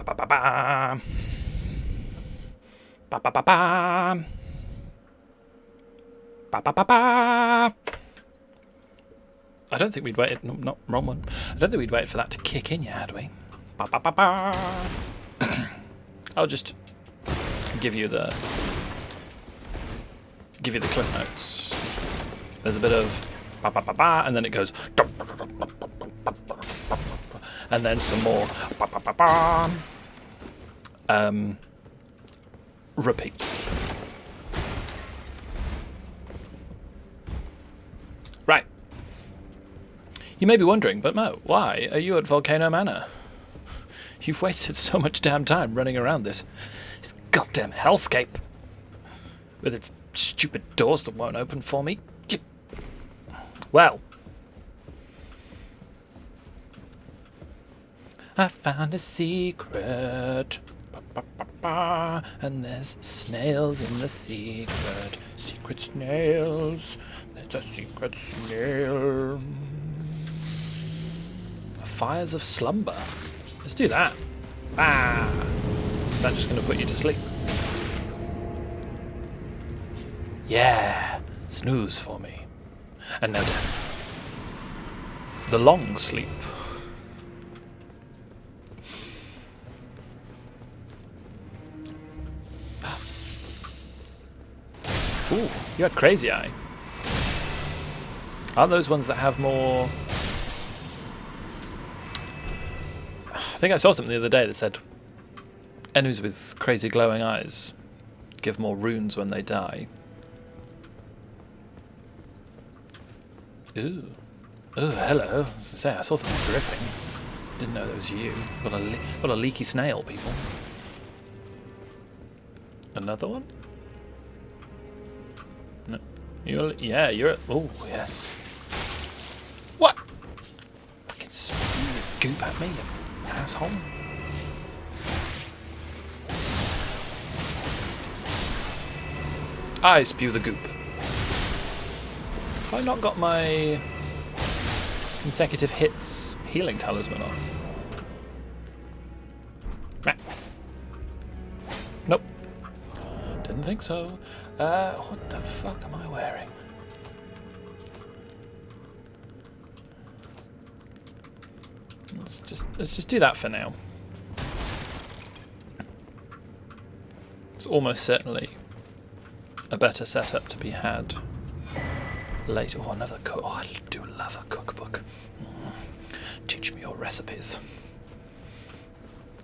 Ba ba ba ba. Ba ba ba ba. Ba ba ba ba. I don't think we'd waited. No, not wrong one. I don't think we'd waited for that to kick in yet, had we? Ba ba ba ba. I'll just give you the cliff notes. There's a bit of ba ba ba ba, and then it goes, and then some more ba ba ba ba. Repeat. Right. You may be wondering, but Mo, why are you at Volcano Manor? You've wasted so much damn time running around this goddamn hellscape with its stupid doors that won't open for me. Well, I found a secret, and there's snails in the secret. Secret snails. There's a secret snail. Fires of slumber. Let's do that. Ah, that's just going to put you to sleep. Yeah, snooze for me. And no death. The long sleep. Ooh, you had Crazy Eye. Aren't those ones that have more... I think I saw something the other day that said enemies with crazy glowing eyes give more runes when they die. Ooh. Oh, hello. I was going to say, I saw something dripping. Didn't know that was you. What a leaky snail, people. Another one? No. Yeah, you're at... Oh, yes. What? Fucking spew goop at me, you asshole. I spew the goop. Have I not got my consecutive hits healing talisman on? Nah. Nope. Didn't think so. What the fuck am I wearing? Let's just do that for now. It's almost certainly a better setup to be had later. Oh, another cook. Oh, I do love a cookbook. Teach me your recipes.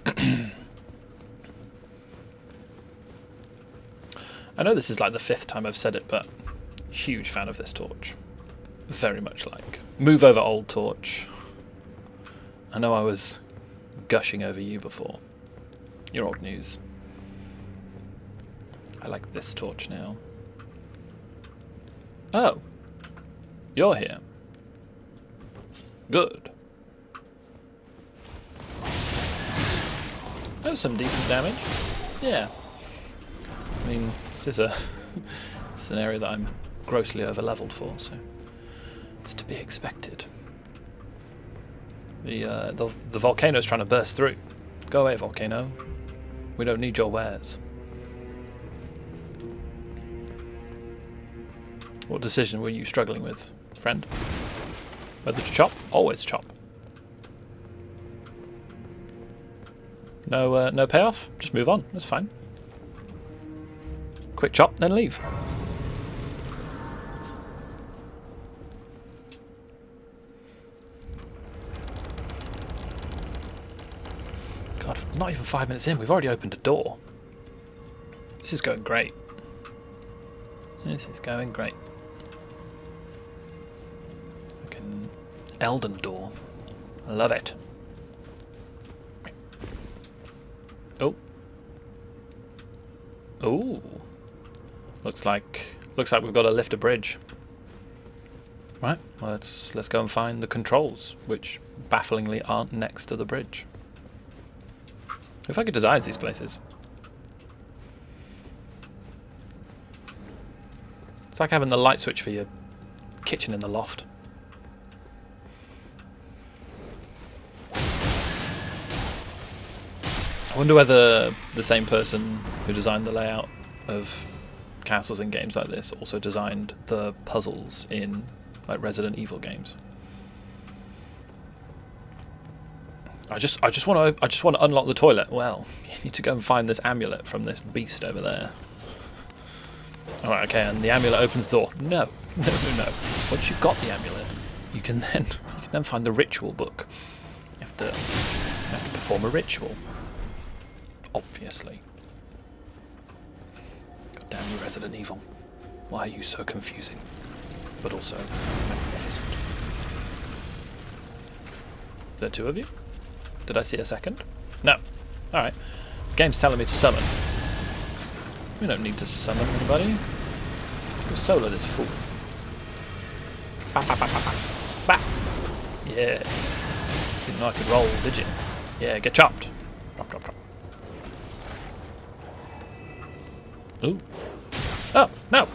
I know this is like the 5th time I've said it, but huge fan of this torch. Very much like. Move over, old torch. I know I was gushing over you before. You're old news. I like this torch now. Oh. You're here. Good. That was some decent damage. Yeah. I mean, this is a scenario that I'm grossly over-leveled for, so it's to be expected. The volcano's trying to burst through. Go away, volcano. We don't need your wares. What decision were you struggling with, friend? Whether to chop? Always chop. No payoff? Just move on. That's fine. Quick chop, then leave. God, not even 5 minutes in, we've already opened a door. This is going great. This is going great. Fucking Elden door. I love it. Oh. Oh. Looks like we've got to lift a bridge. Right. Well, let's go and find the controls, which bafflingly aren't next to the bridge. If I could design these places. It's like having the light switch for your kitchen in the loft. wonder whether the same person who designed the layout of castles in games like this also designed the puzzles in like Resident Evil games. I just want to unlock the toilet. Well, you need to go and find this amulet from this beast over there. All right, okay, and the amulet opens the door. No. Once you've got the amulet, you can then find the ritual book. You have to perform a ritual. Obviously. God damn you, Resident Evil. Why are you so confusing, but also magnificent? Is there two of you? Did I see a second? No. Alright. The game's telling me to summon. We don't need to summon anybody. We'll solo this fool. Bah, bah, bah, bah, bah. Bah. Yeah. Didn't know I could roll, did you? Yeah, get chopped. Drop, drop, drop. Ooh. Oh, no.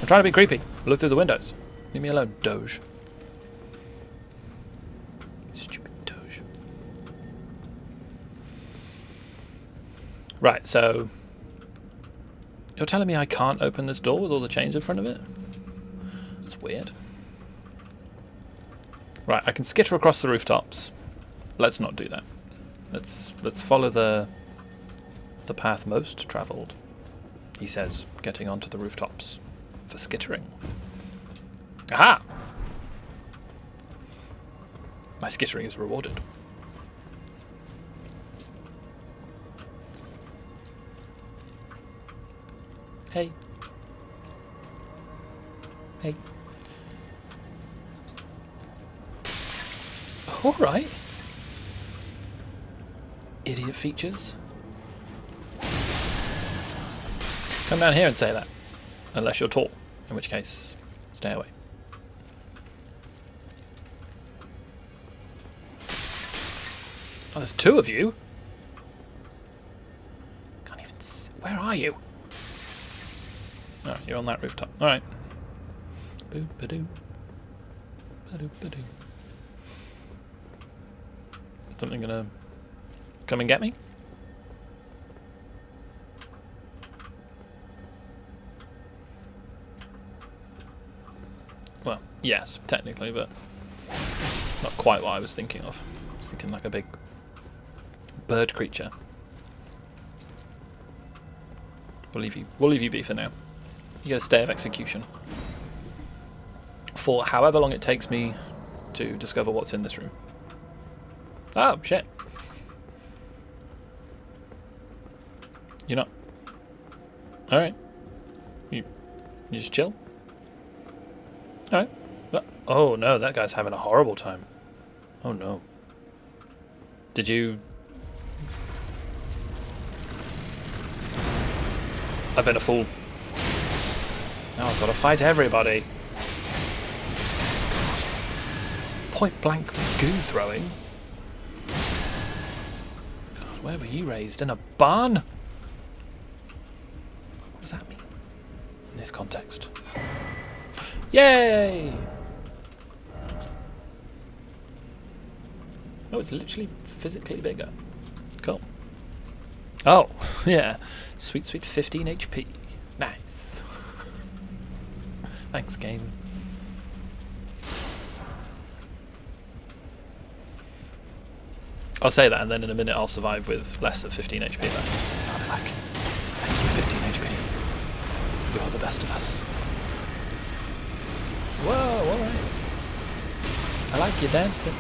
I'm trying to be creepy. Look through the windows. Leave me alone, Doge. Stupid Doge. Right, so you're telling me I can't open this door with all the chains in front of it? That's weird. Right, I can skitter across the rooftops. Let's not do that. Let's follow the path most travelled. He says, getting onto the rooftops for skittering. Aha! My skittering is rewarded. Hey. Hey. Alright. Idiot features. Come down here and say that. Unless you're tall. In which case, stay away. Oh, there's two of you? Can't even see. Where are you? Oh, you're on that rooftop. Alright. Boo ba doo. Ba doo ba doo. Something gonna come and get me? Well, yes, technically, but not quite what I was thinking of. I was thinking like a big bird creature. We'll leave you be for now. You get a stay of execution. For however long it takes me to discover what's in this room. Oh, shit. You're not... Alright. You just chill? Alright. Oh no, that guy's having a horrible time. Oh no. Did you... I've been a fool. Now I've got to fight everybody. Point blank goo throwing. God, where were you raised? In a barn? What does that mean in this context? Yay! Oh, it's literally physically bigger. Cool. Oh, yeah. Sweet, sweet 15 HP. Nice. Thanks, game. I'll say that, and then in a minute I'll survive with less than 15 HP left. I'll be back. Thank you, 15 HP. You're the best of us. Whoa, alright. I like you dancing.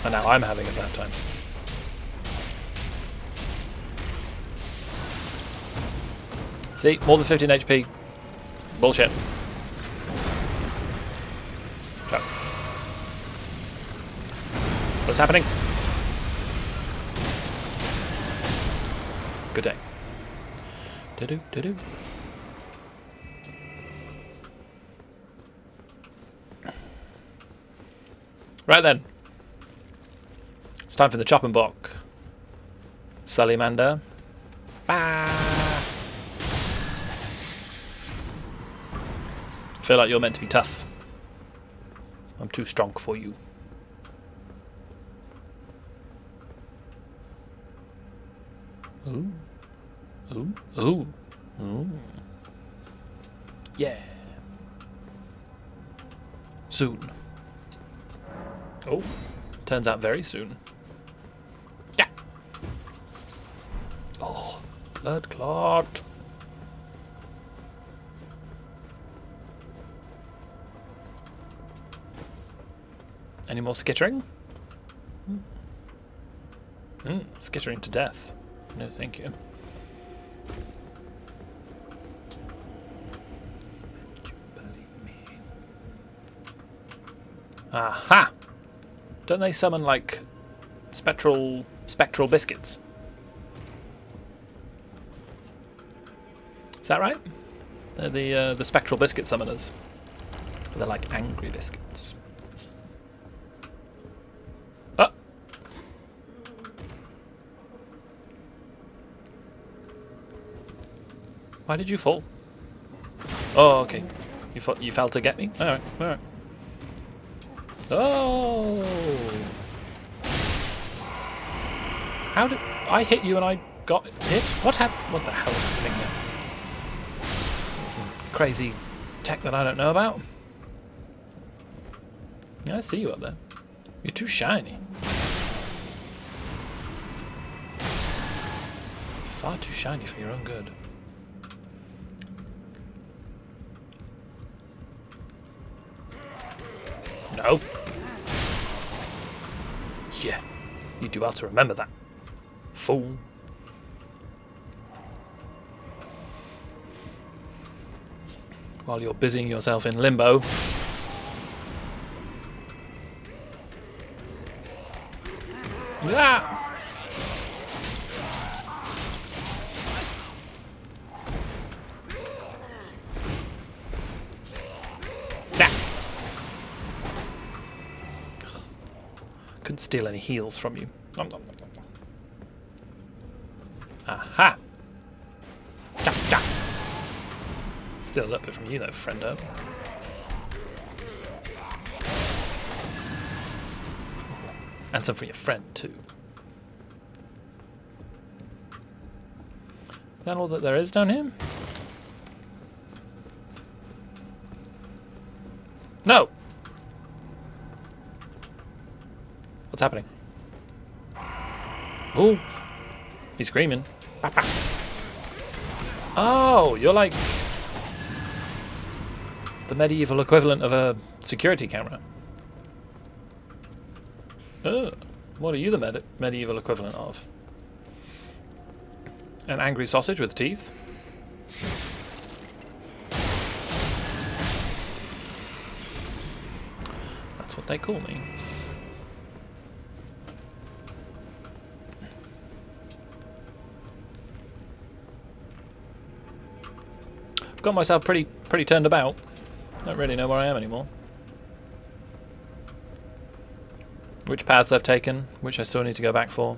And now I'm having a bad time. See, more than 15 HP. Bullshit. Ciao. What's happening? Good day. Da-do, da-do. Right then. It's time for the chop and block. Salamander. Bah! Feel like you're meant to be tough. I'm too strong for you. Ooh. Ooh. Ooh. Ooh. Yeah. Soon. Oh. Turns out very soon. Yeah. Oh. Blood clot. Any more skittering? Skittering to death. No, thank you. Aha! Don't they summon like spectral biscuits? Is that right? They're the spectral biscuit summoners. They're like angry biscuits. Oh. Why did you fall? Oh, okay. You fell to get me? Alright, alright. Oh! How did I hit you and I got hit? What happened? What the hell is happening here? Some crazy tech that I don't know about. Yeah, I see you up there. You're too shiny. Far too shiny for your own good. No. Yeah. You do well to remember that. Fool. While you're busying yourself in limbo. Ah! Couldn't steal any heals from you. Nom, nom, nom, nom. Aha! Cha, cha. Steal a little bit from you though, friendo. And some from your friend too. Is that all that there is down here? No! What's happening? Oh, he's screaming. Oh, you're like the medieval equivalent of a security camera. Oh, what are you the medieval equivalent of? An angry sausage with teeth? That's what they call me. Got myself pretty turned about. Don't really know where I am anymore. Which paths I've taken, which I still need to go back for.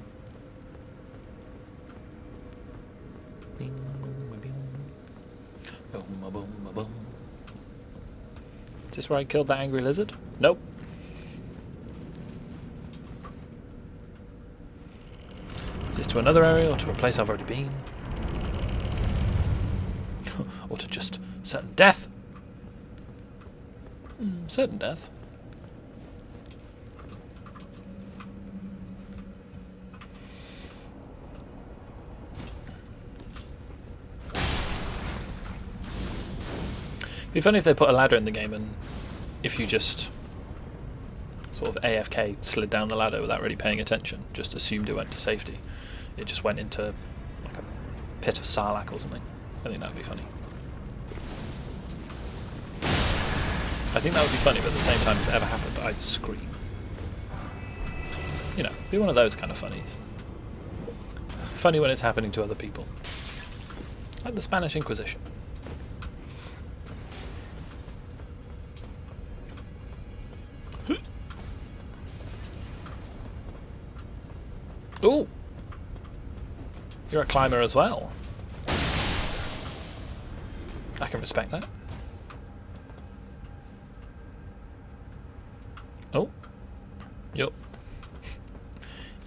Is this where I killed that angry lizard? Nope. Is this to another area or to a place I've already been? Or to just certain death? Certain death. It'd be funny if they put a ladder in the game and if you just sort of AFK slid down the ladder without really paying attention, just assumed it went to safety. It just went into like a pit of sarlacc or something. I think that would be funny. I think that would be funny, but at the same time, if it ever happened, I'd scream. You know, be one of those kind of funnies. Funny when it's happening to other people. Like the Spanish Inquisition. Ooh! You're a climber as well. I can respect that. Oh. Yup.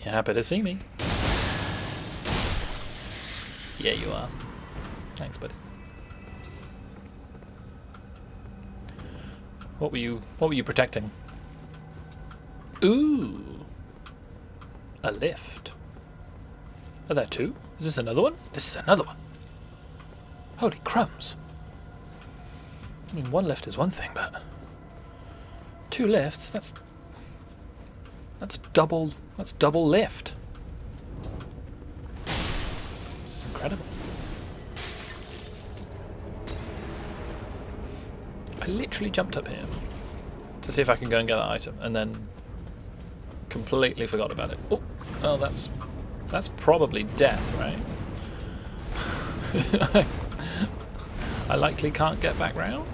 You're happy to see me. Yeah, you are. Thanks, buddy. What were you protecting? Ooh. A lift. Are there two? Is this another one? This is another one. Holy crumbs. I mean, one lift is one thing, but two lifts, that's double lift. It's incredible. I literally jumped up here to see if I can go and get that item, and then completely forgot about it. Oh, well, that's probably death, right? I likely can't get back round.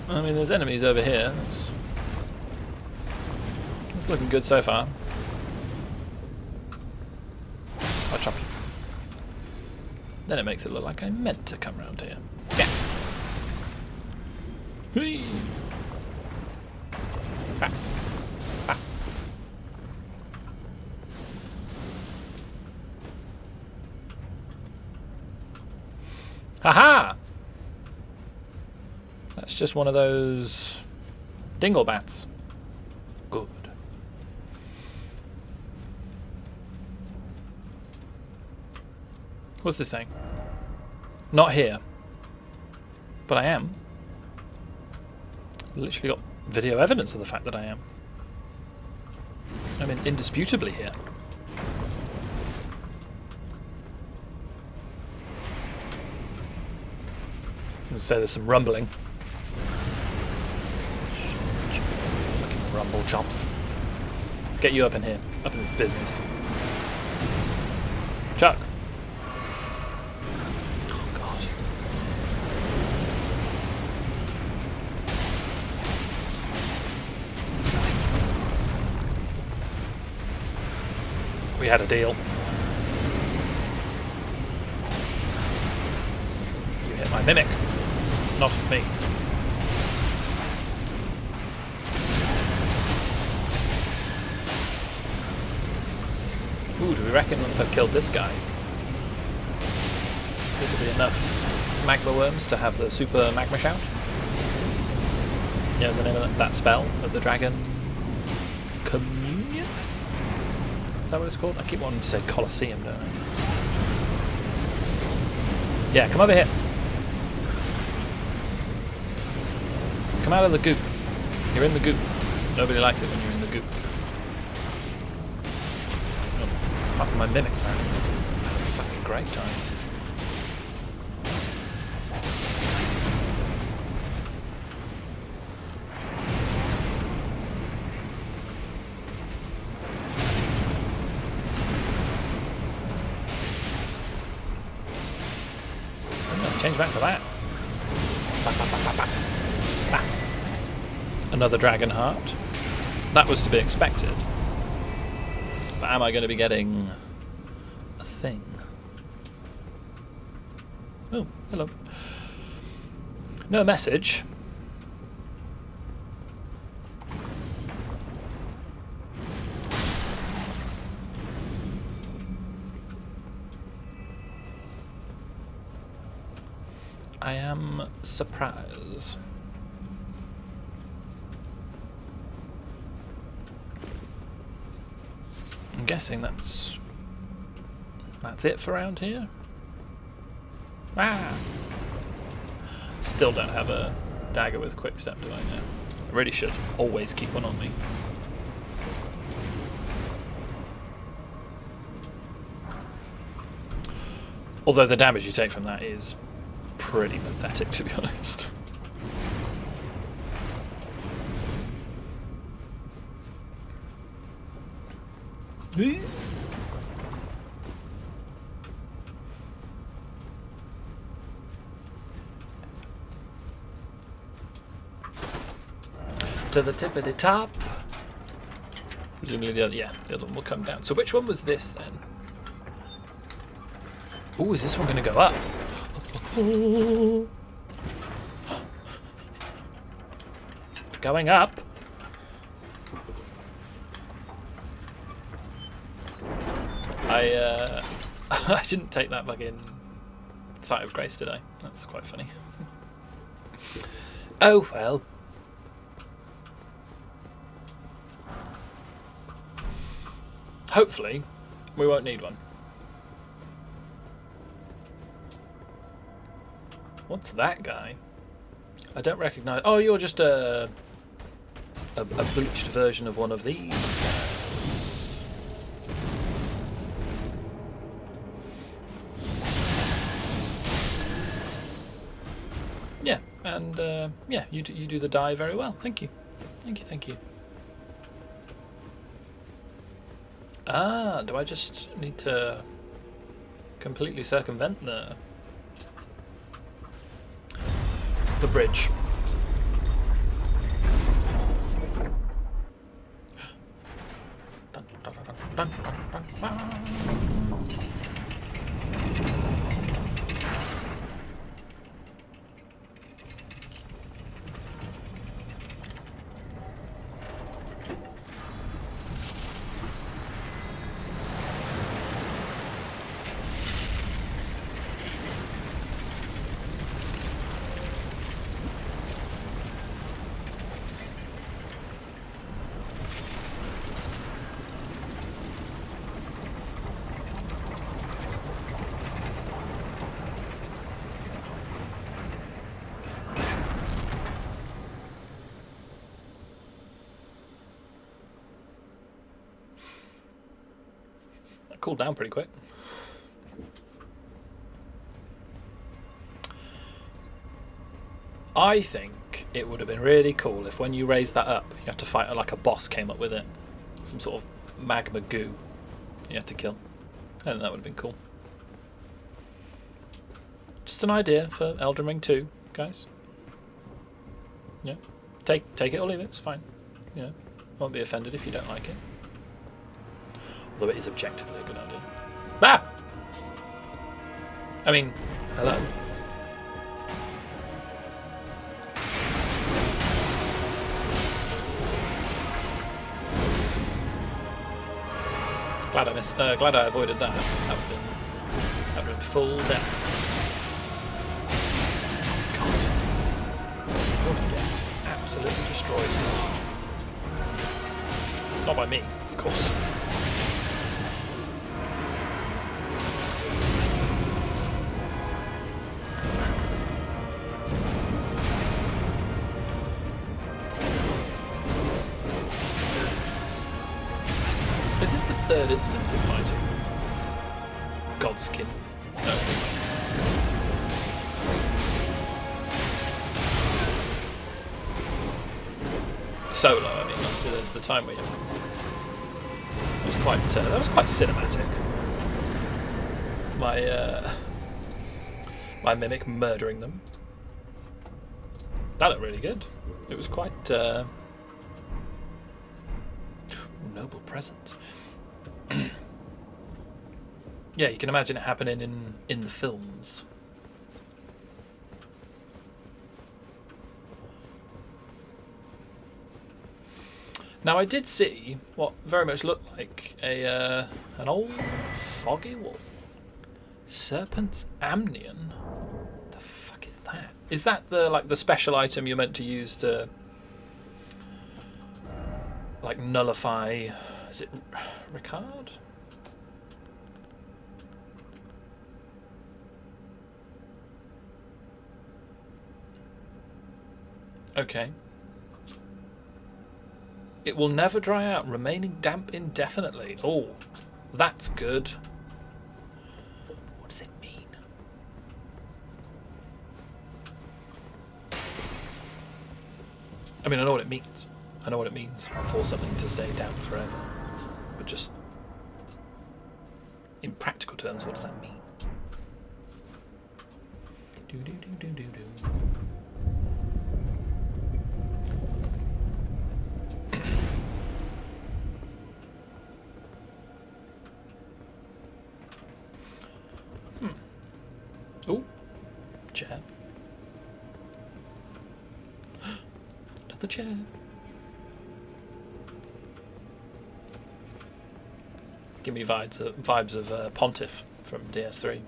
I mean, there's enemies over here. It's looking good so far. I'll chop you. Then it makes it look like I meant to come round here. Yeah. Whee! Ah. Ah. Haha! That's just one of those dinglebats. Good. What's this saying? Not here. But I am. Literally got video evidence of the fact that I am. I mean, indisputably here. I'm gonna say there's some rumbling. Fucking rumble chops. Let's get you up in here, up in this business. Chuck. Oh god. We had a deal. You hit my mimic. Not me. Ooh, do we reckon once I've killed this guy, this will be enough magma worms to have the super magma shout? Yeah, the name of that spell of the dragon. Communion? Is that what it's called? I keep wanting to say Colosseum, don't I? Yeah, come over here. Come out of the goop. You're in the goop. Nobody likes it when you're in the goop. Oh, apart from my mimic, apparently. Fucking great time. Change back to that. Another dragon heart. That was to be expected. But am I going to be getting a thing? Oh, hello. No message. I am surprised. I'm guessing that's it for around here. Ah! Still don't have a dagger with quick step, do I now? I really should always keep one on me. Although the damage you take from that is pretty pathetic, to be honest. To the tippity top. Presumably the other one will come down. So which one was this then? Ooh, is this one going to go up? Going up. I I didn't take that fucking sight of grace, did I? That's quite funny. Oh well. Hopefully, we won't need one. What's that guy? I don't recognise. Oh, you're just a bleached version of one of these guys. Yeah, and yeah, you do the die very well. Thank you, thank you, thank you. Ah, do I just need to completely circumvent the bridge? Dun, dun, dun, dun, dun, dun, dun. Cooled down pretty quick. I think it would have been really cool if when you raised that up, you had to fight like a boss came up with it. Some sort of magma goo you had to kill. I think that would have been cool. Just an idea for Elden Ring 2, guys. Yeah. Take it or leave it, it's fine. You know, won't be offended if you don't like it. Although it is objectively a good idea. Ah! I mean, hello. Glad I missed. Glad I avoided that. That would have been full death. God, you're gonna get absolutely destroyed. Not by me, of course. Is this the third instance of fighting Godskin? No. Solo, I mean. Obviously, there's the time where you. That was quite cinematic. My mimic murdering them. That looked really good. It was quite. Noble presence. Yeah, you can imagine it happening in the films. Now I did see what very much looked like an old foggy wall. Serpent's Amnion. The fuck is that? Is that the special item you're meant to use to like nullify? Is it Ricard? Okay. It will never dry out, remaining damp indefinitely. Oh, that's good. What does it mean? I mean, I know what it means. I know what it means for something to stay damp forever. But just in practical terms, what does that mean? Do do do do do do. Oh, chair. Another chair. Give me vibes of Pontiff from DS3.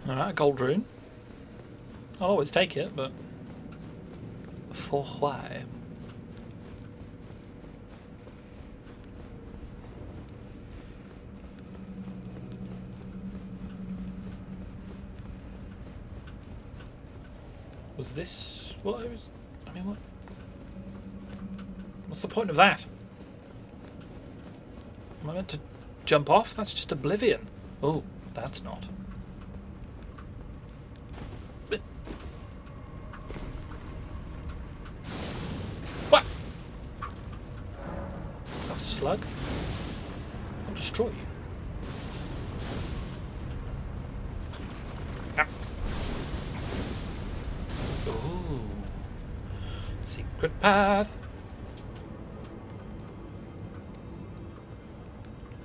Alright, gold rune. I'll always take it, but for why? Was this what I was? I mean, what? What's the point of that? Am I meant to jump off? That's just oblivion. Oh, that's not. What? A slug? I'll destroy you. Ooh. Secret path.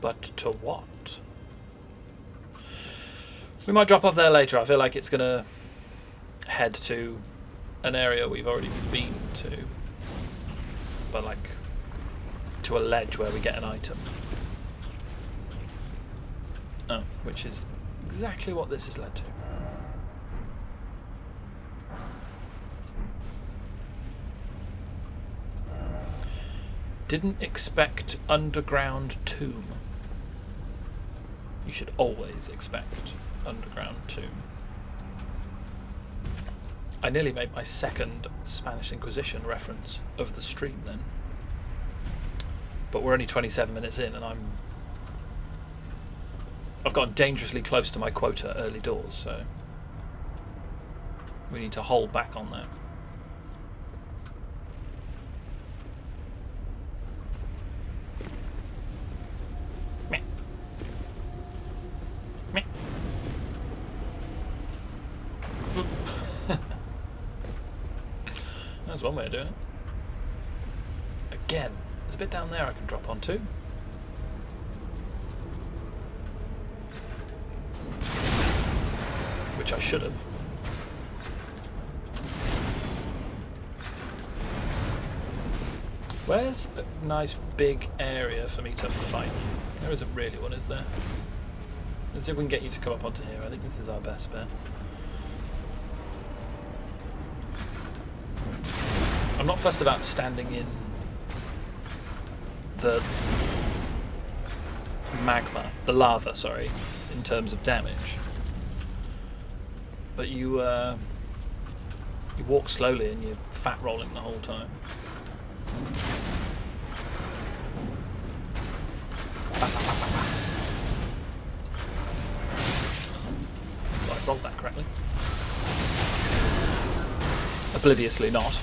But to what? We might drop off there later. I feel like it's going to head to an area we've already been to. But like to a ledge where we get an item. Oh, which is exactly what this has led to. Didn't expect underground tomb. You should always expect underground tomb. I nearly made my second Spanish Inquisition reference of the stream then. But we're only 27 minutes in and I've gotten dangerously close to my quota early doors, so we need to hold back on that. That's one way of doing it. Again, there's a bit down there I can drop onto. Which I should have. Where's a nice big area for me to fight? There isn't really one, is there? Let's see if we can get you to come up onto here. I think this is our best bet. I'm not fussed about standing in the the lava, sorry, in terms of damage. But you walk slowly and you're fat rolling the whole time. I rolled that correctly. Obliviously not.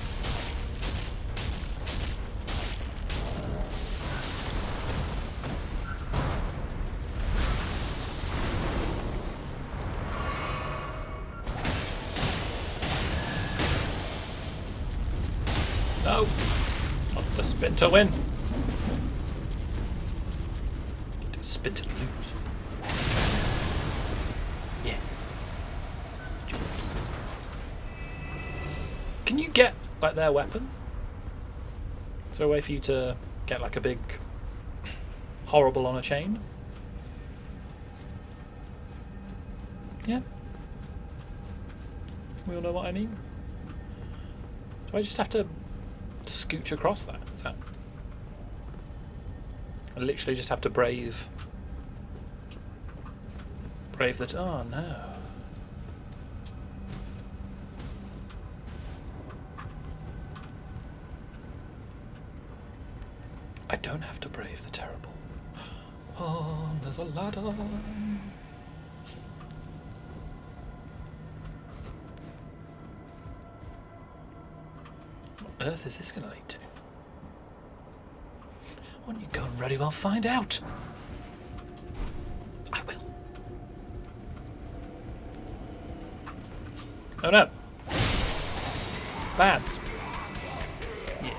No! Not the spin to win. Do spin to lose. Yeah. Can you get like their weapon? Is there a way for you to get like a big horrible on a chain? Yeah. We all know what I mean. Do I just have to scooch across that? Is that? I literally just have to brave that. Oh no. I don't have to brave the terrible. Oh, there's a ladder. What on earth is this going to lead to? Why don't you go and ready well find out? I will. Oh no. Bad. Yeah.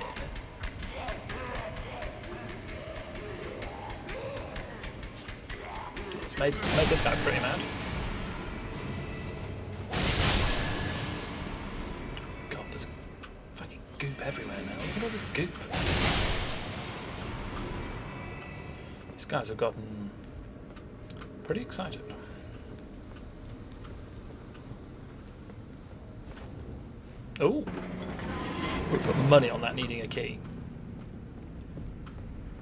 It's made this guy pretty mad. there's fucking goop everywhere now. Look at all this goop. These guys have gotten pretty excited. Oh, we put money on that needing a key.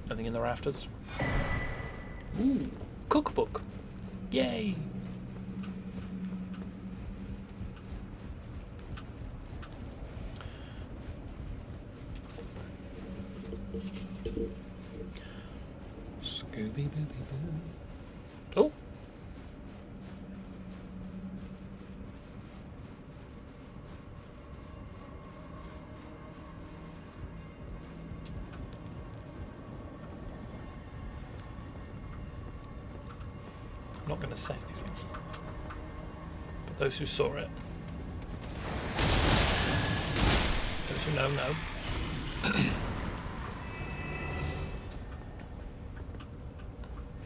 Nothing in the rafters. Ooh, cookbook. Yay. Scooby Booby Boo. Oh. I'm not going to say anything, but those who saw it, those who know, know.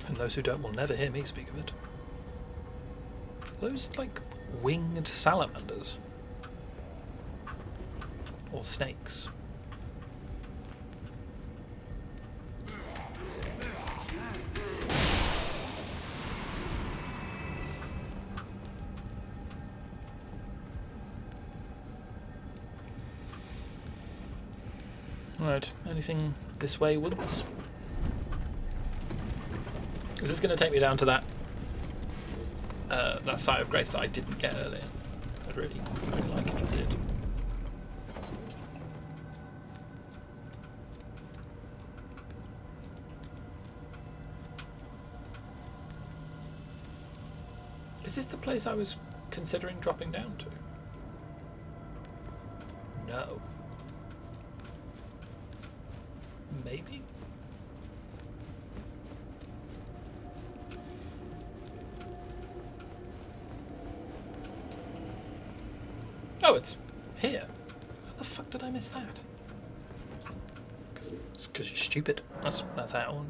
And those who don't will never hear me speak of it. Those, like, winged salamanders. Or snakes. Right, anything this way, woods? Is this going to take me down to that that site of grace that I didn't get earlier? I'd really like it if it did. Is this the place I was considering dropping down to? No. Maybe? Oh, it's here. How the fuck did I miss that? Because you're stupid. That's how.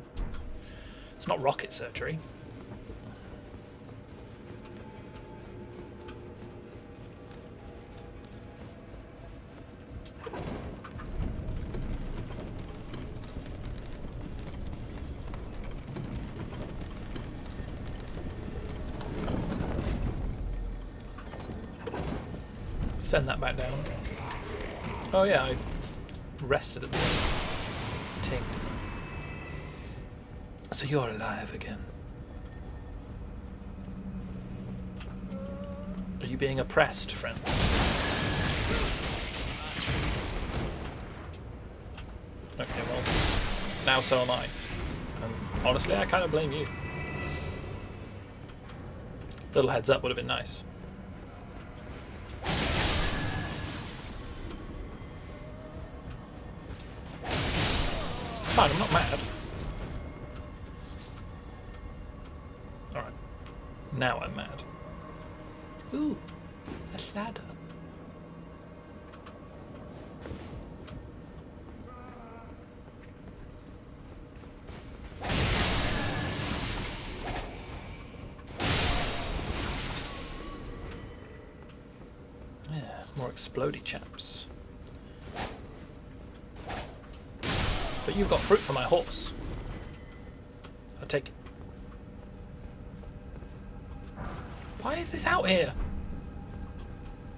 It's not rocket surgery. Send that back down. Oh yeah, I rested at the ting. So you're alive again. Are you being oppressed, friend? Okay, well, now so am I. And honestly, I kind of blame you. Little heads up would have been nice. Fine, I'm not mad. Alright. Now I'm mad. Ooh, a ladder. Yeah, more explodey chaps. But you've got fruit for my horse. I'll take it. Why is this out here?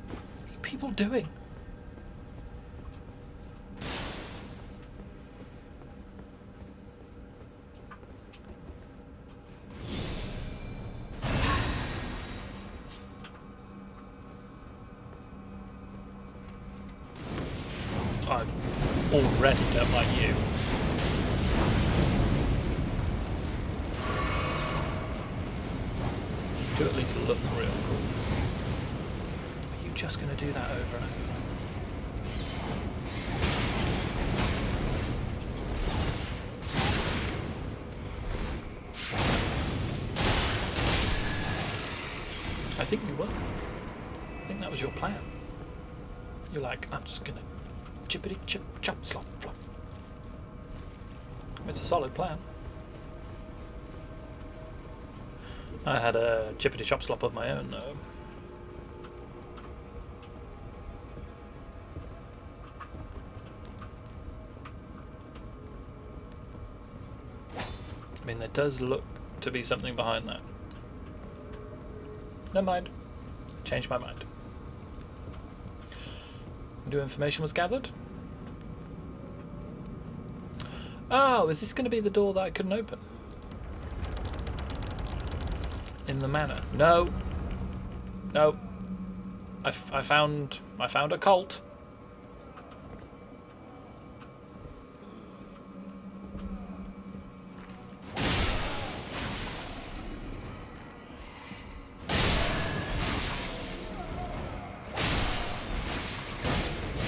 What are you people doing? I already don't like you. Do at least look real cool. Are you just going to do that over and over? I think you will. I think that was your plan. You're like, I'm just going to chippity chip chop slop flop. It's a solid plan. I had a chippity chop slop of my own though. I mean, there does look to be something behind that. Never mind. Changed my mind. New information was gathered. Oh, is this going to be the door that I couldn't open? In the manor? No. No. I found a cult.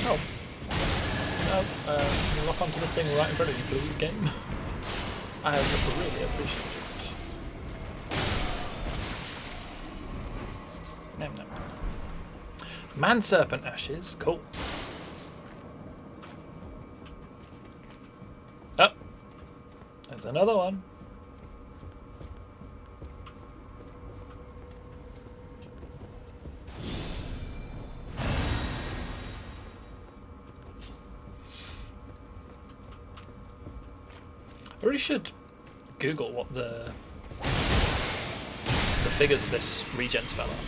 Oh. No, can you lock onto this thing right in front of you, please, game? I would really appreciate it. Nom nom. Man serpent ashes, cool. Oh, there's another one. I really should Google what the figures of this regen spell are.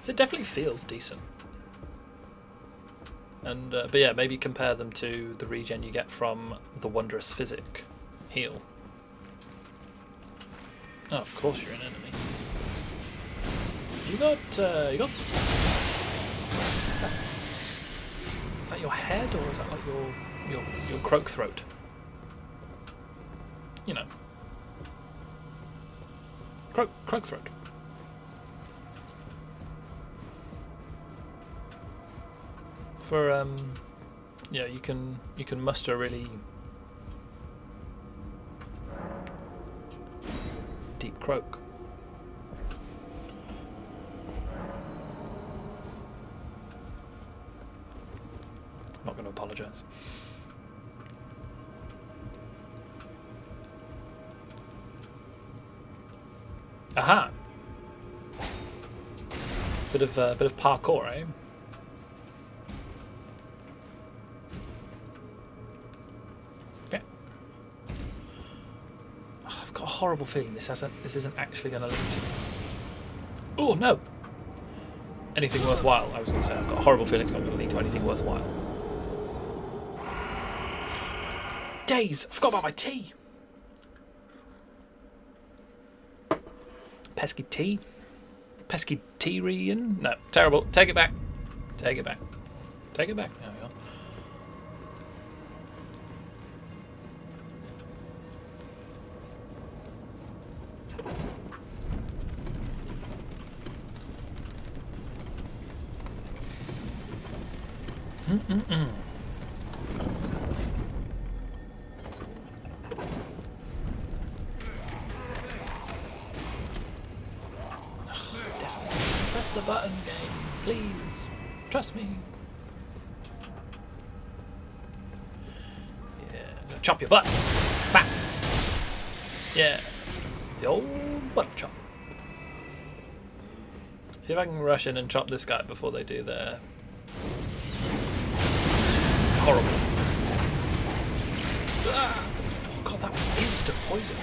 So it definitely feels decent. And but yeah, maybe compare them to the regen you get from the Wondrous Physic heal. Oh, of course you're an enemy. You got is that your head or is that like your croak throat? You know. Croak throat. For yeah, you can muster really deep croak. I'm not going to apologise. Aha! Bit of parkour, eh? Yeah. Oh, I've got a horrible feeling this isn't actually going to lead to. Oh no! Anything worthwhile? I was going to say I've got a horrible feeling it's not going to lead to anything worthwhile. Days! I forgot about my tea. Pesky tea? Pesky tea-rian? No, terrible. Take it back. Take it back. Take it back. There we go. Press the button, game. Please. Trust me. Yeah, I'm gonna chop your butt. Bam. Yeah. The old butt chop. See if I can rush in and chop this guy before they do their horrible. Ah! Oh god, that was instant poison.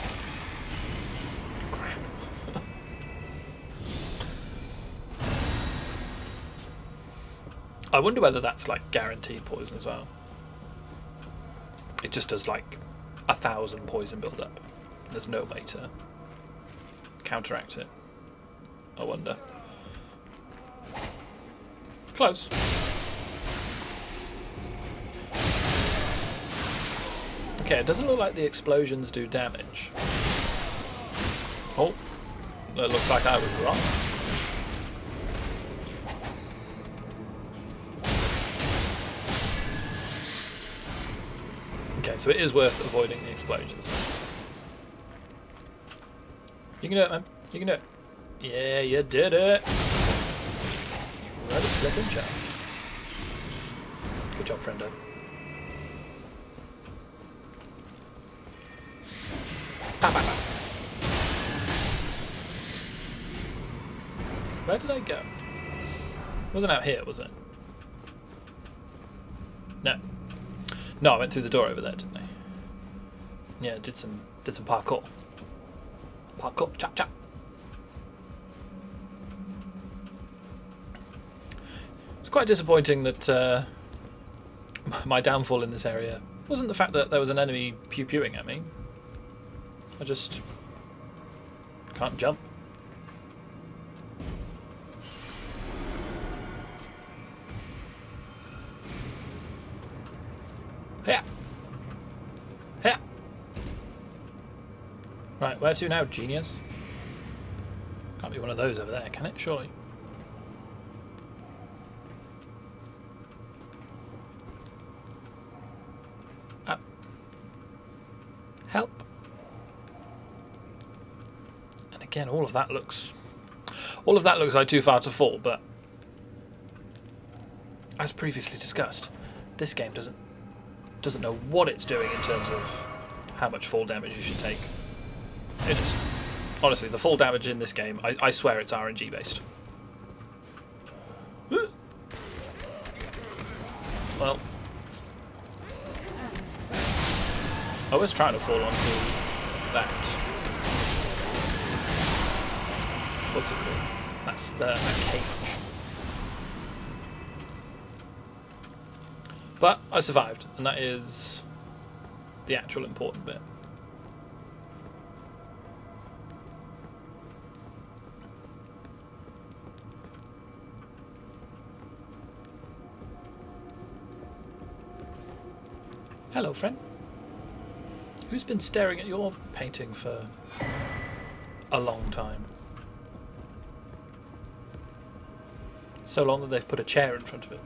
Crap. I wonder whether that's like guaranteed poison as well. It just does like 1,000 poison build up. There's no way to counteract it. I wonder. Close. Okay, it doesn't look like the explosions do damage. Oh, it looks like I was wrong. Okay, so it is worth avoiding the explosions. You can do it, man. You can do it. Yeah, you did it. Right as flipping chaff. Good job, friendo. Pow, pow, pow. Where did I go? It wasn't out here, was it? No. No, I went through the door over there, didn't I? Yeah, did some parkour. Parkour, chop chop. It's quite disappointing that my downfall in this area wasn't the fact that there was an enemy pew-pewing at me. I just can't jump. Yeah. Yeah. Right, where to now, genius? Can't be one of those over there, can it? Surely. Up. Help. And again, all of that looks like too far to fall, but as previously discussed, this game doesn't know what it's doing in terms of how much fall damage you should take. It just, honestly, the fall damage in this game, I swear it's RNG based. Well, I was trying to fall onto that. What's it called? That's the cage. But I survived, and that is the actual important bit. Hello, friend. Who's been staring at your painting for a long time? So long that they've put a chair in front of it.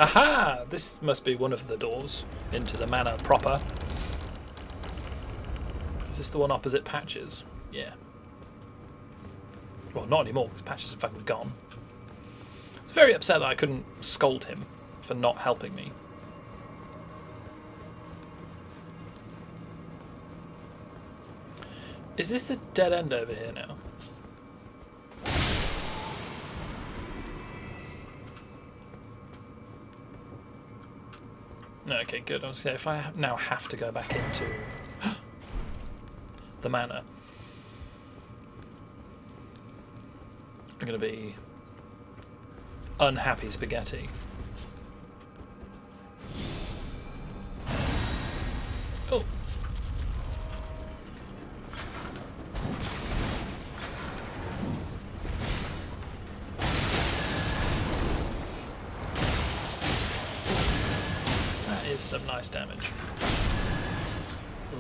Aha! This must be one of the doors into the manor proper. Is this the one opposite Patches? Yeah. Well, not anymore, because Patches is fucking gone. I was very upset that I couldn't scold him for not helping me. Is this a dead end over here now? No, okay, good. I was gonna say, if I now have to go back into the manor, I'm going to be unhappy spaghetti. Oh. That is some nice damage.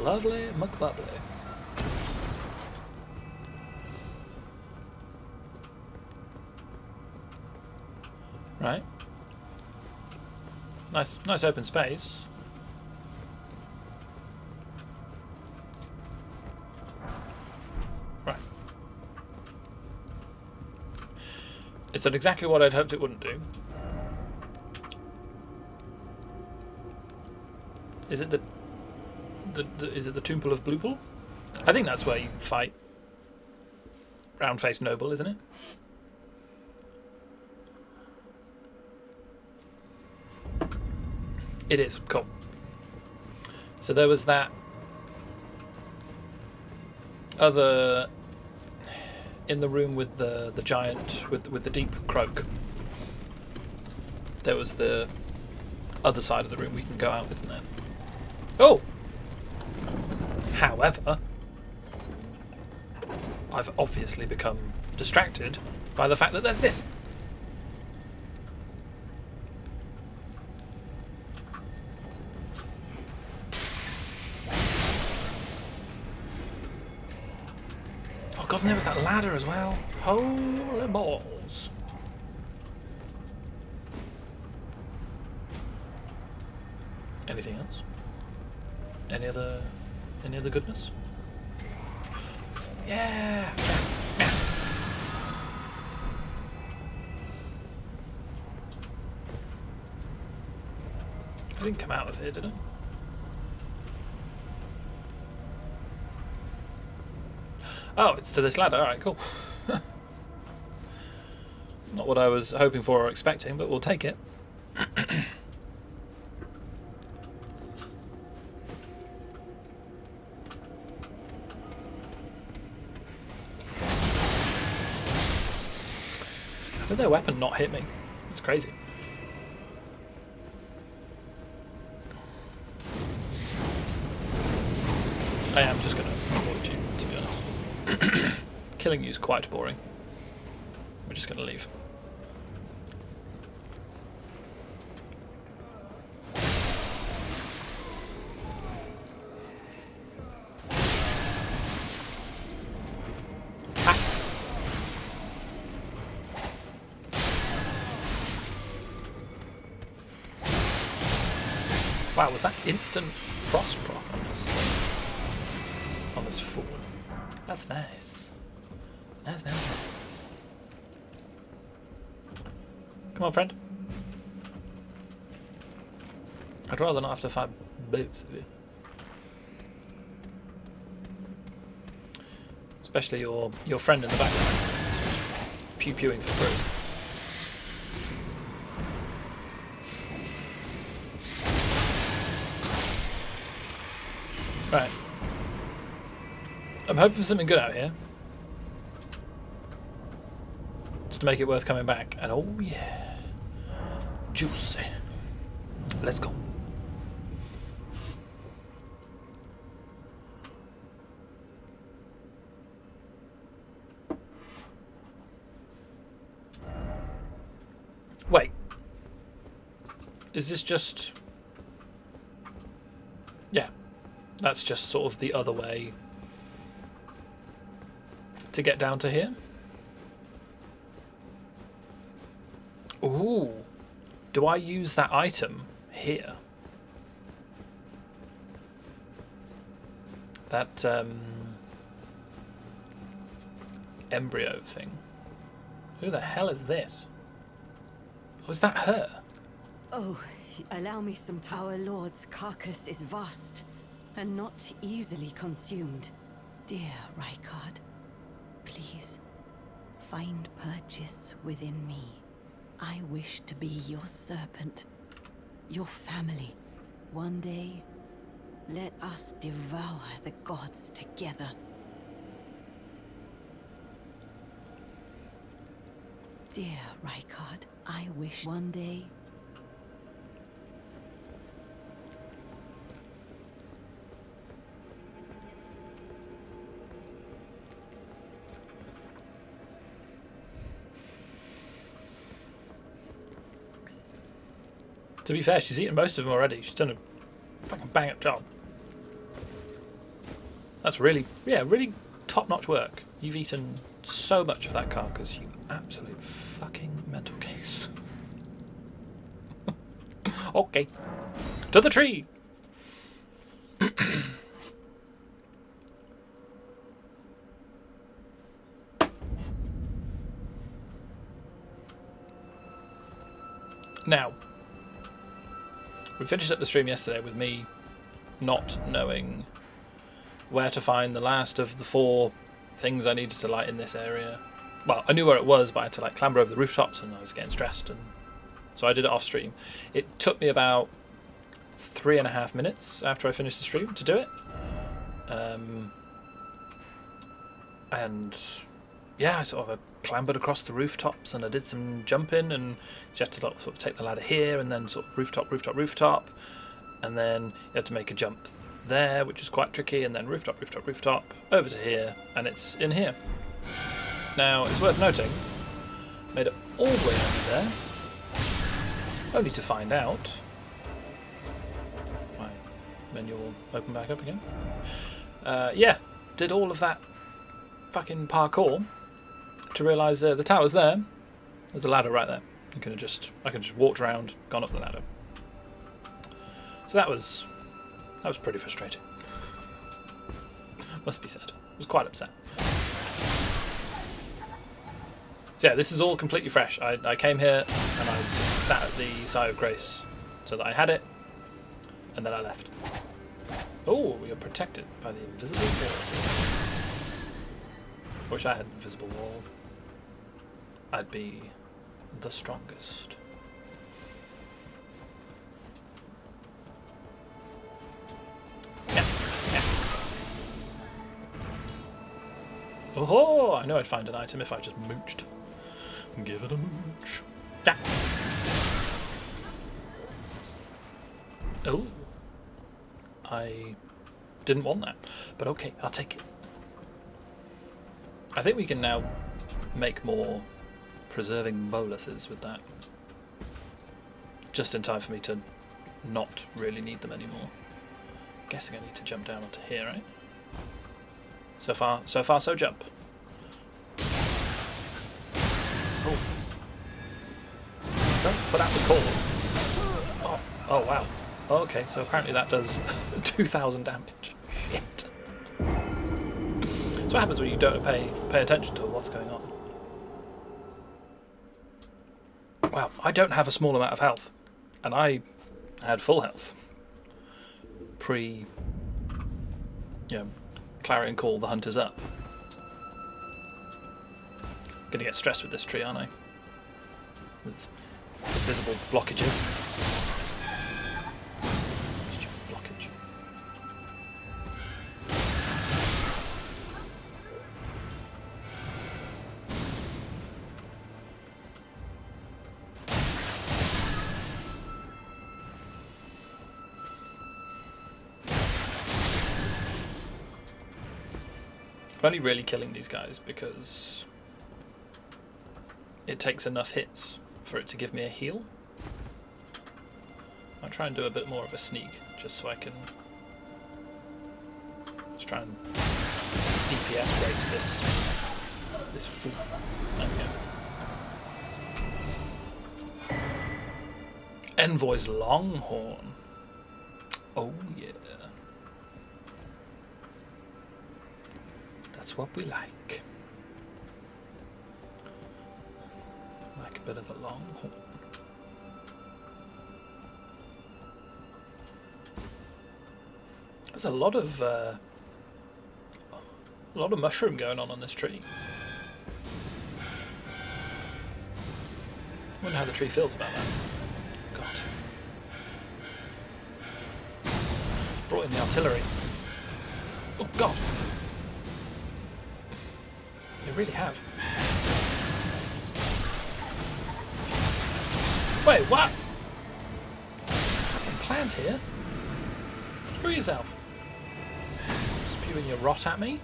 Lovely McBubbly. Right. Nice open space. Right. It's done exactly what I'd hoped it wouldn't do. Is it is it the Temple of Bluepool? I think that's where you fight Round-Faced Noble, isn't it? It is. Cool. So there was that other in the room with the giant with the deep croak. There was the other side of the room we can go out, isn't there? Oh! However, I've obviously become distracted by the fact that there's this. Oh god, and there was that ladder as well. Holy balls. Anything else? Any other goodness? Yeah. I didn't come out of here, did I? Oh, it's to this ladder. Alright, cool. Not what I was hoping for or expecting, but we'll take it. Did their weapon not hit me? It's crazy. I am just going to avoid you, to be honest. Killing you is quite boring. We're just going to leave. Wow, was that instant frost proc on this fool? That's nice. That's nice. Come on, friend. I'd rather not have to fight both of you. Especially your friend in the background. Pew-pewing for free. Right. I'm hoping for something good out here. Just to make it worth coming back. And oh yeah. Juicy. Let's go. Wait. Is this just... Yeah. That's just sort of the other way to get down to here. Ooh. Do I use that item here? That embryo thing. Who the hell is this? Was that her? Oh, allow me some time. Our lord's carcass is vast and not easily consumed. Dear Rykard, please find purchase within me. I wish to be your serpent, your family. One day, let us devour the gods together. Dear Rykard, I wish one day... To be fair, she's eaten most of them already. She's done a fucking bang-up job. That's really, yeah, really top-notch work. You've eaten so much of that carcass, you absolute fucking mental case. Okay. To the tree! Now, we finished up the stream yesterday with me not knowing where to find the last of the 4 things I needed to light in this area. Well, I knew where it was, but I had to like clamber over the rooftops and I was getting stressed, and so I did it off stream. It took me about 3.5 minutes after I finished the stream to do it. And yeah, I sort of clambered across the rooftops and I did some jumping, and you had to sort of take the ladder here and then sort of rooftop, rooftop, rooftop, and then you had to make a jump there, which is quite tricky, and then rooftop, rooftop, rooftop, over to here, and it's in here. Now, it's worth noting, made it all the way over there, only to find out... My menu will open back up again. Yeah, did all of that fucking parkour to realise the tower's there. There's a ladder right there. I could have just walked around, gone up the ladder. So that was pretty frustrating. Must be said. I was quite upset. So yeah, this is all completely fresh. I came here and I just sat at the side of grace so that I had it, and then I left. Oh, we are protected by the invisible wall. Wish I had an invisible wall. I'd be the strongest. Yeah. Yeah. Oh, I knew I'd find an item if I just mooched. Give it a mooch. Yeah. Oh. I didn't want that. But okay, I'll take it. I think we can now make more preserving boluses with that. Just in time for me to not really need them anymore. Guessing I need to jump down onto here, right? So far, so jump. Oh. Don't put out the cord. Oh wow. Okay, so apparently that does 2,000 damage. Shit. That's what happens when you don't pay attention to what's going on. Wow, I don't have a small amount of health. And I had full health. Clarion call the hunters up. Gonna get stressed with this tree, aren't I? There's visible blockages. Blockage. I'm only really killing these guys because it takes enough hits for it to give me a heal. I'll try and do a bit more of a sneak just so I can just try and DPS race this fool. Okay. Envoy's Longhorn. Oh yeah. That's what we like. Like a bit of the Longhorn. There's a lot of mushroom going on this tree. I wonder how the tree feels about that. God. Brought in the artillery. Oh God. They really have. Wait, what? Fucking plant here? Screw yourself. Spewing your rot at me?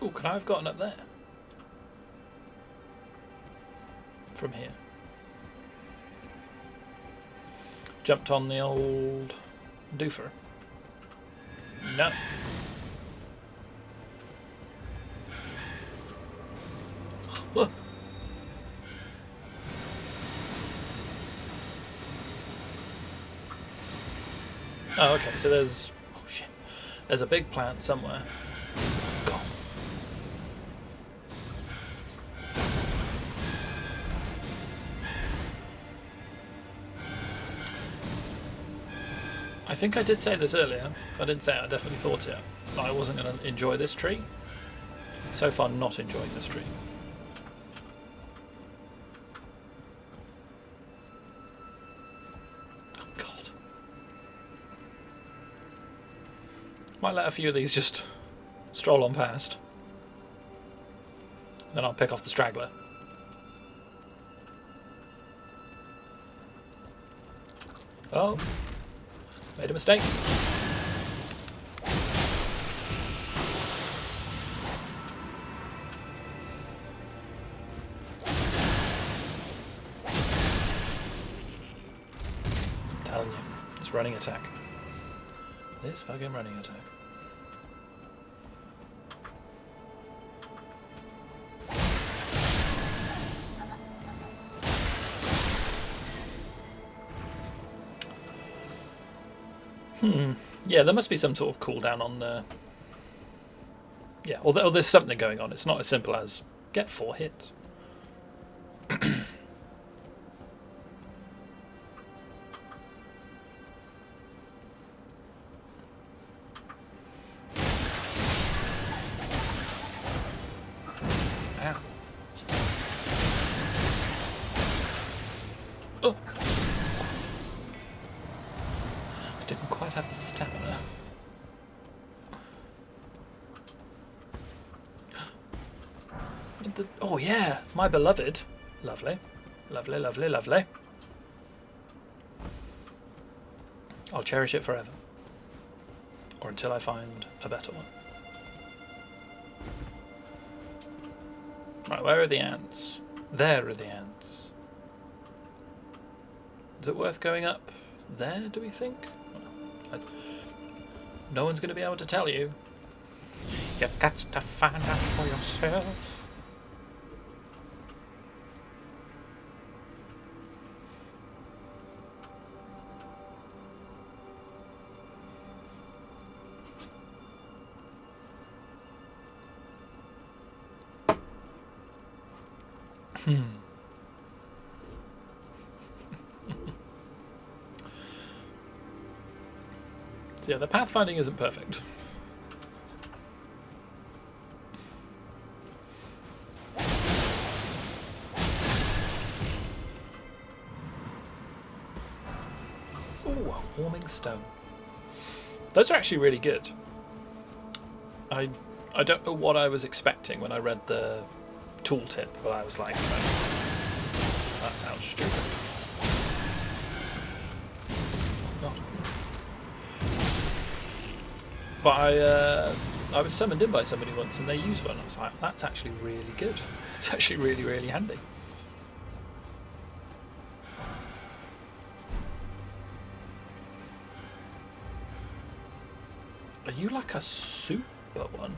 Oh, could I have gotten up there? From here. Jumped on the old doofer. No. Oh, okay, so there's... Oh, shit. There's a big plant somewhere. God. I think I did say this earlier. If I didn't say it, I definitely thought it. That I wasn't going to enjoy this tree. So far, not enjoying this tree. Oh, God. Might let a few of these just stroll on past. Then I'll pick off the straggler. Oh. Made a mistake. I'm telling you, this running attack. This fucking running attack. Yeah, there must be some sort of cooldown on the... Yeah, or there's something going on. It's not as simple as get 4 hits. Ow. have the stamina. Oh yeah, my beloved. Lovely. Lovely, lovely, lovely. I'll cherish it forever. Or until I find a better one. Right, where are the ants? There are the ants. Is it worth going up there, do we think? No one's going to be able to tell you. You've got to find out for yourself. So yeah, the pathfinding isn't perfect. Ooh, a warming stone. Those are actually really good. I don't know what I was expecting when I read the tooltip, but I was like, that sounds stupid. Oh, God. But I was summoned in by somebody once and they used one. I was like, that's actually really good. It's actually really, really handy. Are you like a super one?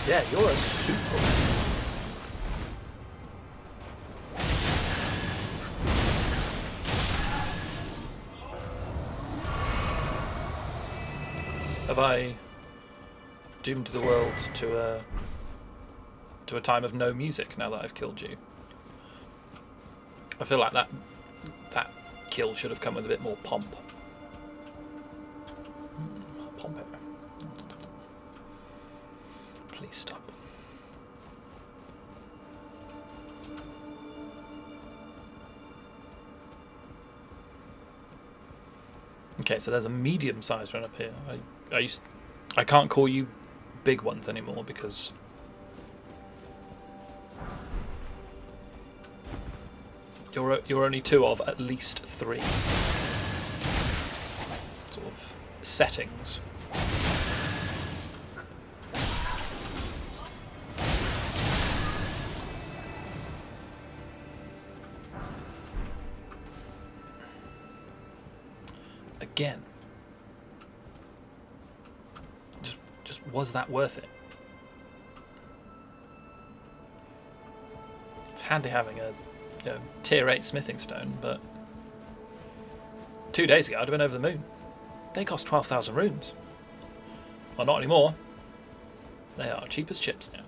Yeah, you're a super one. Have I doomed the world to a time of no music now that I've killed you? I feel like that kill should have come with a bit more pomp. Pomp it. Please stop. Okay, so there's a medium-sized one up here. I can't call you big ones anymore because you're only two of at least three sort of settings. Again. Just was that worth it? It's handy having a tier 8 smithing stone, but 2 days ago I'd have been over the moon. They cost 12,000 runes. Well, not anymore. They are cheap as chips now.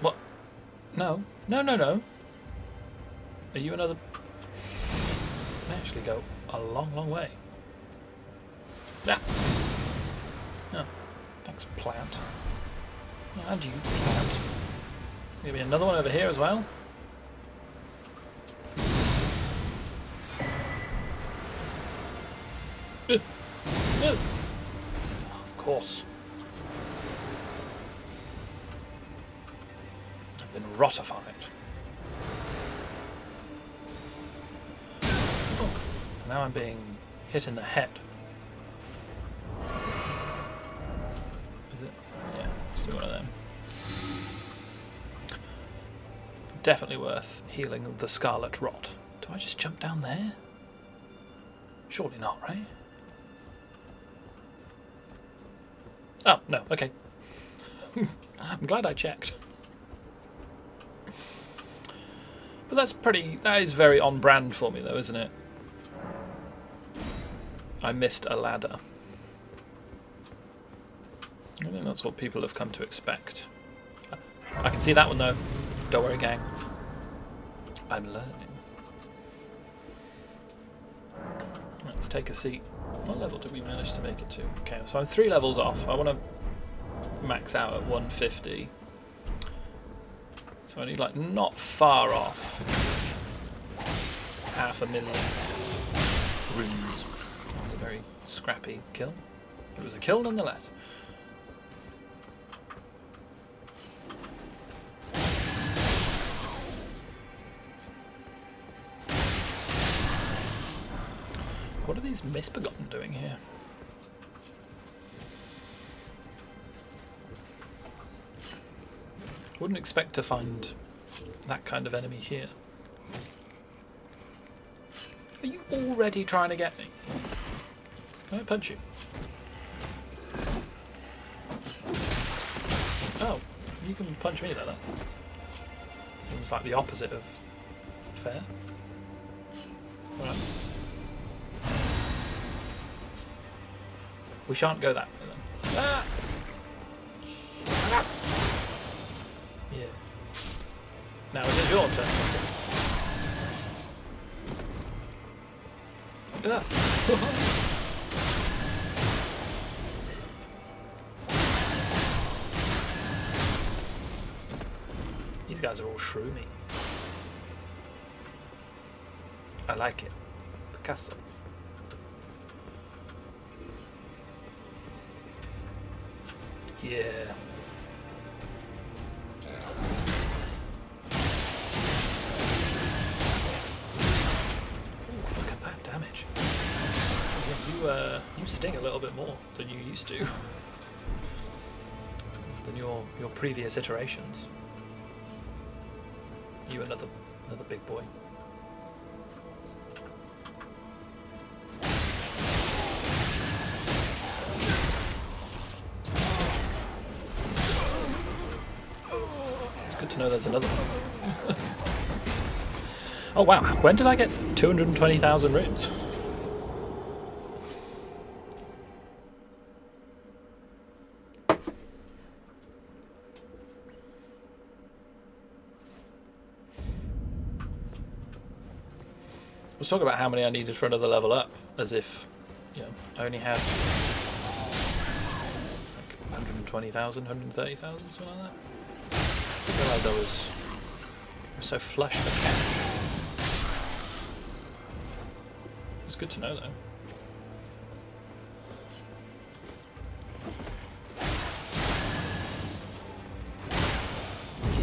What? No. No. Are you another... They actually go a long, long way. Yeah. Oh, thanks, plant. And you, plant. Maybe another one over here as well. Of course. I've been rotified. Oh, now I'm being hit in the head. Is it? Yeah, let's do one of them. Definitely worth healing the Scarlet Rot. Do I just jump down there? Surely not, right? Oh, no, okay. I'm glad I checked. But that is very on brand for me though, isn't it? I missed a ladder. I think that's what people have come to expect. I can see that one though. Don't worry, gang. I'm learning. Let's take a seat. What level did we manage to make it to? Okay, so I'm 3 levels off. I want to max out at 150. So I need, like, not far off 500,000 runes. That was a very scrappy kill. It was a kill nonetheless. What are these misbegotten doing here? Wouldn't expect to find that kind of enemy here. Are you already trying to get me? Can I punch you? Oh, you can punch me like that. Seems like the opposite of fair. Alright. We shan't go that way then. Ah! Yeah. Now it is your turn. Ah. These guys are all shroomy. I like it. Picasso. Yeah. Ooh, look at that damage. You sting a little bit more than you used to. Than your previous iterations. You another big boy. Good to know there's another one. Oh wow, when did I get 220,000 runes? I was talking about how many I needed for another level up, as if, you know, I only had like 120,000, 130,000, something like that. I realised I was so flush for cash. It's good to know though.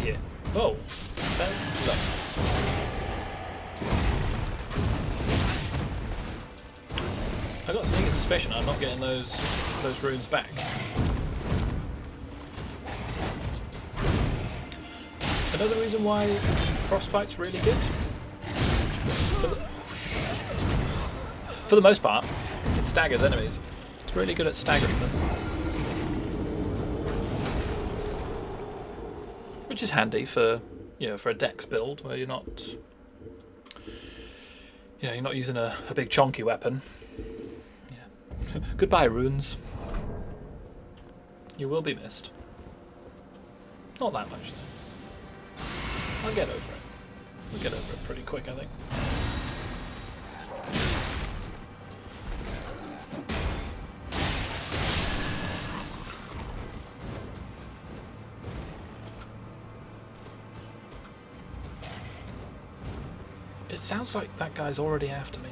Yeah. Oh, look. I got a sneaking suspicion I'm not getting those runes back. Another reason why Frostbite's really good. For the most part, it staggers enemies. It's really good at staggering them. Which is handy for, you know, for a dex build where you're not, you know, you're not using a big chonky weapon. Goodbye, runes. You will be missed. Not that much, though. I'll get over it. We'll get over it pretty quick, I think. It sounds like that guy's already after me.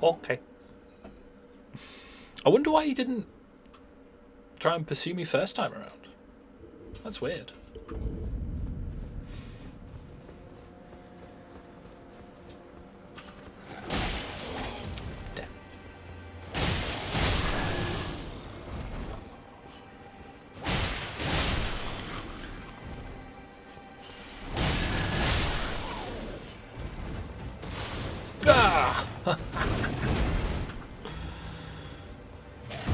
Okay. I wonder why he didn't try and pursue me first time around. That's weird. Damn. Ah!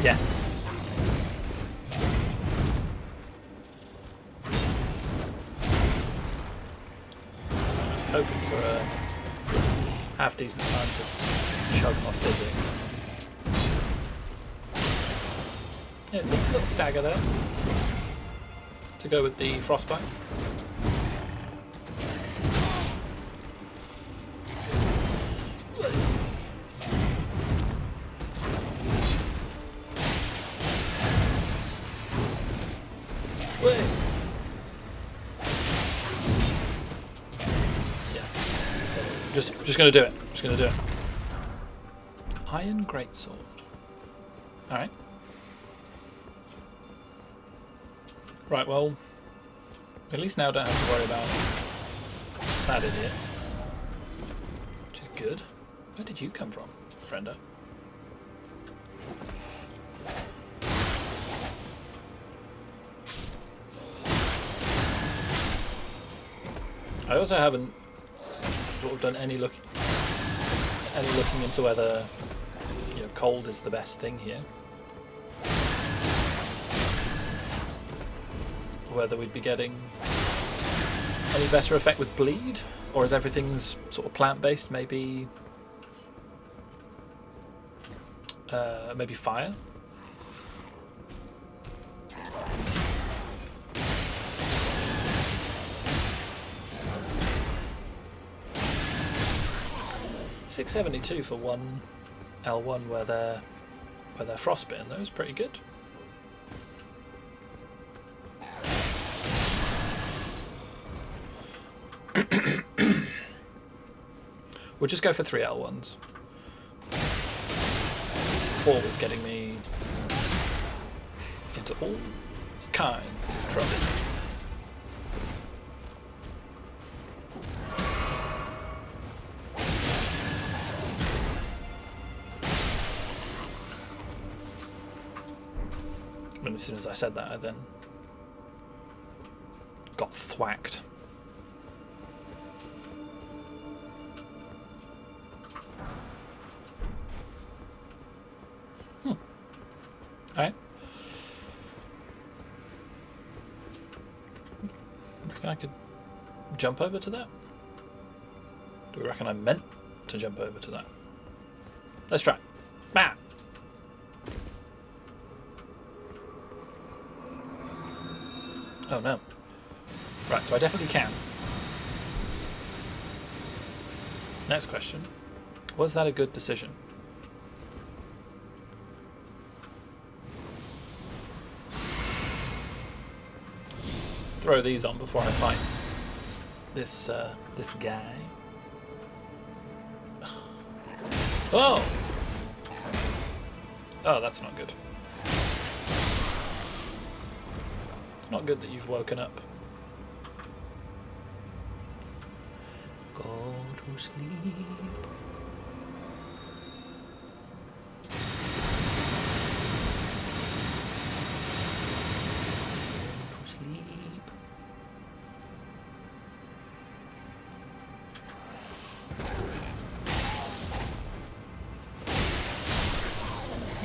Yes. half decent time to chug my physic. Yeah, it's a little stagger there to go with the frostbite. Just gonna do it. Just gonna do it. Iron greatsword. All right. Right. Well, at least now I don't have to worry about that idiot, which is good. Where did you come from, friendo? I also haven't sort of done any looking into whether, you know, cold is the best thing here, whether we'd be getting any better effect with bleed, or is everything's sort of plant-based? Maybe maybe fire. $672 for one L1 where they're frostbitten. That was pretty good. We'll just go for 3 L1s. 4 was getting me into all kinds of trouble. And as soon as I said that, I then got thwacked. Alright. Reckon I could jump over to that? Do we reckon I meant to jump over to that? Let's try. Bam! Oh no. Right, so I definitely can. Next question. Was that a good decision? Throw these on before I fight this this guy. Oh! Oh, that's not good. It's not good that you've woken up. Go to sleep.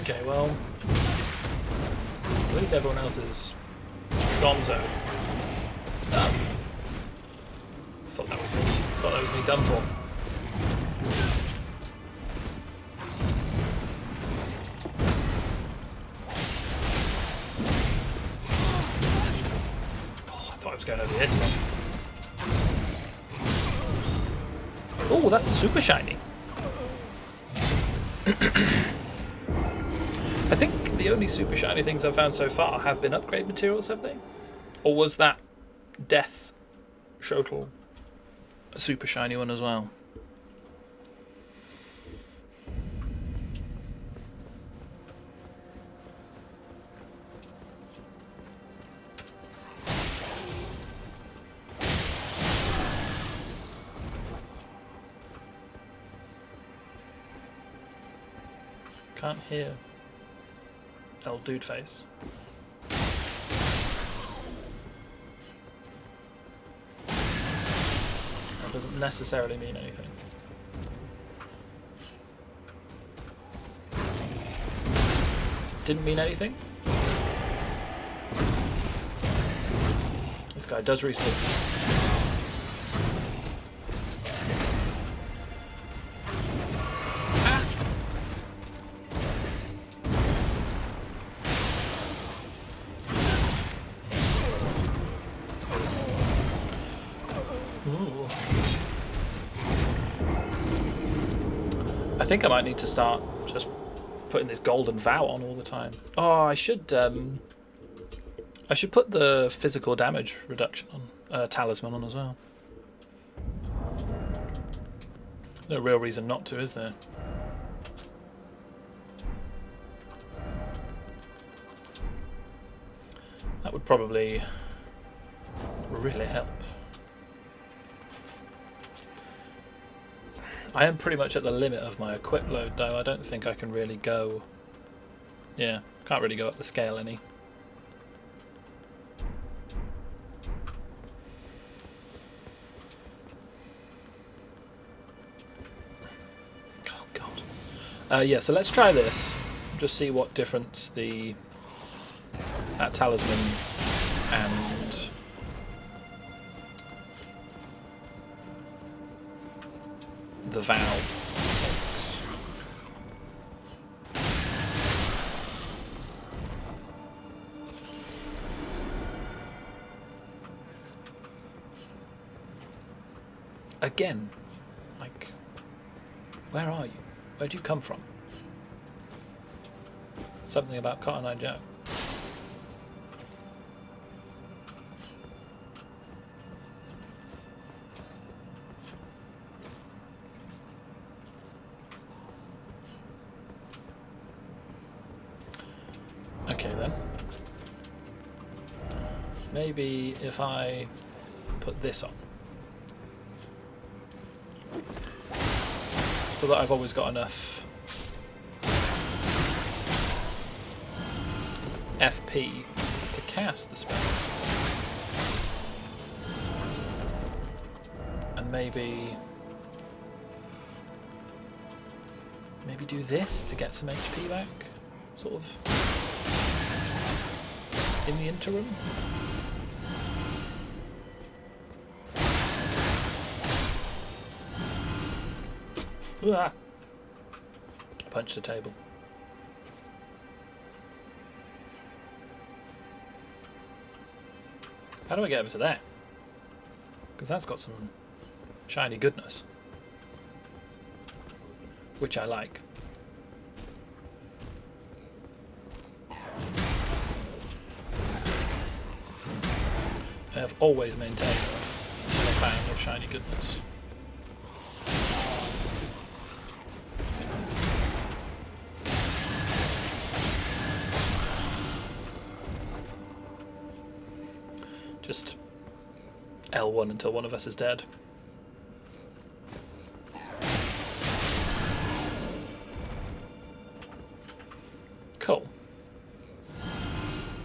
Okay, well, at least everyone else is gonzo. Oh. Thought that was me. Thought that was me done for. Oh, I thought I was going over the edge then. Oh, that's a super shiny. I think the only super shiny things I've found so far have been upgrade materials, have they? Or was that Death Shotel a super shiny one as well? Can't hear. Dude face. That doesn't necessarily mean anything. Didn't mean anything. This guy does respawn. think I might need to start just putting this golden vow on all the time. Oh, I should put the physical damage reduction on, talisman on as well. No real reason not to, is there? That would probably really help. I am pretty much at the limit of my equip load though. I don't think I can really go... Yeah, can't really go up the scale any. Oh god. Yeah, so let's try this. Just see what difference that talisman and the vow. Again, like, where are you? Where do you come from? Something about Cotton Eye Joe. Okay then. Maybe if I put this on, so that I've always got enough FP to cast the spell. And maybe do this to get some HP back, sort of, in the interim. Ah. Punch the table. How do I get over to there? Because that's got some shiny goodness, which I like. I have always maintained I'm a fan of shiny goodness. Just L1 until one of us is dead. Cool.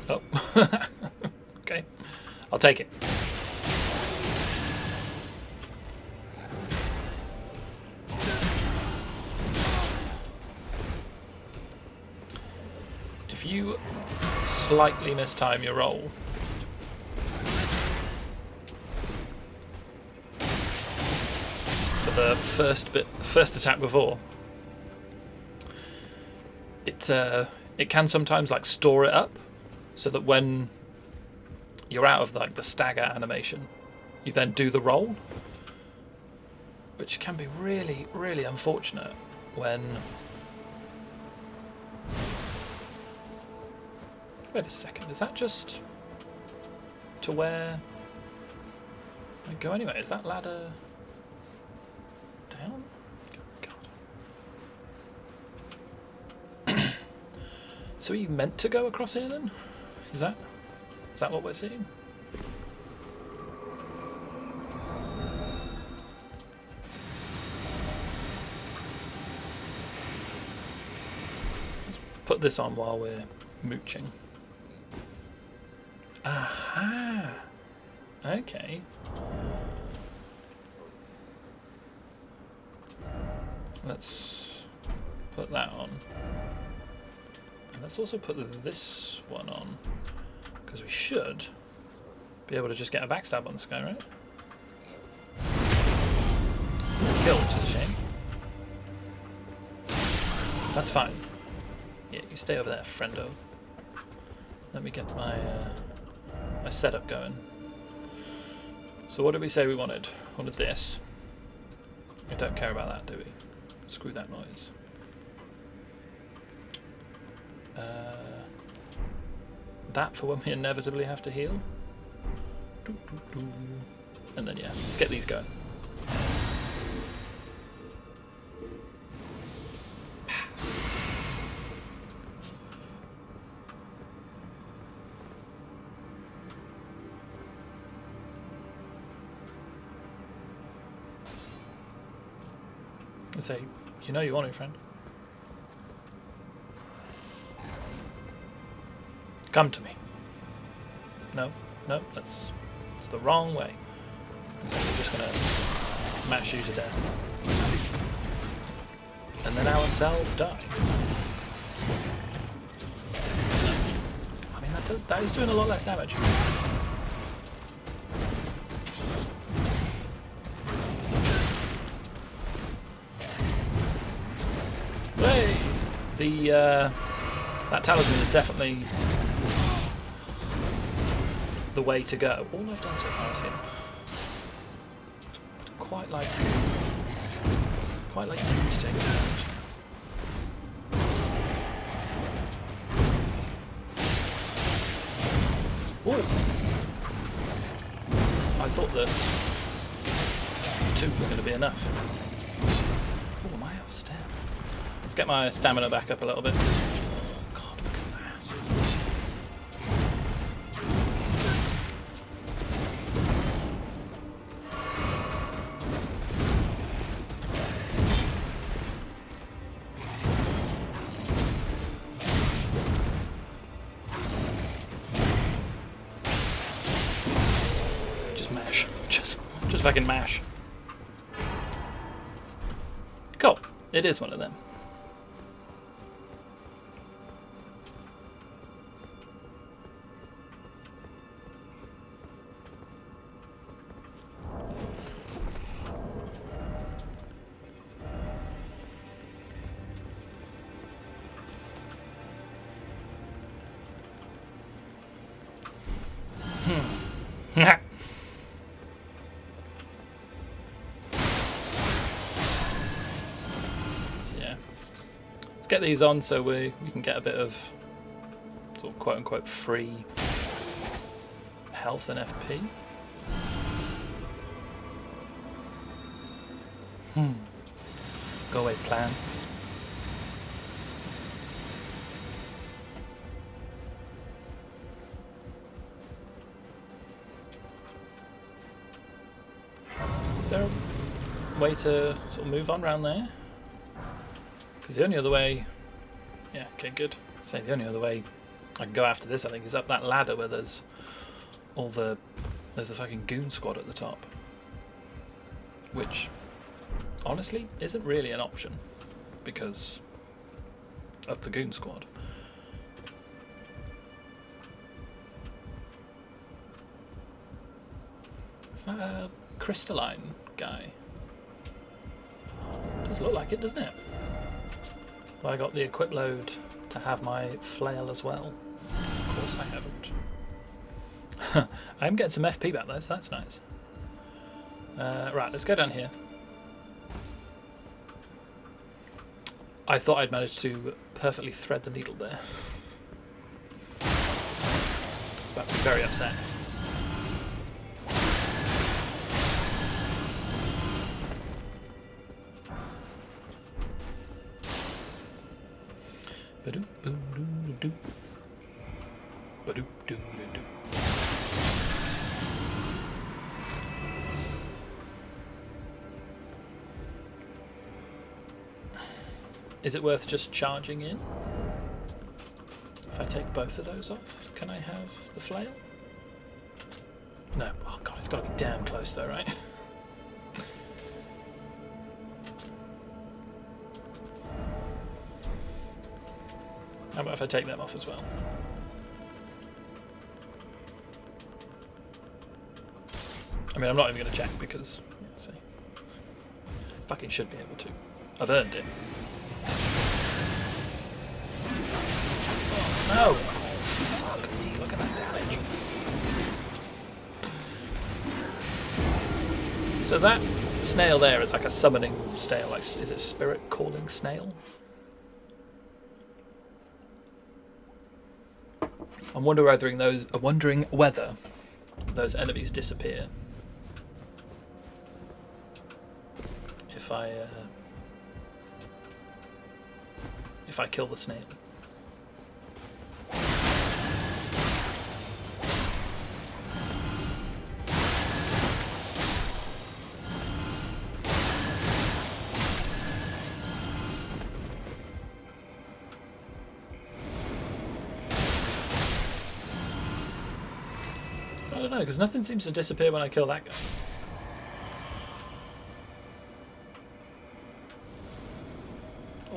Oh. Okay. I'll take it. If you slightly mistime your roll, the first attack before, it can sometimes like store it up, so that when you're out of like the stagger animation, you then do the roll, which can be really, really unfortunate when. Wait a second, is that just to where I go anyway? Is that ladder down? Oh, God. So are you meant to go across here then? Is that what we're seeing? Let's put this on while we're mooching. Aha! Okay. Let's put that on. And let's also put this one on, because we should be able to just get a backstab on this guy, right? Kill, which is a shame. That's fine. Yeah, you stay over there, friendo. Let me get my my setup going. So what did we say we wanted? We wanted this. We don't care about that, do we? Screw that noise. That for when we inevitably have to heal. And then yeah, let's get these going. And say, you know you want it, friend. Come to me. No, no, that's the wrong way. So we're just gonna mash you to death. And then our cells die. I mean that is doing a lot less damage. Hey! That talisman is definitely the way to go. All I've done so far is him. Quite like you to take some damage. Ooh. I thought that 2 was going to be enough. Oh, my health stamina. Let's get my stamina back up a little bit. Oh god, look at that. Just mash. Just fucking mash. Cool. It is one of them. Get these on so we can get a bit of sort of quote unquote free health and FP. Go away, plants. Is there a way to sort of move on around there? Because the only other way, yeah, okay, good. So the only other way I can go after this, I think, is up that ladder where there's the fucking goon squad at the top, which honestly isn't really an option because of the goon squad. Is that a crystalline guy? Does look like it, doesn't it? Well, I got the equip load to have my flail as well. Of course I haven't. I'm getting some FP back there, so that's nice. Right, let's go down here. I thought I'd managed to perfectly thread the needle there. About to be very upset. Is it worth just charging in? If I take both of those off, can I have the flail? No. Oh god, it's got to be damn close though, right? How about if I take them off as well? I mean, I'm not even going to check because, yeah, see, fucking should be able to. I've earned it. Oh no! Fuck me! Look at that damage. So that snail there is like a summoning snail. Like, is it spirit calling snail? I'm wondering whether those enemies disappear if I kill the snail. I don't know, because nothing seems to disappear when I kill that guy.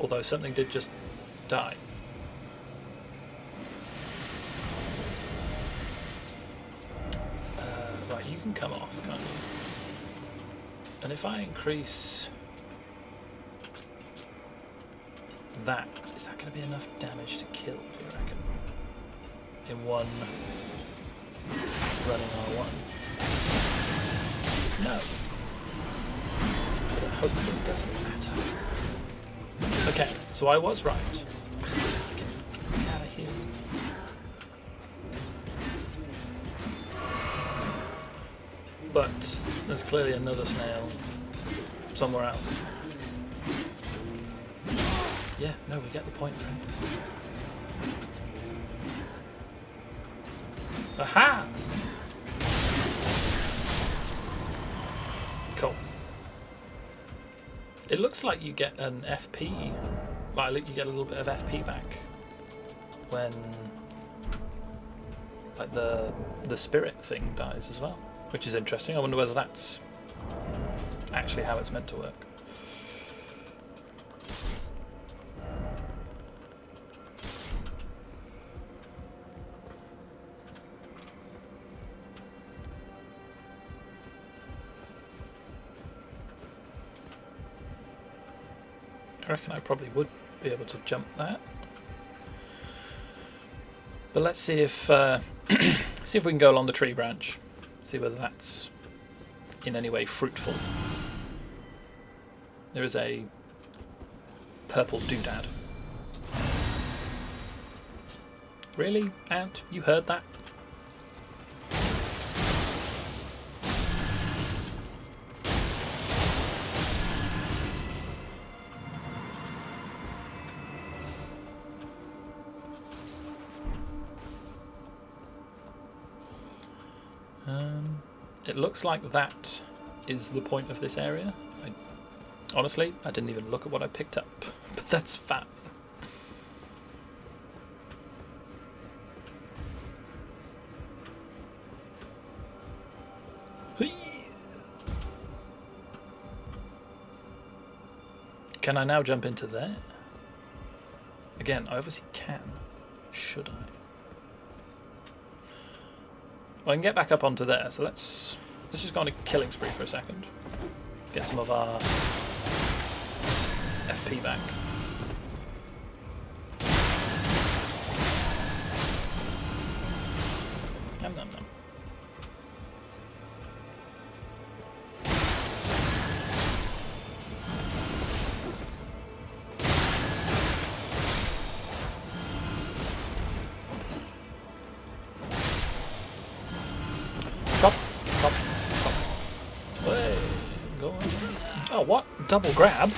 Although something did just die. Right, you can come off, can't you? And if I increase that, is that going to be enough damage to kill, do you reckon? In one running R1? No. But hopefully it doesn't matter. Okay, so I was right. Get out of here. But there's clearly another snail somewhere else. Yeah, no, we get the point, friend. Aha! Cool. It looks like you get an FP. Well, you get a little bit of FP back when, like, the spirit thing dies as well, which is interesting. I wonder whether that's actually how it's meant to work. I reckon I probably would be able to jump that, but let's see if see if we can go along the tree branch, see whether that's in any way fruitful. There is a purple doodad. Really, Ant? You heard that? It looks like that is the point of this area. Honestly, I didn't even look at what I picked up, but that's fat. Can I now jump into there? Again, I obviously can. Should I? Well, I can get back up onto there, so let's just go on a killing spree for a second. Get some of our FP back. Nom nom nom. Hey, go on. Oh, what? Double grab?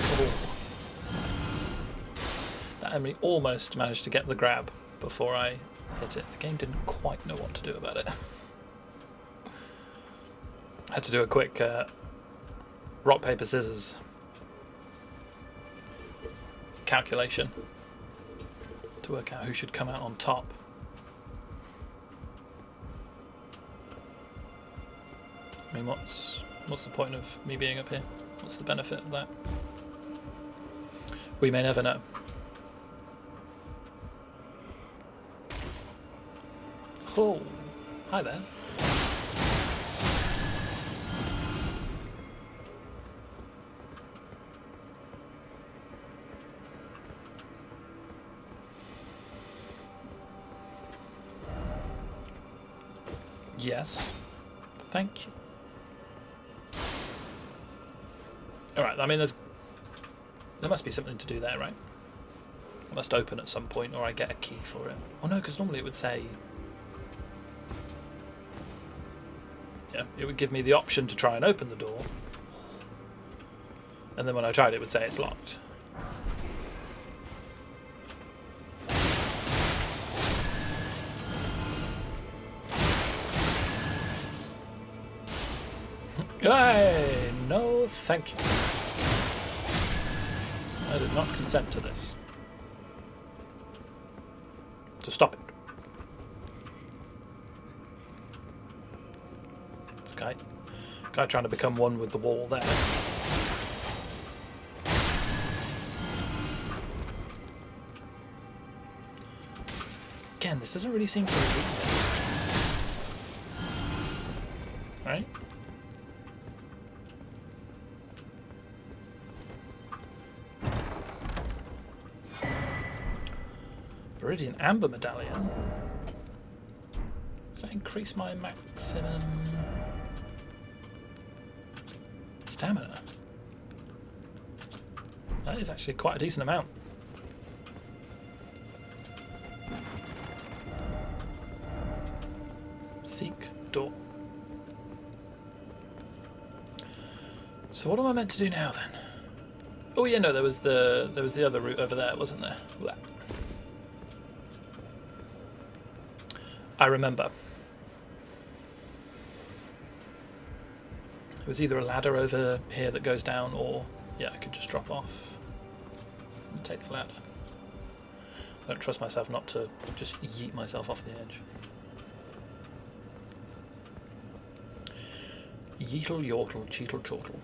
Oh. That enemy almost managed to get the grab before I hit it. The game didn't quite know what to do about it. I had to do a quick rock, paper, scissors calculation to work out who should come out on top. I mean, what's the point of me being up here? What's the benefit of that? We may never know. Oh, hi there. Yes. Thank you. Alright, I mean, there must be something to do there, right? It must open at some point, or I get a key for it. Oh no, because normally it would say... Yeah, it would give me the option to try and open the door. And then when I tried, it would say it's locked. Hey, no thank you. I did not consent to this. So stop it. It's a guy trying to become one with the wall there. Again, this doesn't really seem to lead it. Right? Viridian Amber Medallion. Does that increase my maximum stamina? That is actually quite a decent amount. Seek door. So what am I meant to do now then? Oh yeah, no, there was the other route over there, wasn't there? Blah. I remember. It was either a ladder over here that goes down, or yeah, I could just drop off and take the ladder. I don't trust myself not to just yeet myself off the edge. Yeetle, yortle, cheetle, chortle.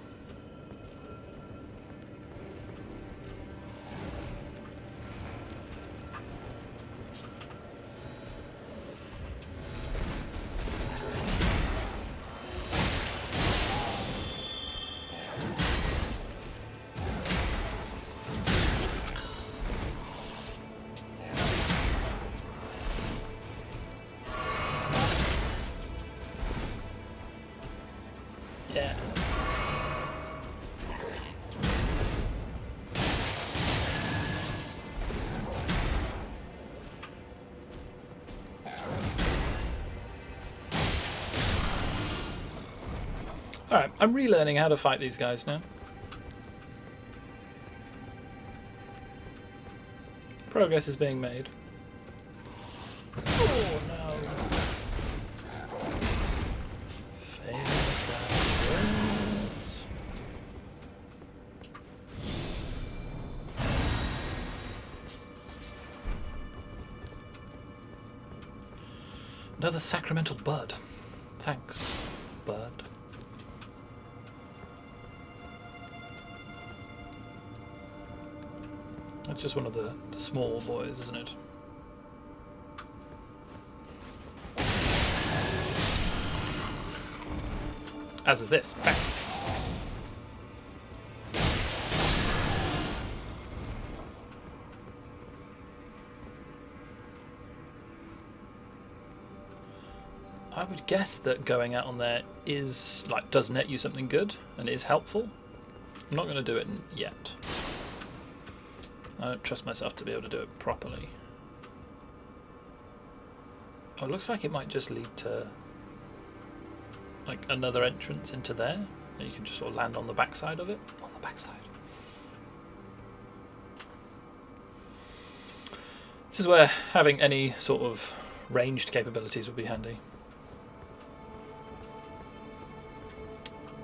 Yeah. Alright, I'm relearning how to fight these guys now. Progress is being made. Oh no. Another sacramental bud. Thanks, bud. That's just one of the small boys, isn't it? As is this. Bang. I would guess that going out on there is does net you something good and is helpful. I'm not going to do it yet. I don't trust myself to be able to do it properly. Oh, it looks like it might just lead to another entrance into there, and you can just sort of land on the backside of it. On the backside. This is where having any sort of ranged capabilities would be handy.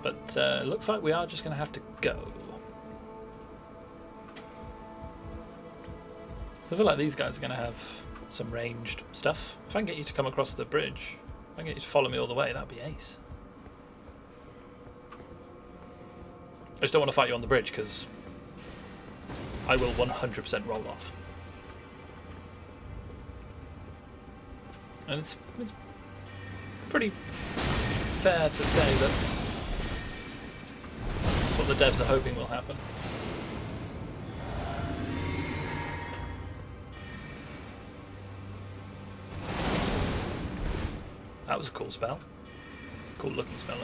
But it looks like we are just going to have to go. I feel like these guys are going to have some ranged stuff. If I can get you to come across the bridge, if I can get you to follow me all the way, that'd be ace. I just don't want to fight you on the bridge because I will 100% roll off. And it's pretty fair to say that that's what the devs are hoping will happen. That was a cool spell. Cool looking spell.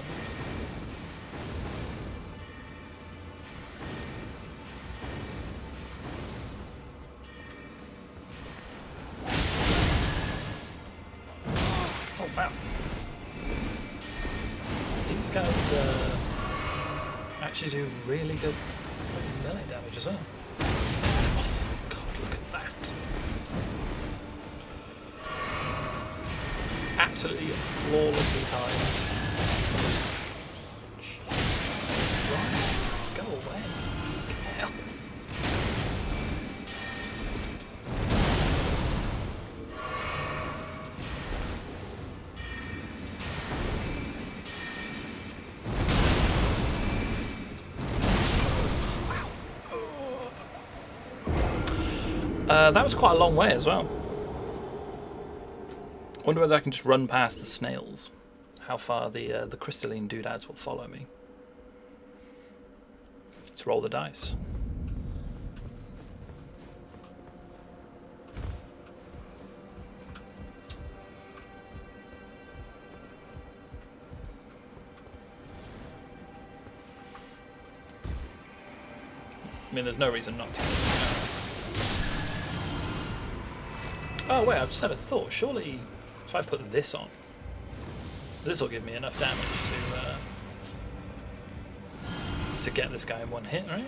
Oh wow. These guys actually do really good melee damage as well. Oh god, look at that. Absolutely flawlessly timed. Jesus. Right. Go away. Hell. That was quite a long way as well. I wonder whether I can just run past the snails. How far the crystalline doodads will follow me. Let's roll the dice. I mean, there's no reason not to. Oh wait, I've just had a thought. Surely, if I put this on, this will give me enough damage to get this guy in one hit, right?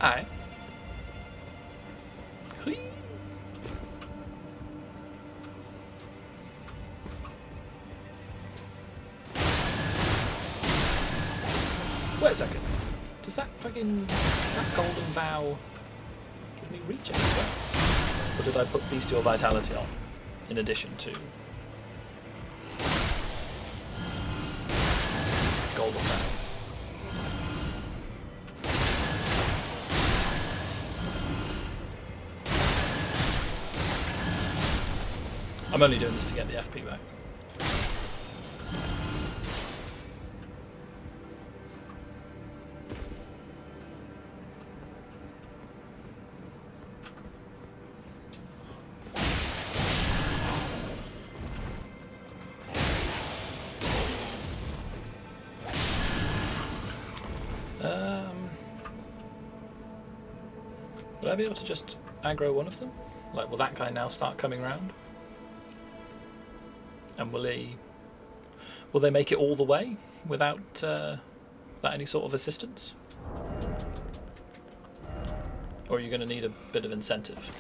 Aye. Wait a second. Does that golden vow give me regen as well? Or did I put bestial vitality on in addition to golden vow? I'm only doing this to get the FP back. Would I be able to just aggro one of them? Like, will that guy now start coming round? And will they make it all the way without any sort of assistance? Or are you going to need a bit of incentive?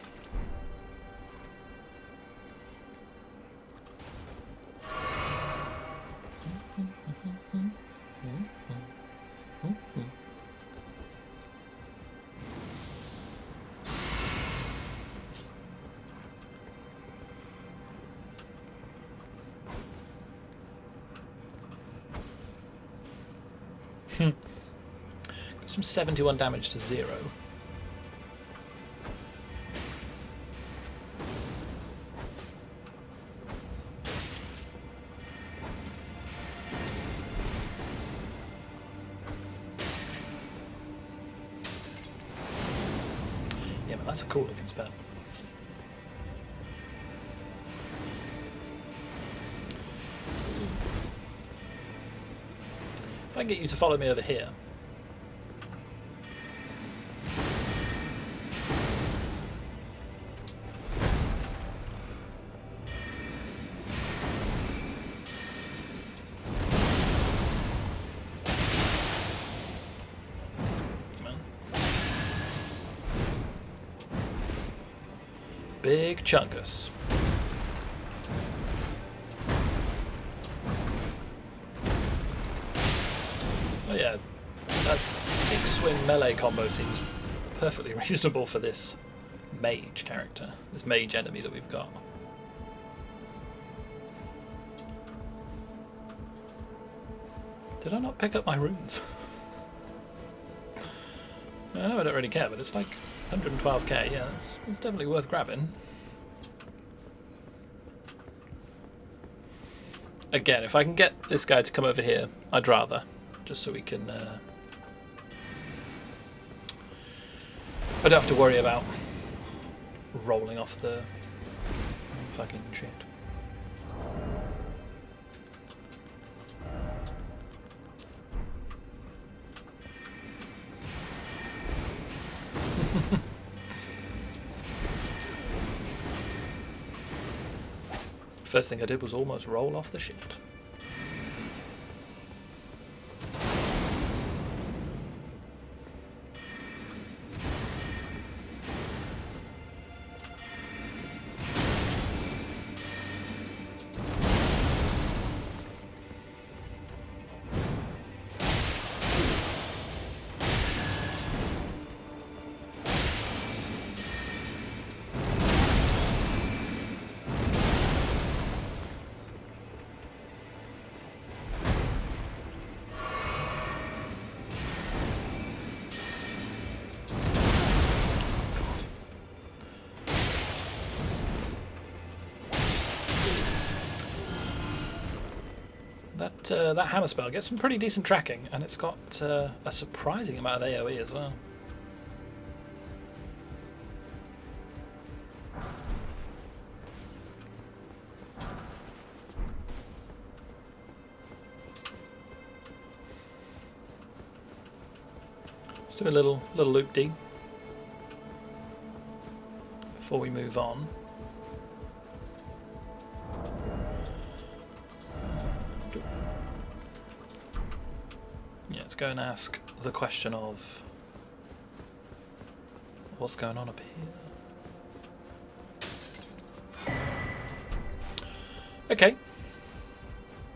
Some 71 damage to 0. Yeah, but that's a cool looking spell. If I can get you to follow me over here. Big chungus. Oh yeah, that 6-swing melee combo seems perfectly reasonable for this mage character, this mage enemy that we've got. Did I not pick up my runes? I know I don't really care, but it's like 112k, yeah, it's definitely worth grabbing. Again, if I can get this guy to come over here, I'd rather. just so we can. I don't have to worry about rolling off the fucking shit. First thing I did was almost roll off the shit. That hammer spell gets some pretty decent tracking, and it's got a surprising amount of AoE as well. Let's do a little loop-de before we move on. Let's go and ask the question of what's going on up here. Okay,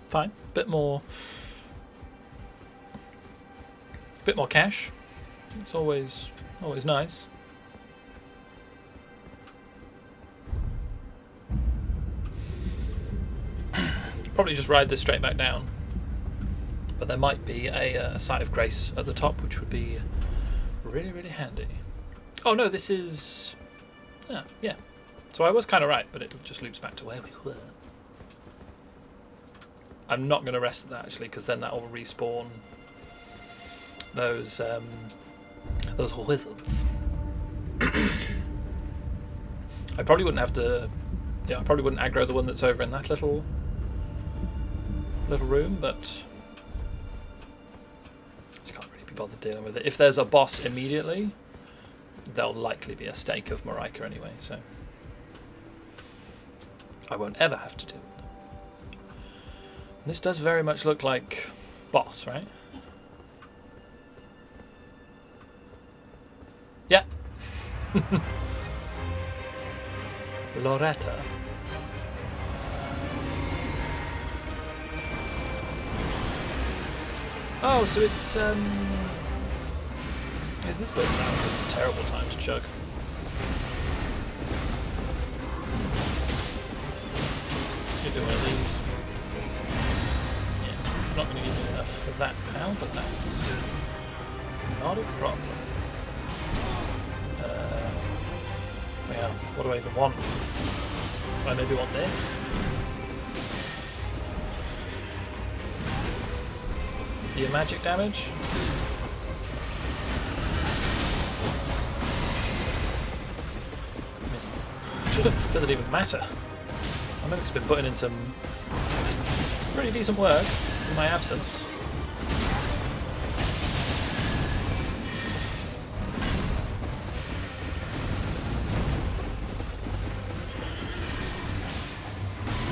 fine. Bit more cash. It's always nice. Probably just ride this straight back down. But there might be a site of grace at the top, which would be really, really handy. Oh no, this is... yeah. So I was kind of right, but it just loops back to where we were. I'm not going to rest at that, actually, because then that will respawn those wizards. I probably wouldn't have to... Yeah, I probably wouldn't aggro the one that's over in that little room, but... bother dealing with it. If there's a boss immediately, there'll likely be a stake of Marika anyway, so I won't ever have to deal with it. This does very much look like boss, right? Yeah. Loretta. Oh, so it's is this boat now a terrible time to chug? Maybe one of these. Yeah, it's not going to give me enough for that now, but that's not a problem. Yeah, what do I even want? Do I maybe want this? Your magic damage? Doesn't even matter. I know it's been putting in some pretty decent work in my absence.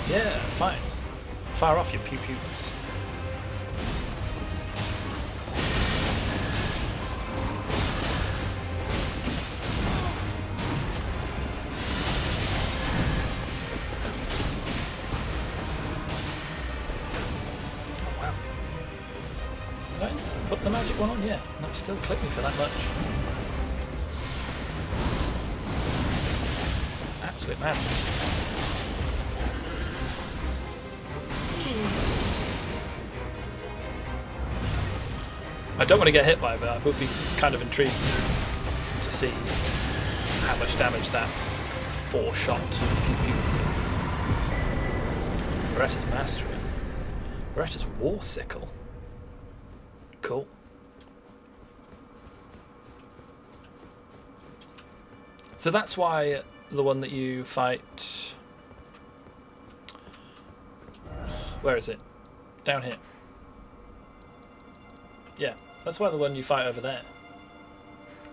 Yeah, fine. Fire off your pew-pews. Put the magic one on, yeah. That still clicked me for that much. Absolute madness. I don't want to get hit by it, but I would be kind of intrigued to see how much damage that 4-shot Beretta's Mastery. Beretta's War Sickle. Cool. So that's why the one that you fight... Where is it? Down here. Yeah, that's why the one you fight over there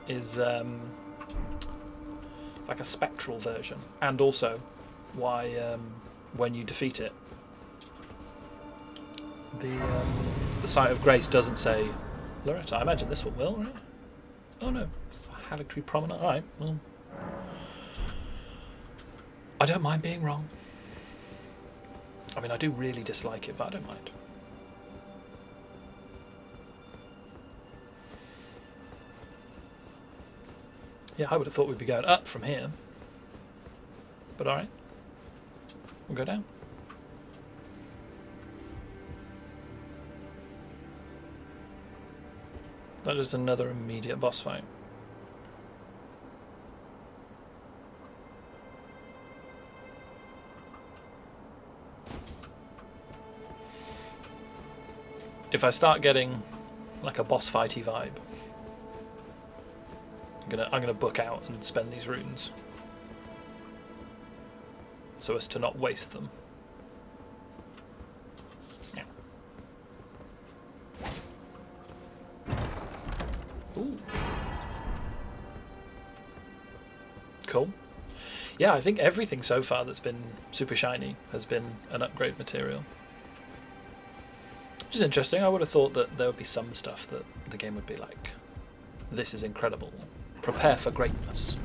is it's like a spectral version. And also why when you defeat it, the Sight of Grace doesn't say Loretta. I imagine this one will, right? Oh no, it's Haligtree Promenade. Alright, well... I don't mind being wrong. I mean, I do really dislike it, but I don't mind. Yeah, I would have thought we'd be going up from here. But alright. We'll go down. That's just another immediate boss fight. If I start getting like a boss fighty vibe, I'm gonna book out and spend these runes so as to not waste them. Yeah. Ooh. Cool. Yeah, I think everything so far that's been super shiny has been an upgrade material. Which is interesting. I would have thought that there would be some stuff that the game would be like, this is incredible. Prepare for greatness.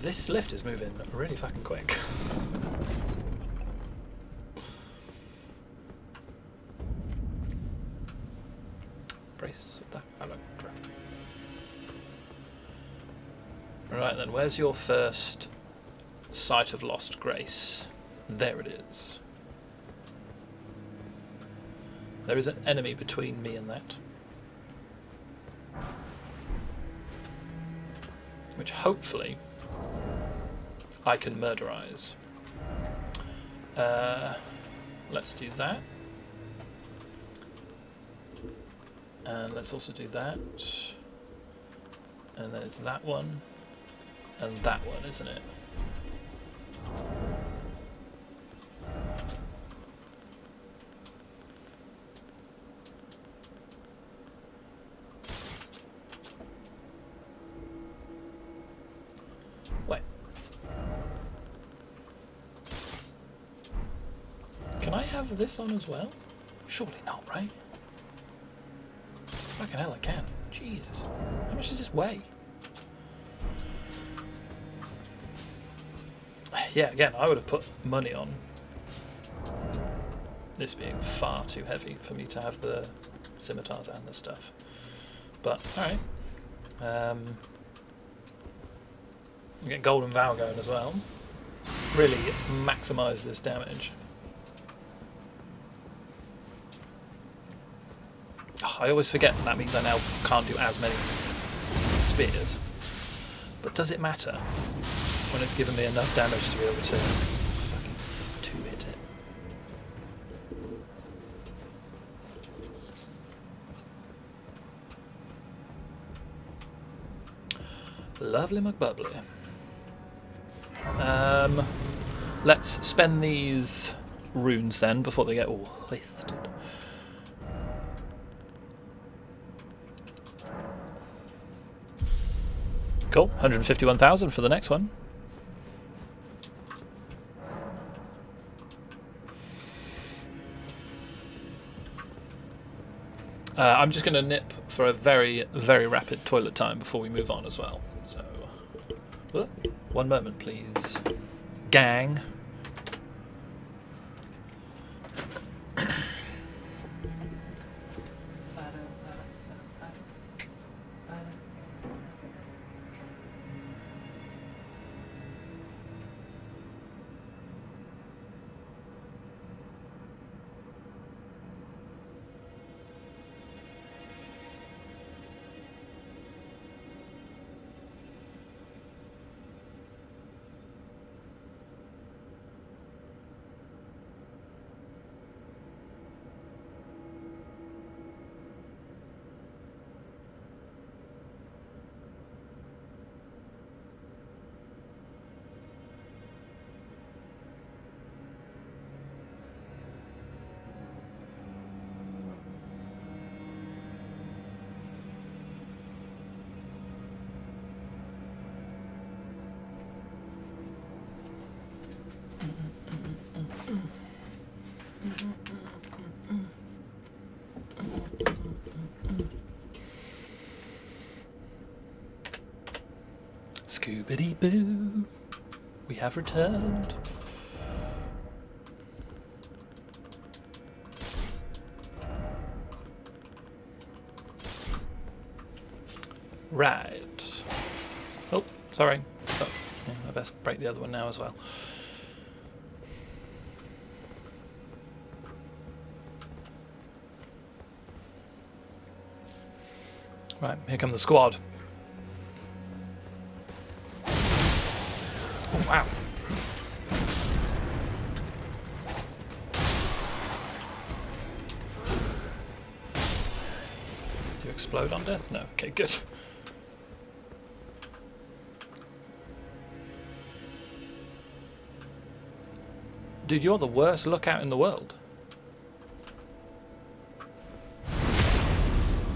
This lift is moving really fucking quick. Brace of the Haligtree. Right then, where's your first Sight of Lost Grace? There it is. There is an enemy between me and that, which hopefully I can murderize. Let's do that. And let's also do that. And there's that one. And that one, isn't it? Wait. Can I have this on as well? Surely not, right? Fucking hell, I can. Jesus. How much does this weigh? Yeah, again, I would have put money on this being far too heavy for me to have the scimitars and the stuff. But, alright. Get Golden Vow going as well. Really maximise this damage. Oh, I always forget that means I now can't do as many spears. But does it matter when it's given me enough damage to be able to fucking two-hit it? Lovely McBubbly. Let's spend these runes then before they get all wasted. Cool, 151,000 for the next one. I'm just going to nip for a very, very rapid toilet time before we move on as well. So, one moment, please, gang. Boobity boo. We have returned. Right. Oh, sorry. Oh, yeah, I best break the other one now as well. Right, here come the squad. Oh, wow. You explode on death? No. Okay, good. Dude, you're the worst lookout in the world.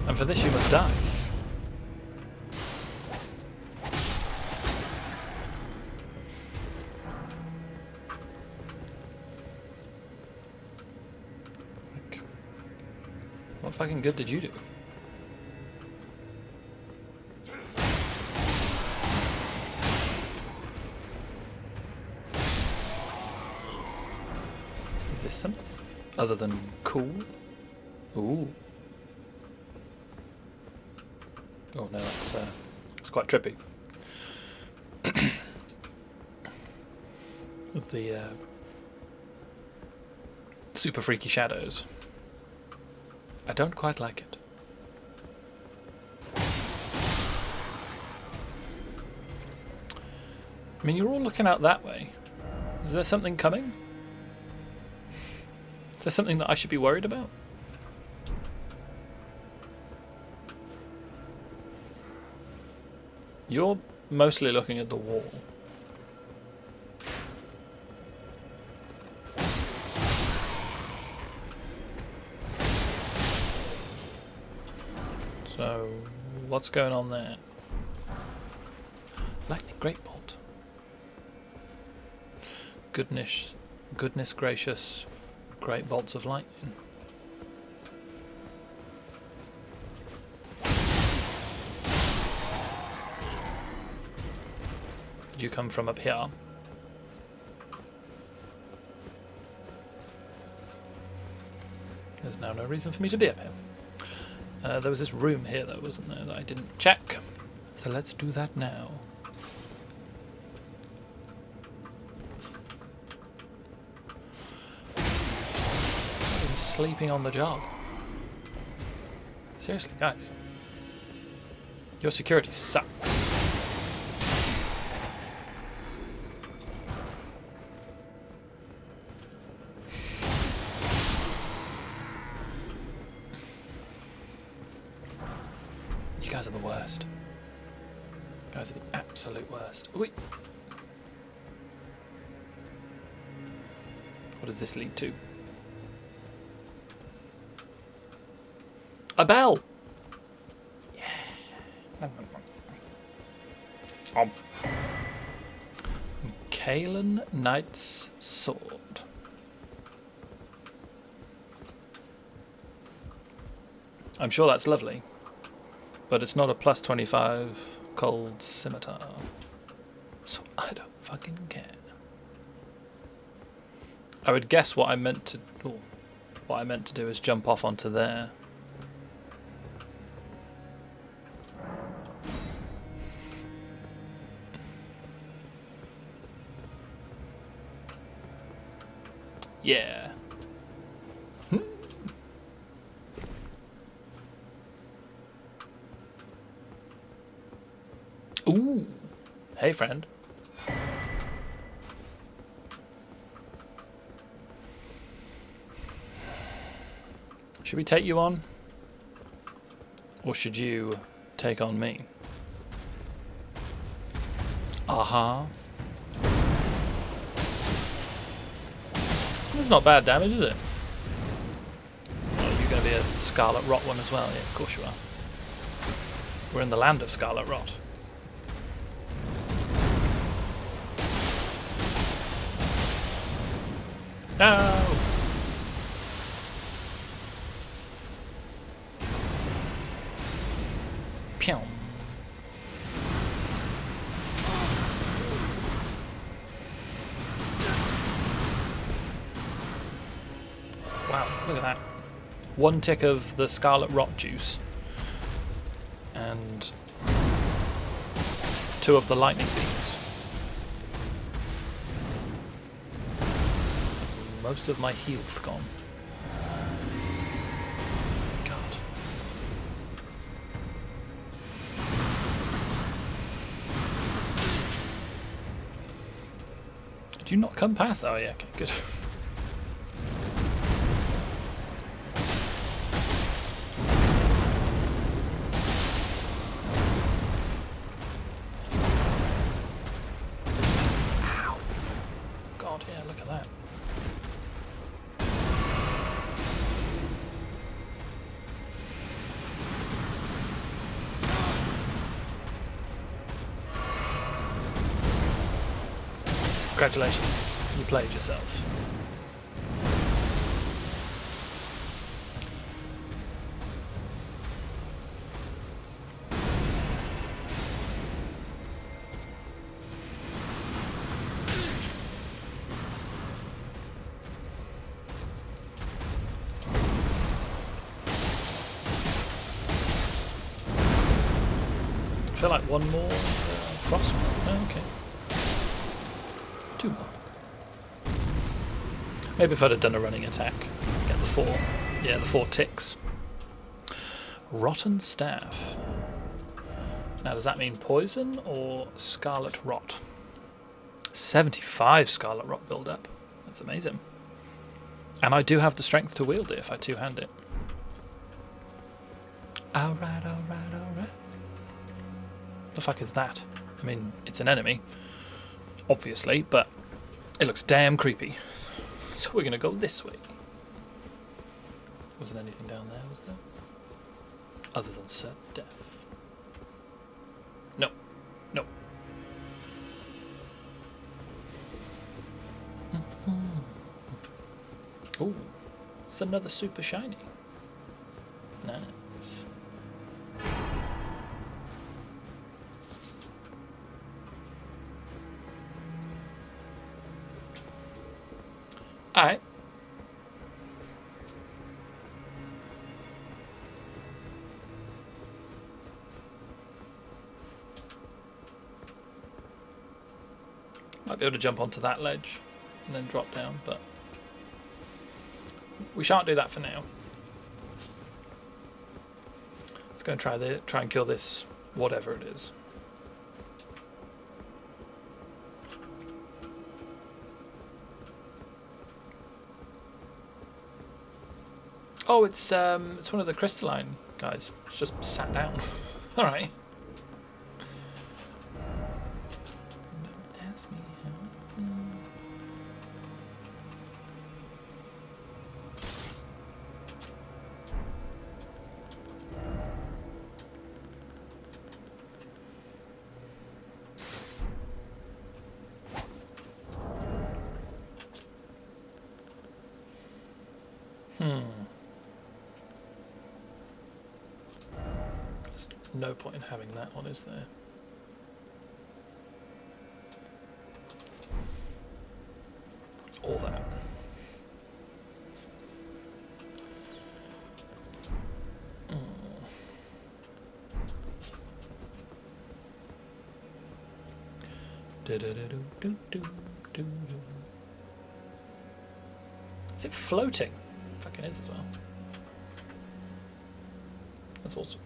And for this you must die. Like, what fucking good did you do? Is this something other than cool? Ooh. Oh no, it's quite trippy. With the super freaky shadows. I don't quite like it. I mean, you're all looking out that way. Is there something coming? Is there something that I should be worried about? You're mostly looking at the wall. So, what's going on there? Lightning Great Bolt. Goodness gracious, great bolts of lightning. Did you come from up here? There's now no reason for me to be up here. There was this room here though, wasn't there, that I didn't check. So let's do that now. Been sleeping on the job. Seriously, guys. Your security sucks. You guys are the worst. You guys are the absolute worst. Wait. What does this lead to? A bell! Yeah. Kalen Knight's Sword. I'm sure that's lovely. But it's not a plus 25 cold scimitar. So I don't fucking care. I would guess what I meant to do is jump off onto there. Yeah. Ooh. Hey, friend. Should we take you on? Or should you take on me? Aha. This is not bad damage, is it? Oh, you're going to be a Scarlet Rot one as well. Yeah, of course you are. We're in the land of Scarlet Rot. No! Pew. Wow, look at that. 1 tick of the scarlet rot juice. And 2 of the lightning beams. That's most of my health gone. God. Did you not come past? Oh yeah, okay, good. God, yeah, look at that. Congratulations, you played yourself. I feel like 1 more frost. Oh, okay. 2 more. Maybe if I'd have done a running attack, get the 4. Yeah, the 4 ticks. Rotten staff. Now, does that mean poison or scarlet rot? 75 scarlet rot build up. That's amazing. And I do have the strength to wield it if I two-hand it. Alright, alright, alright. The fuck is that? I mean, it's an enemy, obviously, but it looks damn creepy. So we're gonna go this way. Wasn't anything down there, was there? Other than certain death. No. No. Ooh. It's another super shiny. Nice. Alright. Might be able to jump onto that ledge and then drop down, but we shan't do that for now. Let's go and try and kill this, whatever it is. Oh, it's one of the crystalline guys. It's just sat down. All right. Don't ask me how. No point in having that one, is there? All that. Is it floating? Fucking is as well. That's awesome.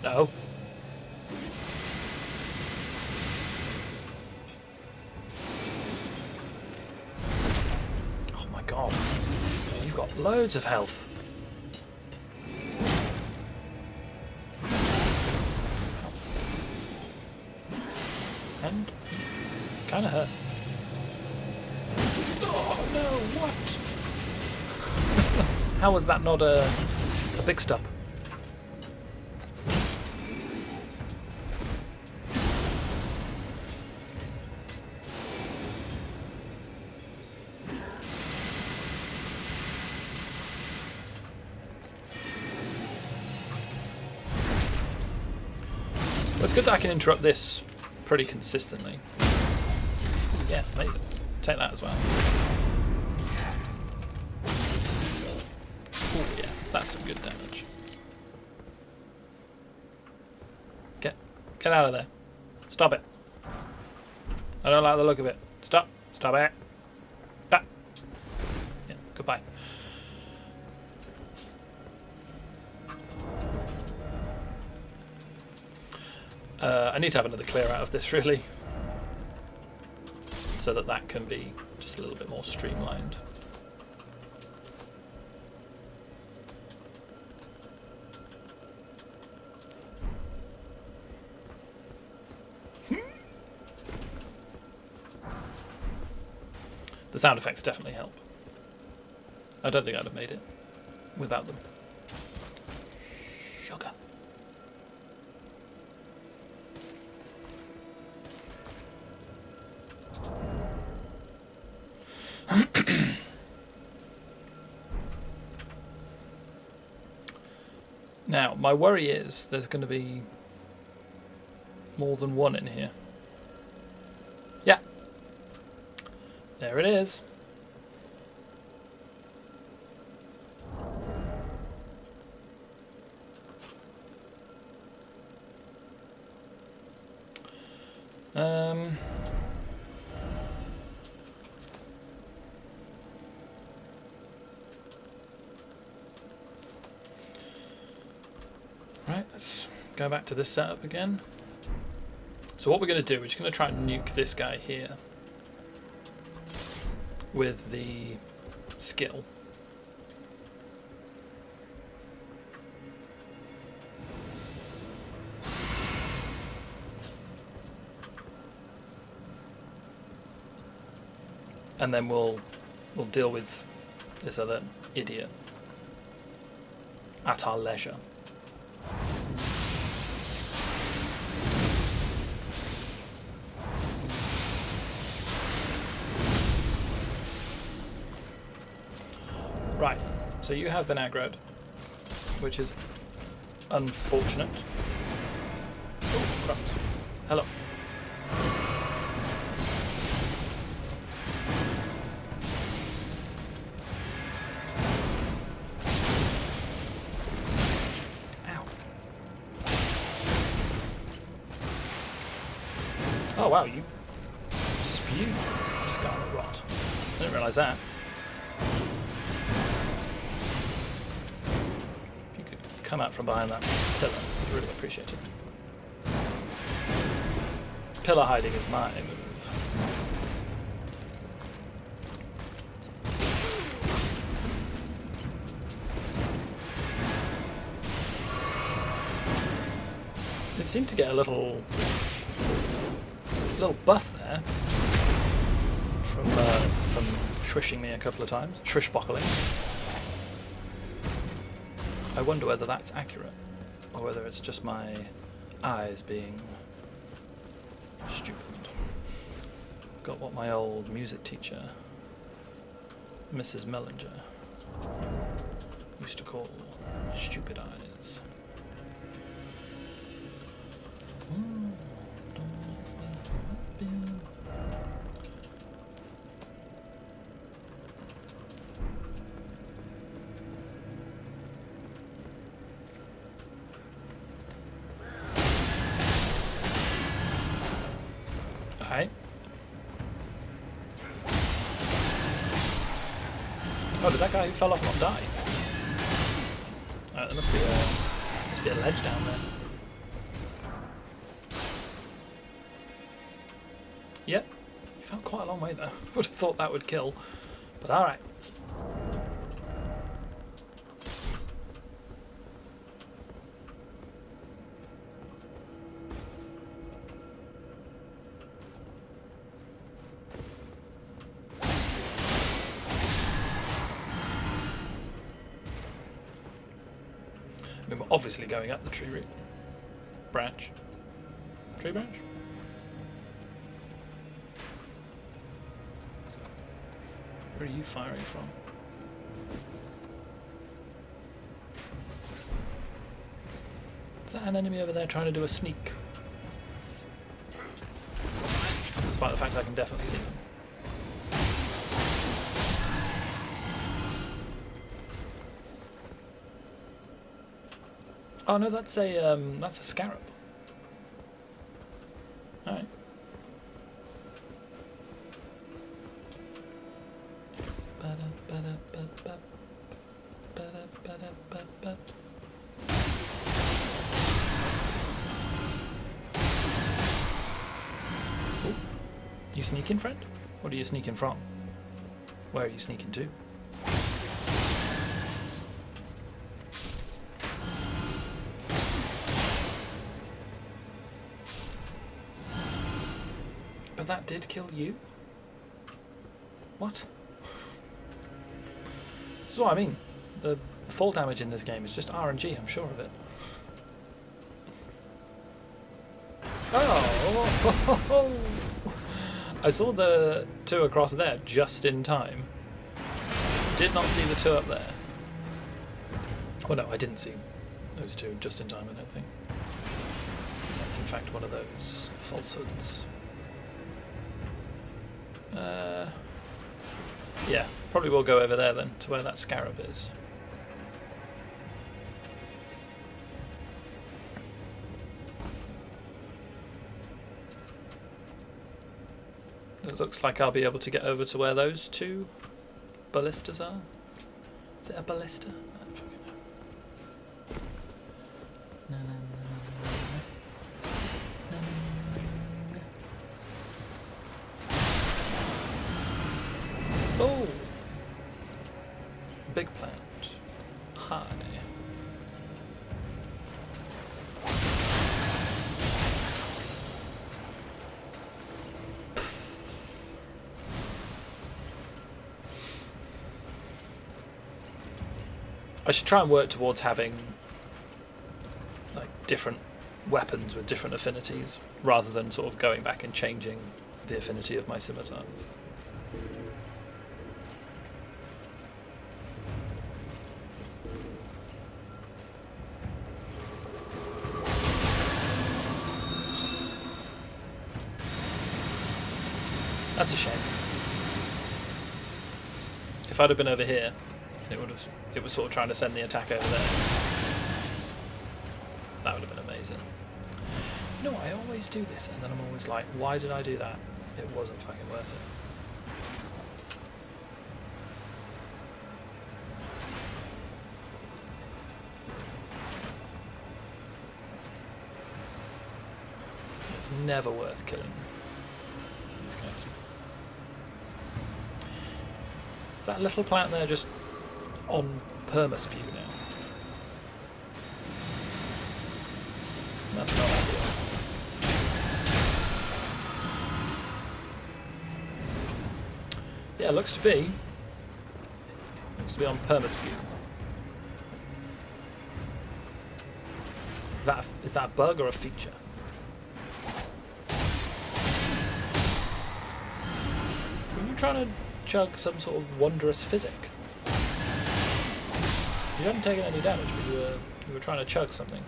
No. Oh my god. You've got loads of health. And kinda hurt. Oh no, what? How was that not a big stop? It's good that I can interrupt this pretty consistently. Yeah, amazing. Take that as well. Oh yeah, that's some good damage. Get out of there. Stop it. I don't like the look of it. Stop. Stop it. Stop. Yeah, goodbye. I need to have another clear out of this, really, so that that can be just a little bit more streamlined. The sound effects definitely help. I don't think I'd have made it without them. Sugar. Now, my worry is there's going to be more than one in here. Yeah. There it is. Right, let's go back to this setup again. So what we're going to do, we're just going to try and nuke this guy here with the skill. And then we'll deal with this other idiot at our leisure. Right, so you have been aggroed, which is unfortunate. Oh, crumbs. Hello. Ow. Oh wow, you spewed scarlet rot. I didn't realise that. Come out from behind that pillar. I'd really appreciate it. Pillar hiding is my move. It seemed to get a little buff there from swishing me a couple of times. Swishbuckling. I wonder whether that's accurate, or whether it's just my eyes being stupid. Got what my old music teacher, Mrs. Mellinger, used to call stupid eyes. Alright. Oh, did that guy who fell off not die? Alright, there must be a ledge down there. Yep. You fell quite a long way though. Would have thought that would kill. But alright. I mean, we're obviously going up the tree root. Branch. Tree branch? Where are you firing from? Is that an enemy over there trying to do a sneak? Despite the fact I can definitely see them. Oh no, that's a scarab. All right. Ooh. You sneaking, friend? What are you sneaking from? Where are you sneaking to? But that did kill you? What? This is what I mean. The fall damage in this game is just RNG, I'm sure of it. Oh! I saw the two across there just in time. Did not see the two up there. Oh no, I didn't see those two just in time, I don't think. That's in fact one of those falsehoods. Yeah, probably will go over there then, to where that scarab is. It looks like I'll be able to get over to where those two ballistas are. Is it a ballista? I don't fucking know. Oh! Big plant. Hi. I should try and work towards having like different weapons with different affinities, rather than sort of going back and changing the affinity of my scimitars. That's a shame. If I'd have been over here, it was sort of trying to send the attack over there. That would have been amazing. You know, I always do this, and then I'm always like, why did I do that? It wasn't fucking worth it. It's never worth killing these guys. Is that little plant there just on perma-spew now? That's not ideal. Yeah, looks to be on perma-spew. Is that a bug or a feature? Were you trying to chug some sort of wondrous physic? You hadn't taken any damage, but you were trying to chug something.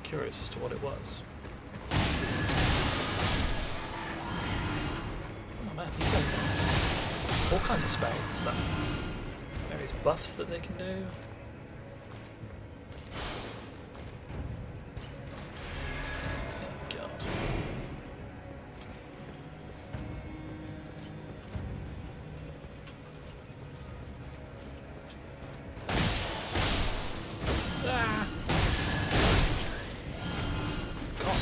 Curious as to what it was. Oh man, these guys have all kinds of spells and stuff. Various buffs that they can do. Oh god. Ah! God.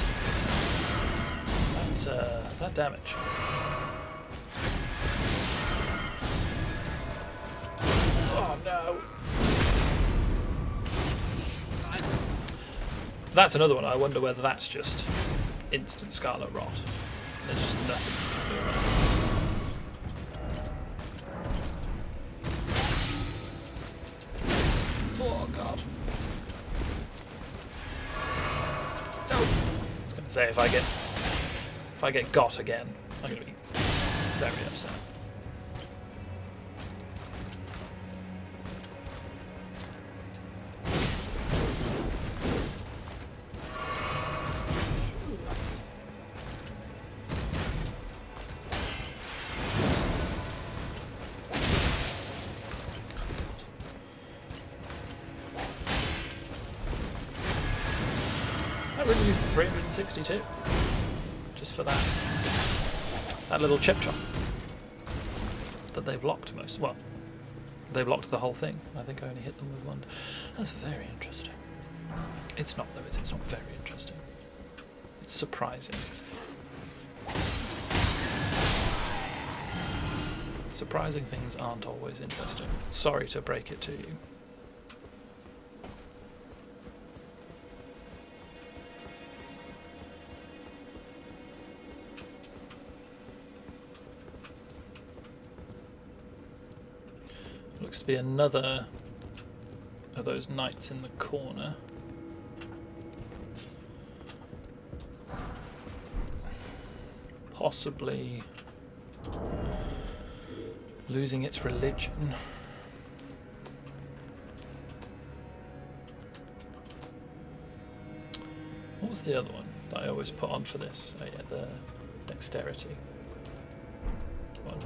That damage. Oh no. That's another one. I wonder whether that's just instant Scarlet Rot. There's just nothing you can do about it. Oh god. No. I was gonna say if I get got again, I'm gonna be very upset. might really do 362. Just for that little chip chop. That they blocked most. Well, they blocked the whole thing. I think I only hit them with one. That's very interesting. It's not, though, is it? It's not very interesting. It's surprising. Surprising things aren't always interesting. Sorry to break it to you. Looks to be another of those knights in the corner. Possibly losing its religion. What was the other one that I always put on for this? Oh yeah, the dexterity one.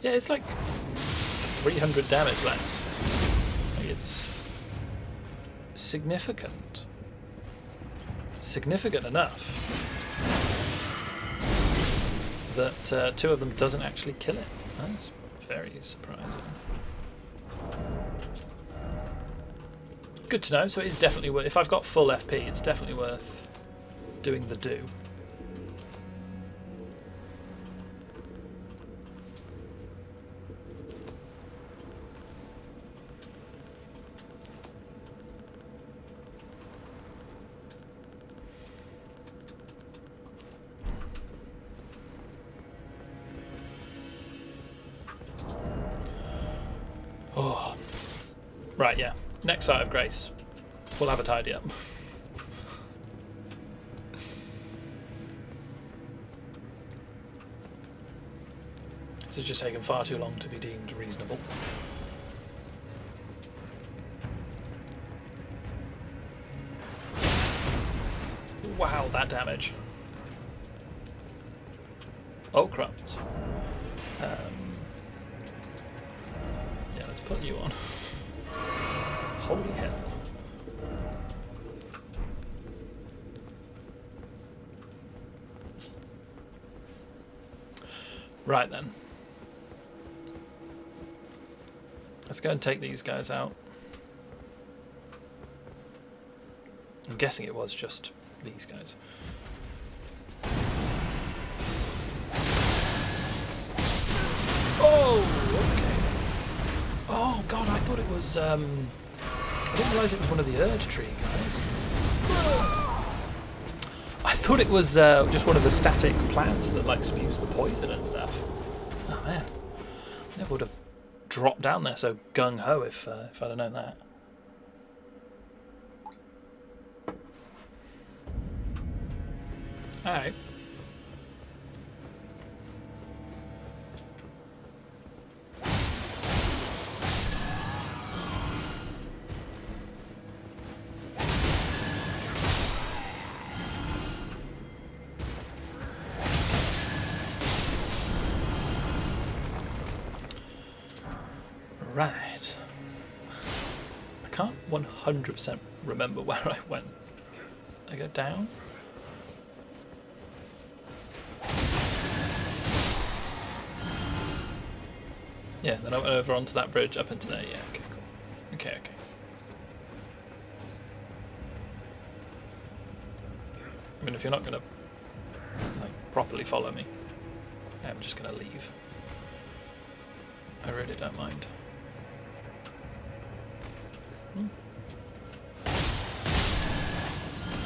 Yeah, it's like 300 damage less. Like it's significant. Significant enough that two of them doesn't actually kill it. That's very surprising. Good to know. So it is definitely worth. If I've got full FP, it's definitely worth doing the do. Oh, right, yeah. Next Site of Grace. We'll have a tidy up. This has just taken far too long to be deemed reasonable. Wow, that damage. Oh, crumbs. Yeah, let's put you on. Holy hell. Right then. Let's go and take these guys out. I'm guessing it was just these guys. Oh, okay. Oh god, I thought it was I didn't realise it was one of the Erd Tree guys. I thought it was just one of the static plants that like spews the poison and stuff. Oh man, I never would have dropped down there so gung ho if I'd have known that. All right. Right. I can't 100% remember where I went. I go down? Yeah, then I went over onto that bridge up into there. Yeah, okay, cool. Okay, okay. I mean, if you're not going to like properly follow me, I'm just going to leave. I really don't mind.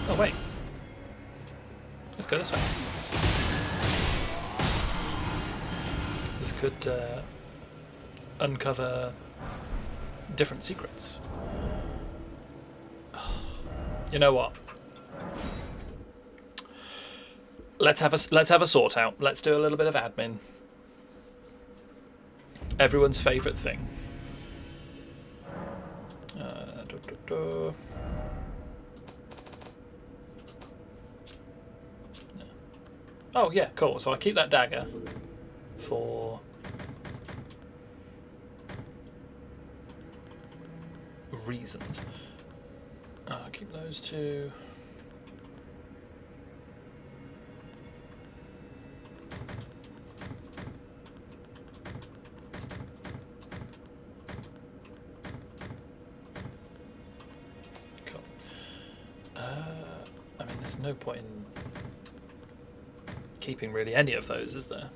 Oh wait, let's go this way. This could uncover different secrets. You know what? Let's have a sort out. Let's do a little bit of admin. Everyone's favourite thing. Oh yeah, cool. So I keep that dagger for reasons. I'll keep those two. Cool. I mean, there's no point in keeping really any of those, is there?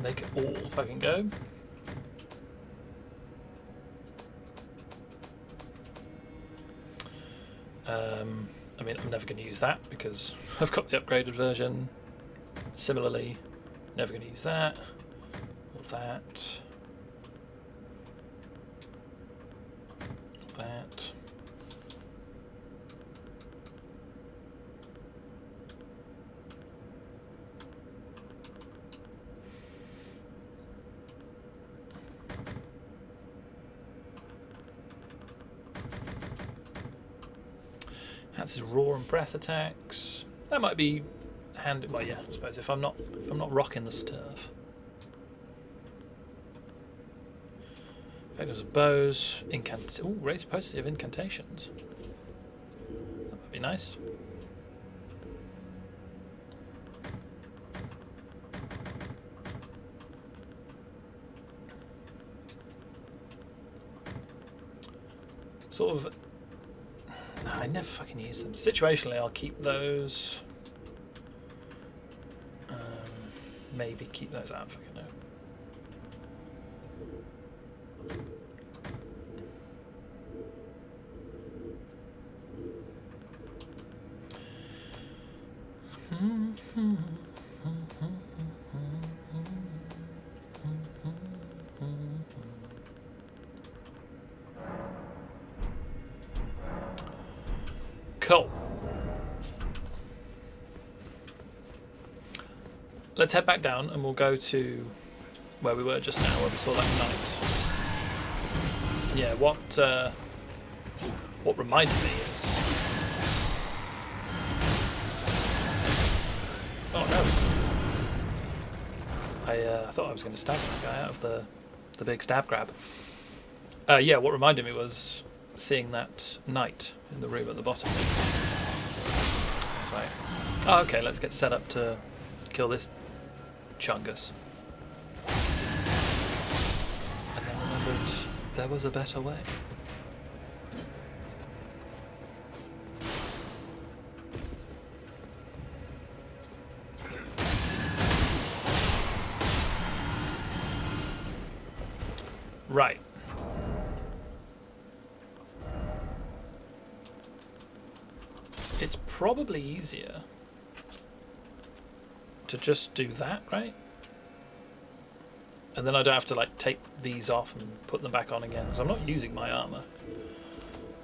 They could all fucking go. I mean, I'm never going to use that because I've got the upgraded version. Similarly, never going to use that. Or that. That. That's his raw and breath attacks. That might be handy. Well, yeah, I suppose if I'm not rocking the stuff. Effectives of bows, raise potency of incantations. That would be nice. Sort of. No, I never fucking use them. Situationally, I'll keep those. Maybe keep those out. Fucking no. Cool. Let's head back down and we'll go to where we were just now, where we saw that knight. Yeah, what reminded me is... Oh no. I thought I was going to stab that guy out of the big stab grab. Yeah, what reminded me was seeing that knight in the room at the bottom. It's like, oh, okay, let's get set up to kill this chungus. And then remembered there was a better way. Right. It's probably easier to just do that, right? And then I don't have to like take these off and put them back on again, because I'm not using my armor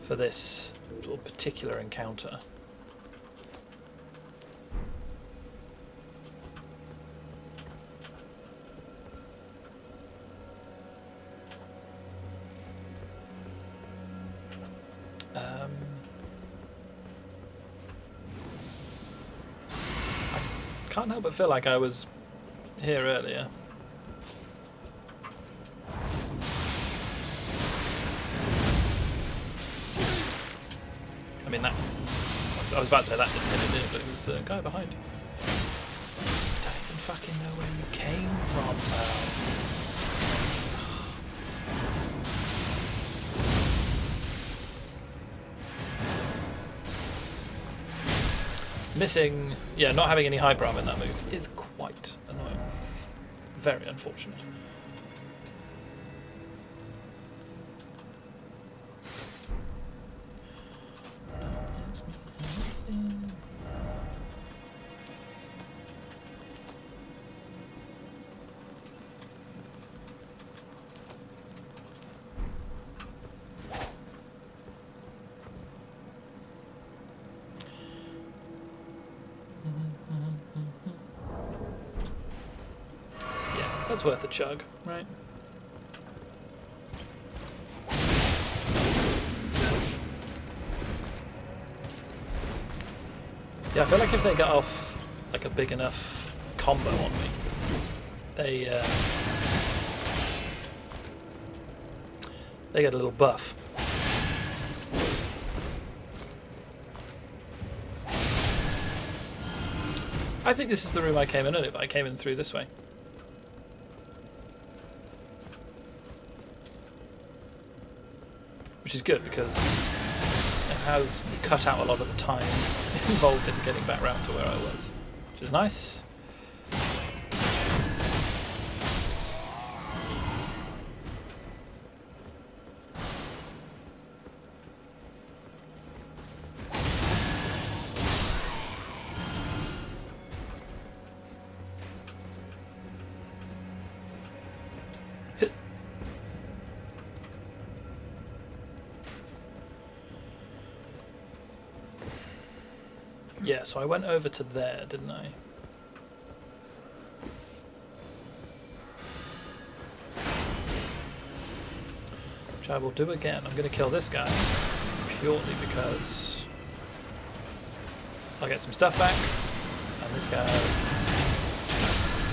for this sort of particular encounter. I can't help but feel like I was here earlier. I mean, that... I was about to say that didn't hit it, but it was the guy behind. I don't even fucking know where you came from, Missing... Yeah, not having any hyper armor in that move is quite annoying. Very unfortunate. That's worth a chug, right? Yeah, I feel like if they get off like a big enough combo on me, they get a little buff. I think this is the room I came in earlier, but I came in through this way. Which is good because it has cut out a lot of the time involved in getting back round to where I was, which is nice. Yeah, so I went over to there, didn't I? Which I will do again. I'm going to kill this guy purely because I'll get some stuff back. And this guy...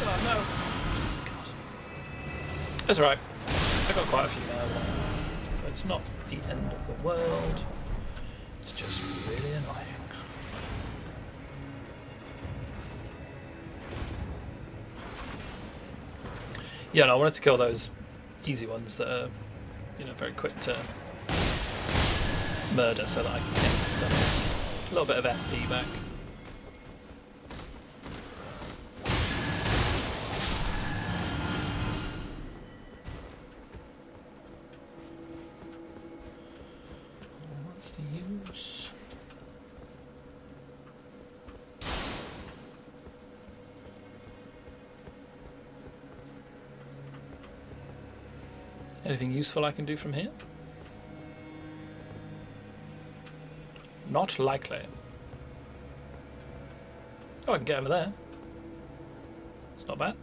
Oh no! God. That's alright. I've got quite a few now. So it's not the end of the world. It's just really annoying. Yeah, no, I wanted to kill those easy ones that are, you know, very quick to murder so that I can get some, a little bit of FP back. What's the use? Anything useful I can do from here? Not likely. Oh, I can get over there. It's not bad.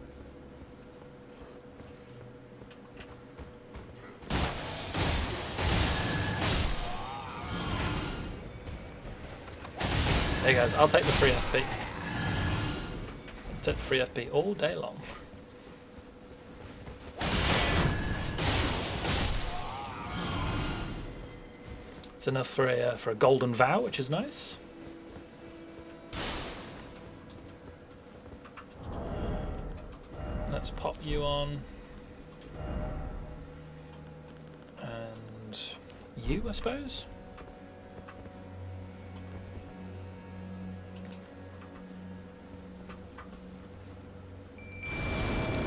Hey guys, I'll take the free FP. I'll take the free FP all day long. It's enough for a golden vow, which is nice. Let's pop you on. And you, I suppose?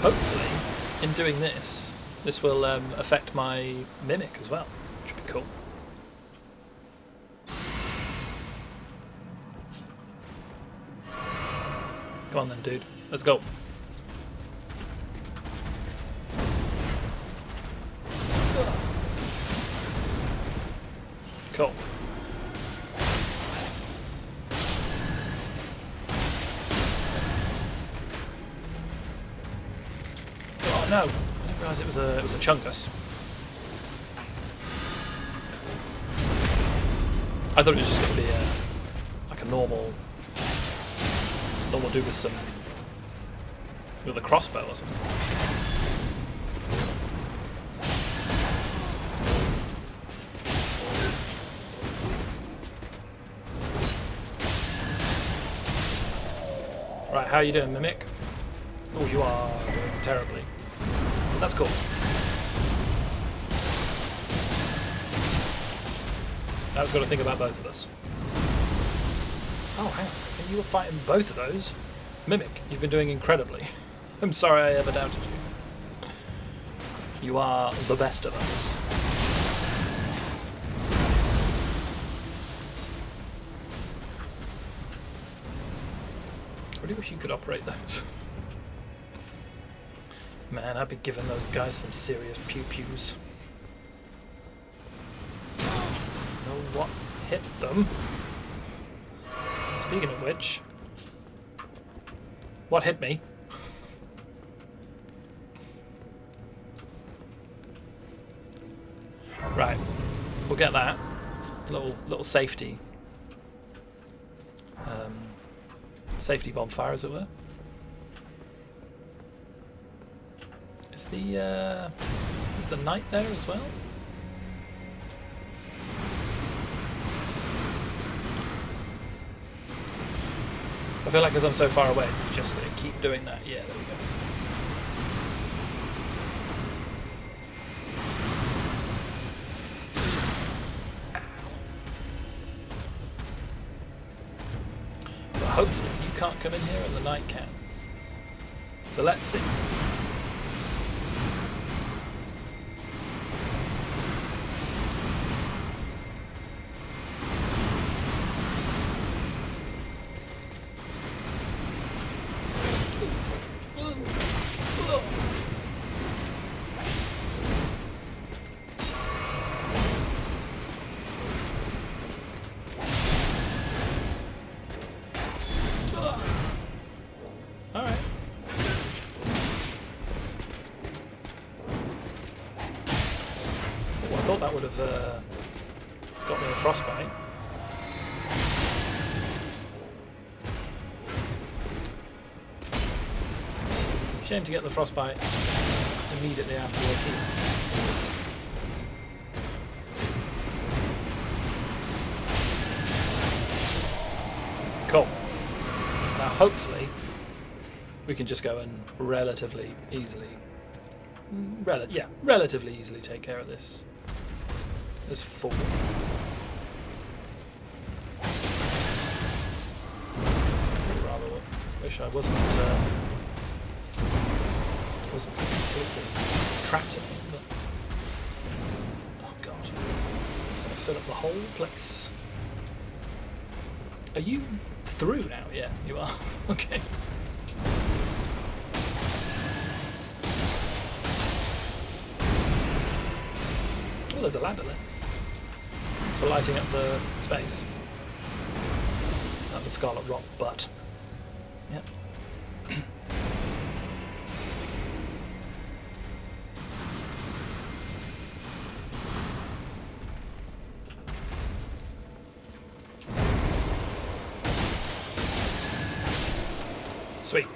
Hopefully, in doing this, this will affect my mimic as well, which would be cool. Go on then, dude. Let's go. Cool. Oh no! I didn't realise it was a chungus. I thought it was just going to be like a normal dude with a crossbow or something. Right, how are you doing, Mimic? Oh, you are doing terribly. But that's cool. Now I've got to think about both of us. Oh, hang on a second. You were fighting both of those. Mimic, you've been doing incredibly. I'm sorry I ever doubted you. You are the best of us. I really wish you could operate those. Man, I'd be giving those guys some serious pew-pews. Know what hit them? Speaking of which, what hit me? Right, we'll get that. Little safety. Safety bonfire, as it were. Is the knight there as well? I feel like as I'm so far away, it's just going to keep doing that. Yeah, there we go. But hopefully you can't come in here and the knight can. So let's see. Alright. Oh, I thought that would have got me a frostbite. Shame to get the frostbite immediately after your heal. Cool. Now hopefully we can just go and relatively easily take care of this fool. Rather wish I wasn't completely trapped in it, but oh god, it's gonna fill up the whole place. Are you through now? Yeah, you are. Okay. Oh, there's a ladder there. Thanks for lighting up the space. Not the Scarlet Rock butt. Yep. Sweet.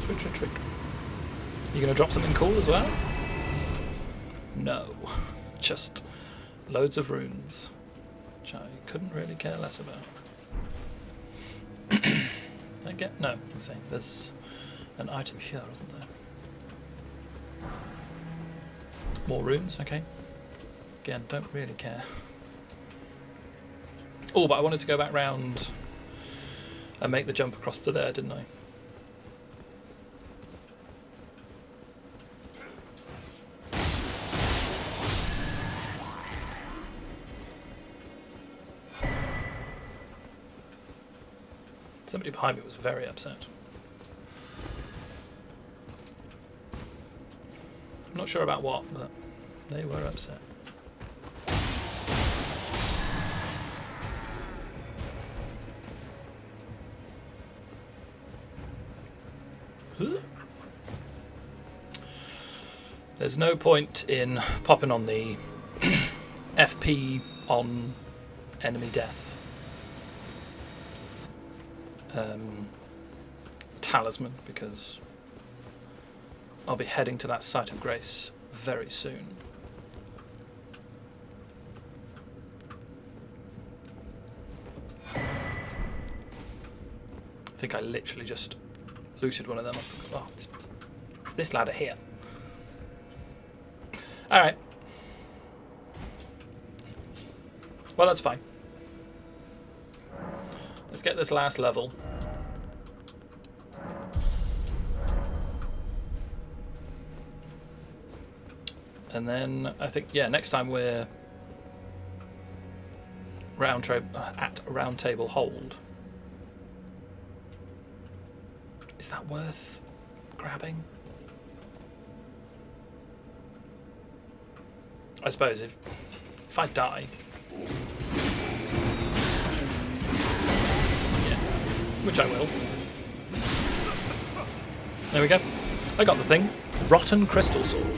Sweet. You gonna drop something cool as well? No. Just loads of runes, which I couldn't really care less about. No, let's see. There's an item here, isn't there? More runes, okay. Again, don't really care. Oh, but I wanted to go back round and make the jump across to there, didn't I? Somebody behind me was very upset. I'm not sure about what, but they were upset. There's no point in popping on the FP on enemy death talisman, because I'll be heading to that site of grace very soon. I think I literally just looted one of them. Oh, it's this ladder here. Alright. Well, that's fine. Let's get this last level. And then I think, yeah, next time we're at Round Table Hold. Is that worth grabbing? I suppose if I die, yeah, which I will. There we go. I got the thing. Rotten Crystal Sword.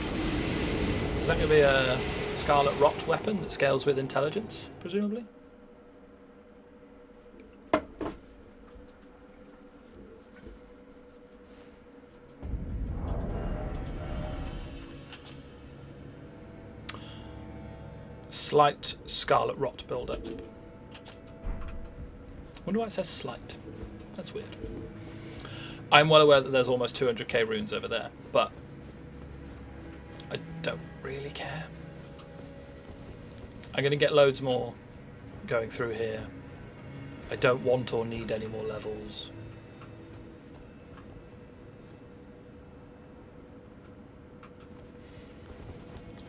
Is that going to be a Scarlet Rot weapon that scales with intelligence, presumably? Slight Scarlet Rot builder. Wonder why it says slight. That's weird. I'm well aware that there's almost 200k runes over there, but I don't really care. I'm going to get loads more going through here. I don't want or need any more levels.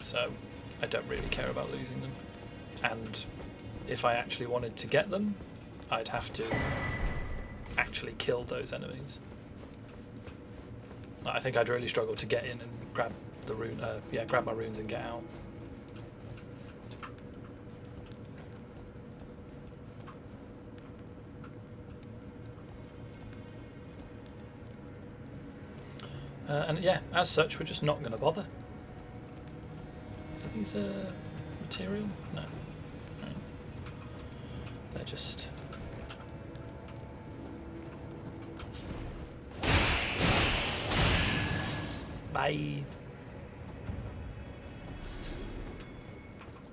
So I don't really care about losing them. And if I actually wanted to get them, I'd have to actually kill those enemies. I think I'd really struggle to get in and grab the rune. Grab my runes and get out. And yeah, as such, we're just not going to bother. Are these material? No. Right. They're just... Bye.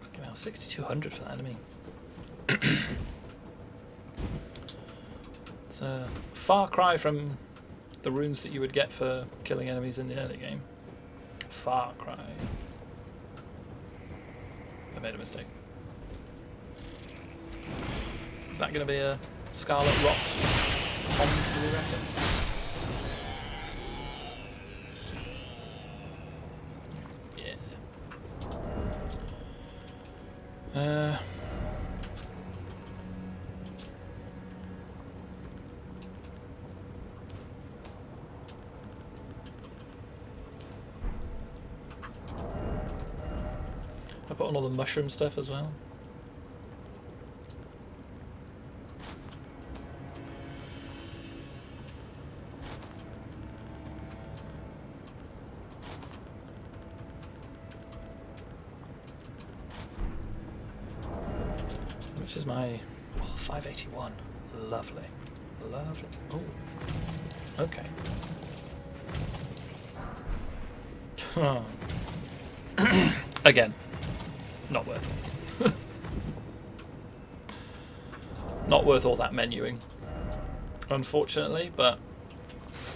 Fucking hell, 6,200 for that enemy. It's a far cry from the runes that you would get for killing enemies in the early game. Far cry. I made a mistake. Is that going to be a Scarlet Rot bomb, do we reckon? I put on all the mushroom stuff as well. Which is my 581. Lovely. Lovely. Oh. Okay. Again, not worth it. Not worth all that menuing, unfortunately, but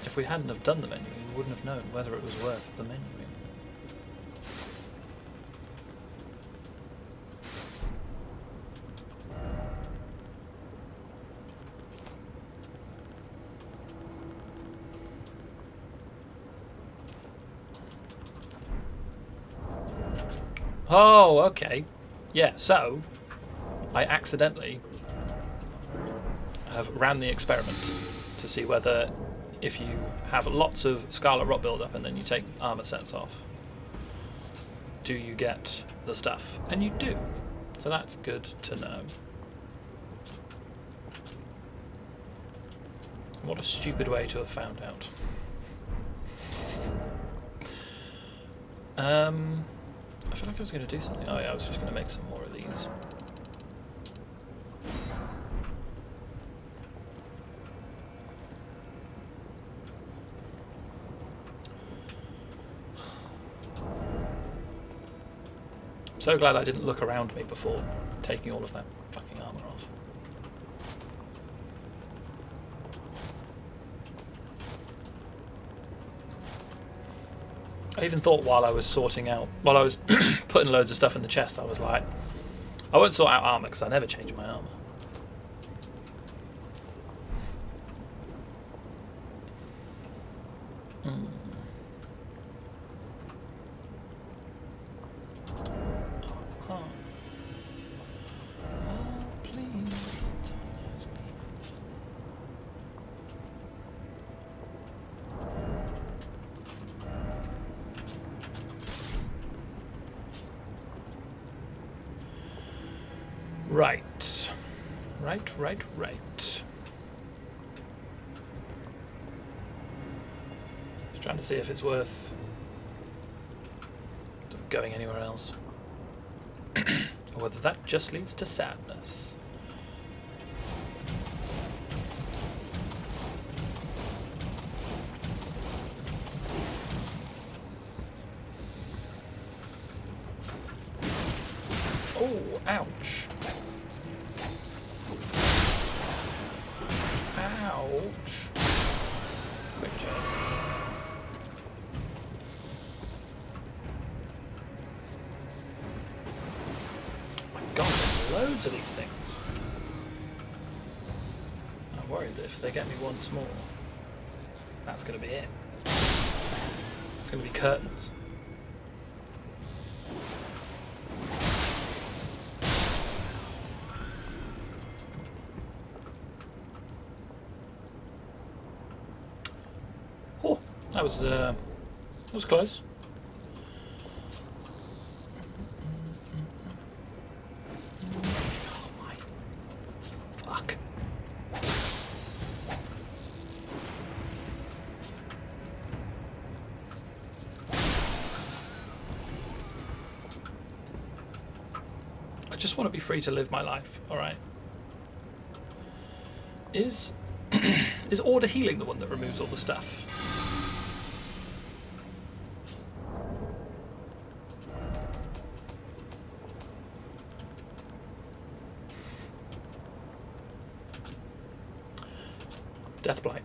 if we hadn't have done the menuing, we wouldn't have known whether it was worth the menuing. Oh, okay. Yeah, so I accidentally have ran the experiment to see whether if you have lots of Scarlet Rot build-up and then you take armor sets off, do you get the stuff? And you do. So that's good to know. What a stupid way to have found out. I feel like I was going to do something. Oh yeah, I was just going to make some more of these. I'm so glad I didn't look around me before taking all of that fucking armor off. I even thought while I was sorting out, while I was putting loads of stuff in the chest, I was like, I won't sort out armor because I never change my armor. Right. Just trying to see if it's worth going anywhere else. Or whether that just leads to sadness. Oh, ouch. Ouch. Quick change. Oh my god, there's loads of these things. I'm worried that if they get me once more, that's going to be it. It's going to be curtains. Oh, that was close. Oh my fuck. I just want to be free to live my life, alright? Is Order Healing the one that removes all the stuff? Deathblight.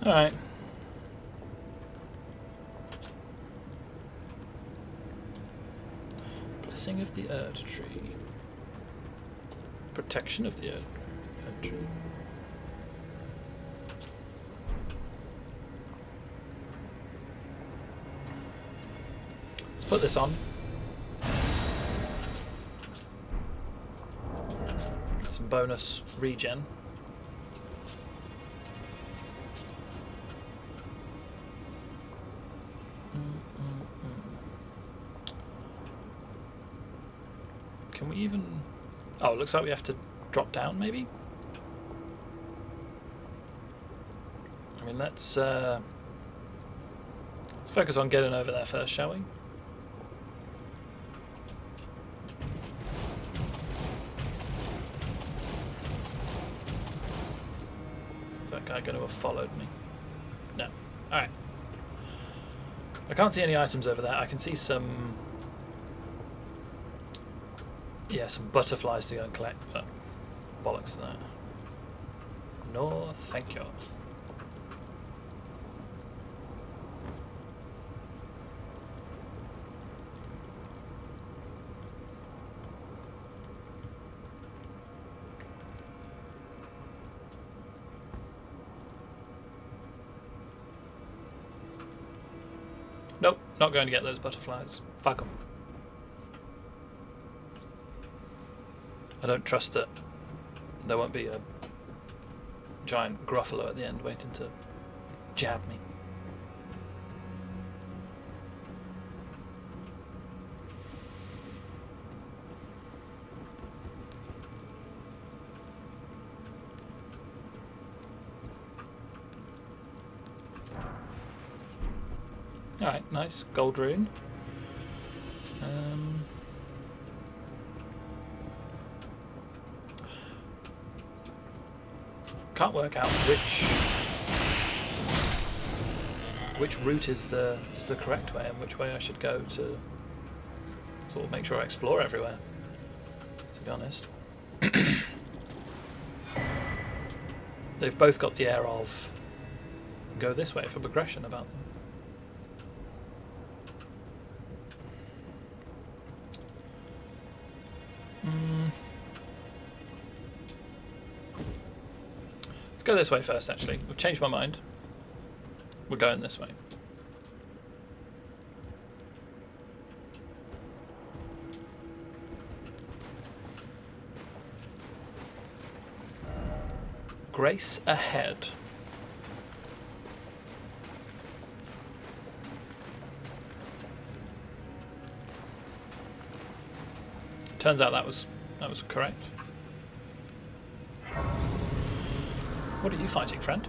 Alright. Blessing of the Erd Tree. Protection of the Erd Tree. Let's put this on. Some bonus regen. Can we even... Oh, it looks like we have to drop down, maybe? I mean, let's focus on getting over there first, shall we? Is that guy going to have followed me? No. Alright. I can't see any items over there. I can see some... Yeah, some butterflies to go and collect, but bollocks to that. No, thank you. Nope, not going to get those butterflies. Fuck them. I don't trust that there won't be a giant Gruffalo at the end waiting to jab me. Alright, nice. Gold rune. Can't work out which route is the correct way and which way I should go to sort of make sure I explore everywhere, to be honest. They've both got the air of go this way for progression about them. Let's go this way first, actually. I've changed my mind. We're going this way. Grace ahead. Turns out that was correct. What are you fighting, friend?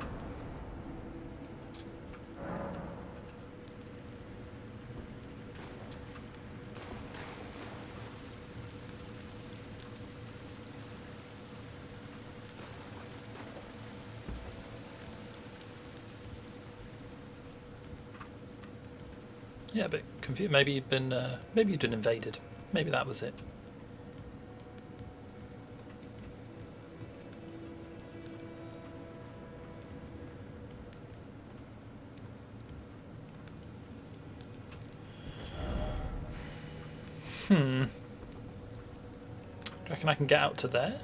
Yeah, but confused. Maybe you'd been invaded. Maybe that was it. Do you reckon I can get out to there?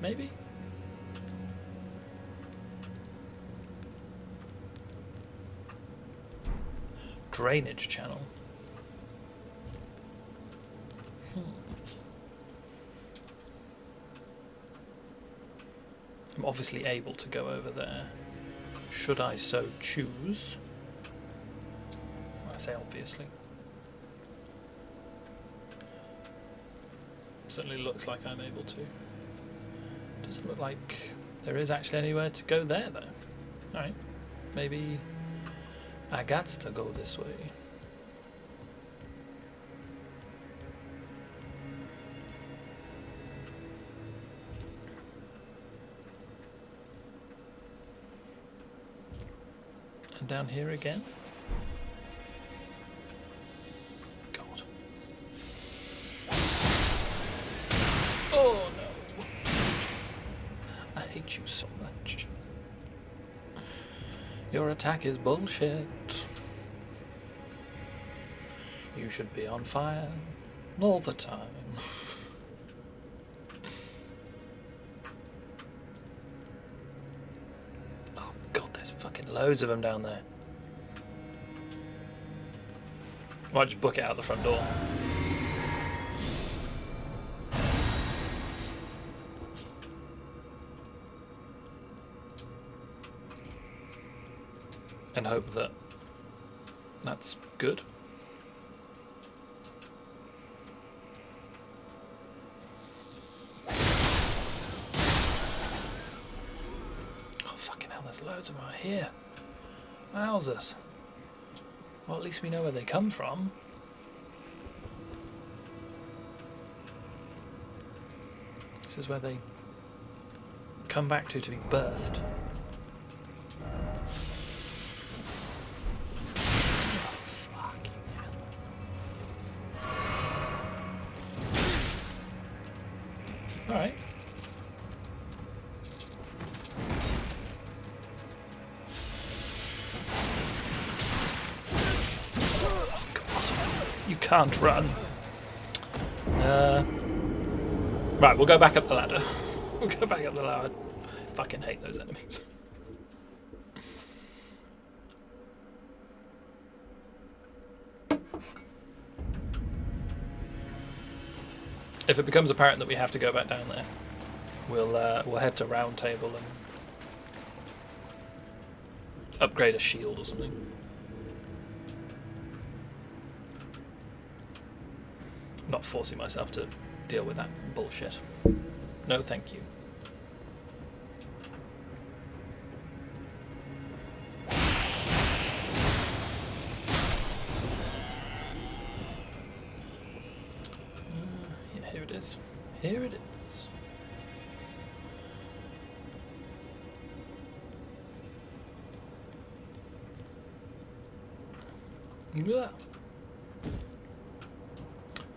Maybe? Drainage channel. I'm obviously able to go over there, should I so choose. I say obviously. Certainly looks like I'm able to. Doesn't look like there is actually anywhere to go there though. Alright, maybe I got to go this way. And down here again. God. Oh no. I hate you so much. Your attack is bullshit. You should be on fire all the time. Oh god, there's fucking loads of them down there. Might just book it out the front door. And hope that that's good. Oh fucking hell, there's loads of them right here. Wowzers. Well, at least we know where they come from. This is where they come back to be birthed. Alright. Oh, God. You can't run. Right, we'll go back up the ladder. We'll go back up the ladder. I fucking hate those enemies. If it becomes apparent that we have to go back down there, we'll head to Round Table and upgrade a shield or something. I'm not forcing myself to deal with that bullshit. No, thank you. Yeah, here it is. Here it is. Yeah.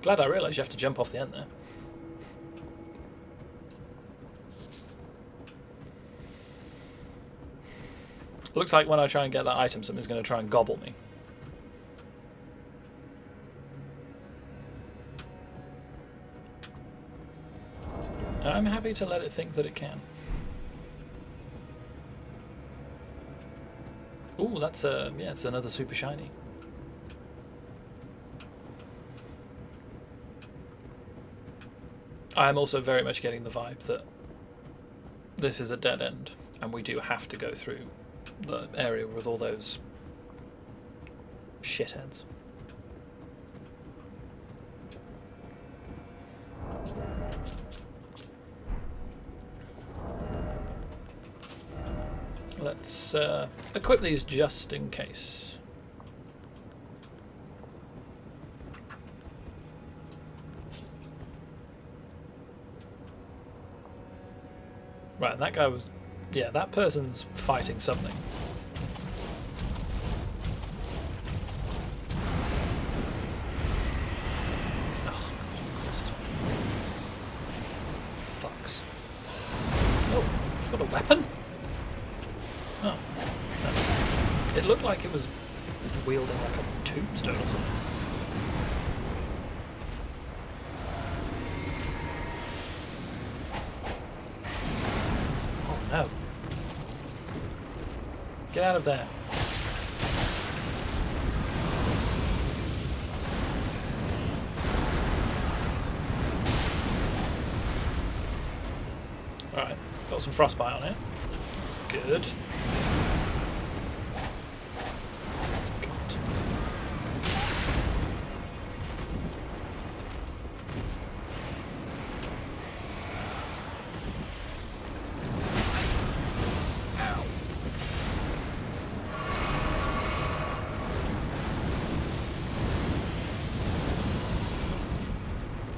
Glad I realised you have to jump off the end there. Looks like when I try and get that item, something's going to try and gobble me. I'm happy to let it think that it can. Ooh, that's yeah, it's another super shiny. I'm also very much getting the vibe that this is a dead end, and we do have to go through the area with all those shitheads. Let's equip these just in case. Right, that guy was... Yeah, that person's fighting something. Oh, fucks. Oh, you've got a weapon? Oh. It looked like it was wielding like a tombstone or something. Oh no. Get out of there. Alright, got some frostbite on it. That's good. God. Ow.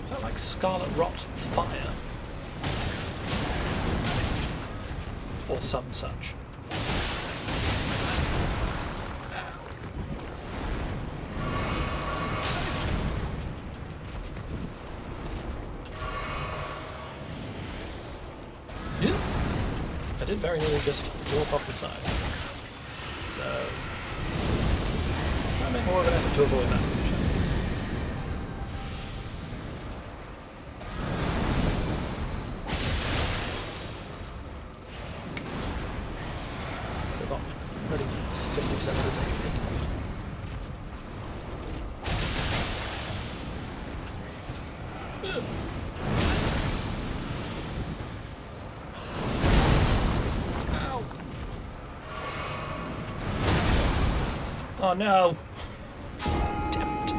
Is that like Scarlet Rot fire? Or some such. Yeah. I did very nearly just walk off the side. So try and make more of an effort to avoid that. They've got already 50% of the tank left. Yeah. Ow. Oh no! Damn it.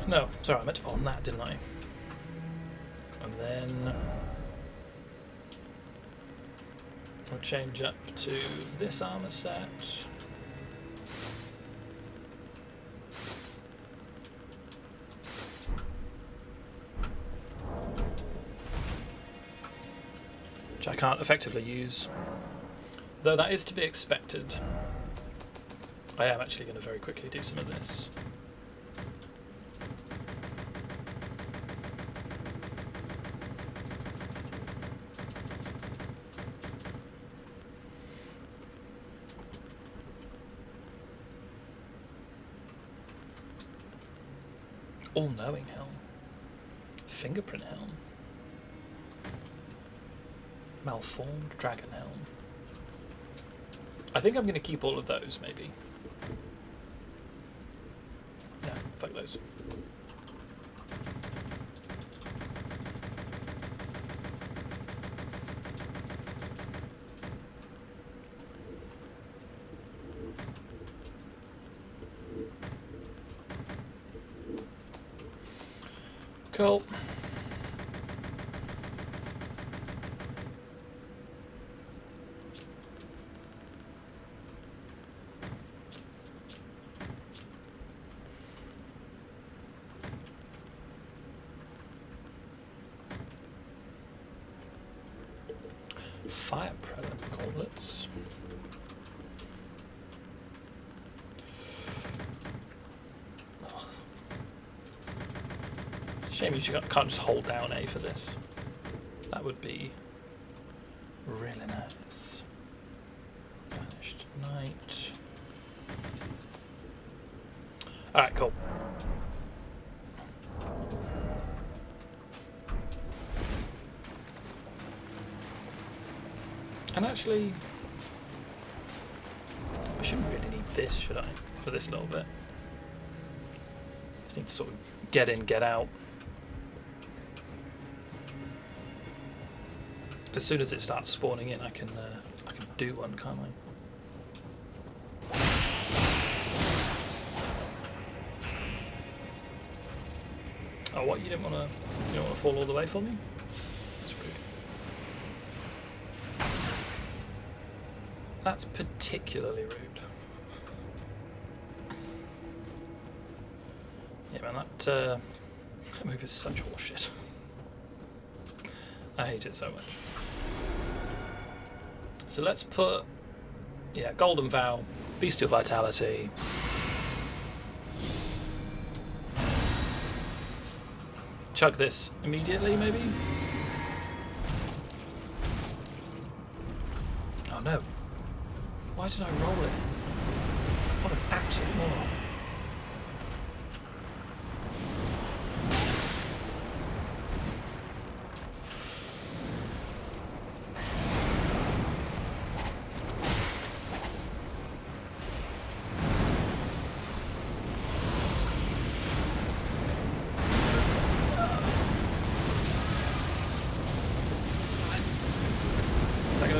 No, sorry, I meant to put on that, didn't I? And then I'll change up to this armor set. Which I can't effectively use. Though that is to be expected. I am actually going to very quickly do some of this. All-knowing helm. Fingerprint helm. Malformed dragon helm. I think I'm going to keep all of those, maybe. Yeah, fuck those. Cool. Fire prelate gauntlets. Oh. It's a shame you can't just hold down A for this. That would be really nice. Vanished Knight. Alright, cool. And actually, I shouldn't really need this, should I? for this little bit. Just need to sort of get in, get out. As soon as it starts spawning in, I can do one, can't I? Oh, what? You don't want to fall all the way for me? That's rude. That's particularly rude. Yeah, man, that move is such horseshit. I hate it so much. So let's put, yeah, Golden Vow, Bestial Vitality. Chug this immediately, maybe? Oh no. Why did I roll it? What an absolute moron.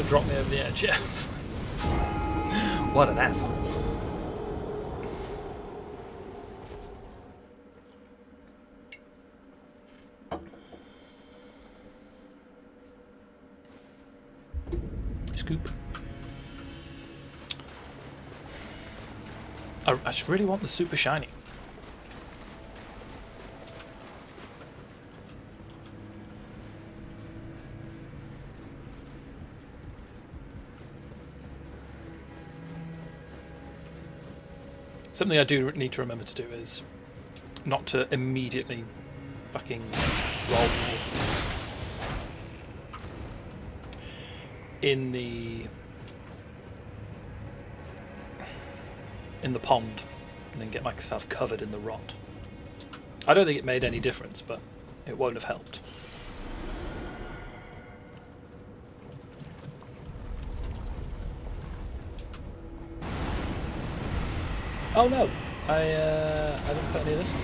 Drop me over the edge, yeah. What an asshole. Scoop. I just really want the super shiny. Something I do need to remember to do is not to immediately fucking roll in the pond and then get myself covered in the rot. I don't think it made any difference, but it won't have helped. Oh no, I didn't put any of this on.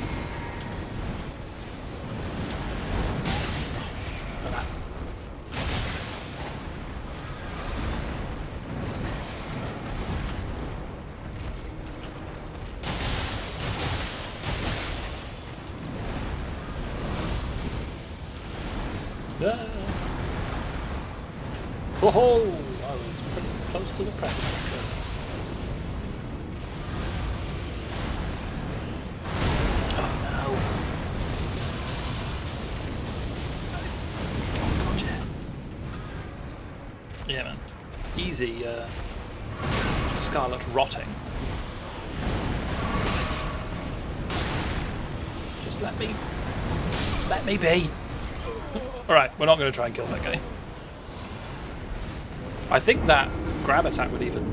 Oh, I was pretty close to the precipice. Yeah, man. Easy Scarlet rotting. Just let me be. Alright, we're not going to try and kill that guy. I think that grab attack would even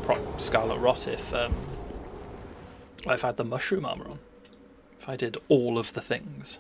prop Scarlet Rot if I've had the mushroom armor on. If I did all of the things.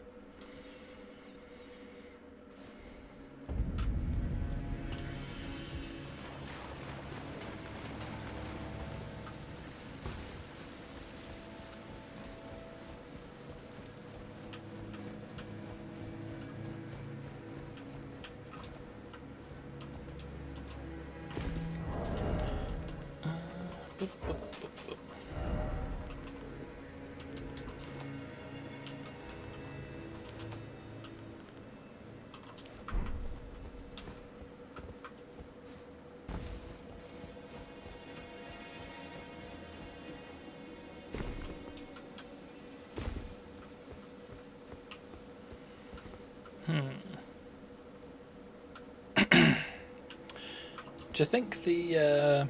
Do you think the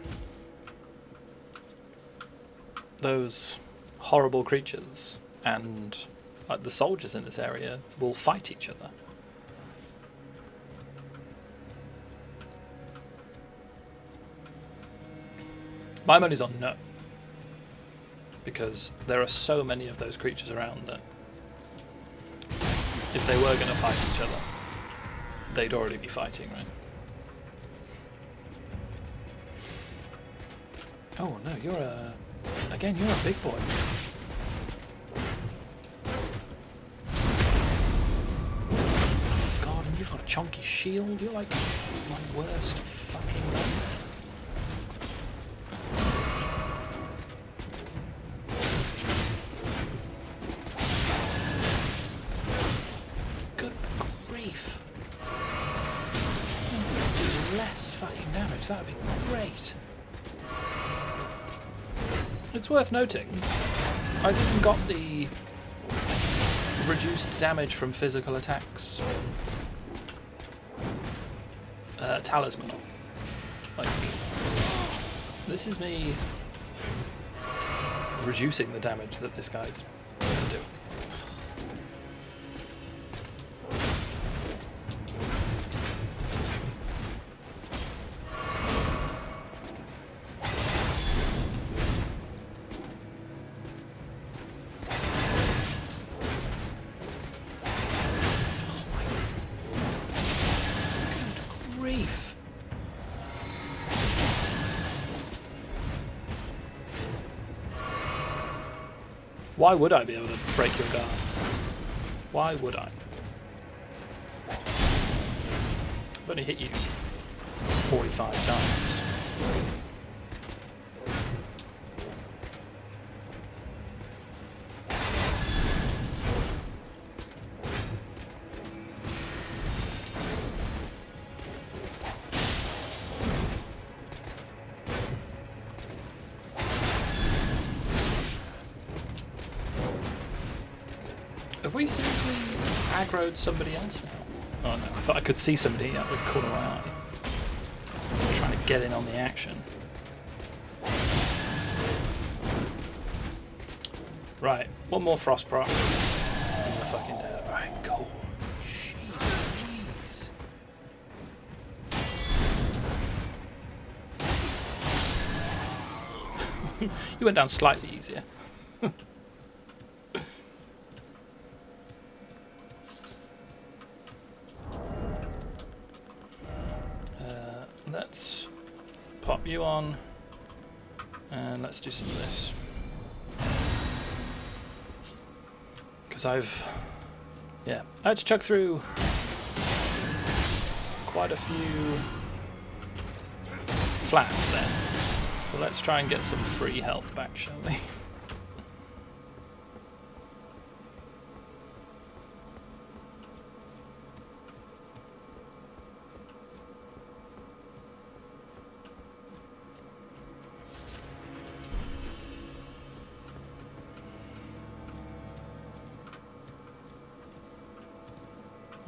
those horrible creatures and like the soldiers in this area will fight each other? My money's on no, because there are so many of those creatures around that if they were going to fight each other, they'd already be fighting, right? Oh no, you're a Again, you're a big boy. God, and you've got a chunky shield. You're like my worst fucking nightmare. Good grief. Do less fucking damage. That would be great. It's worth noting, I've even got the reduced damage from physical attacks talisman on. Like, this is me reducing the damage that this guy's going to do. Grief. Why would I be able to break your guard? Why would I? I've only hit you 45 times. Have we seriously aggroed somebody else now? Oh no, I thought I could see somebody out the corner of my eye. Trying to get in on the action. Right, one more frost proc. And we're fucking dead. Alright, cool. Jeez. You went down slightly easier. Let's pop you on, and let's do some of this. Because I had to chuck through quite a few flasks there. So let's try and get some free health back, shall we?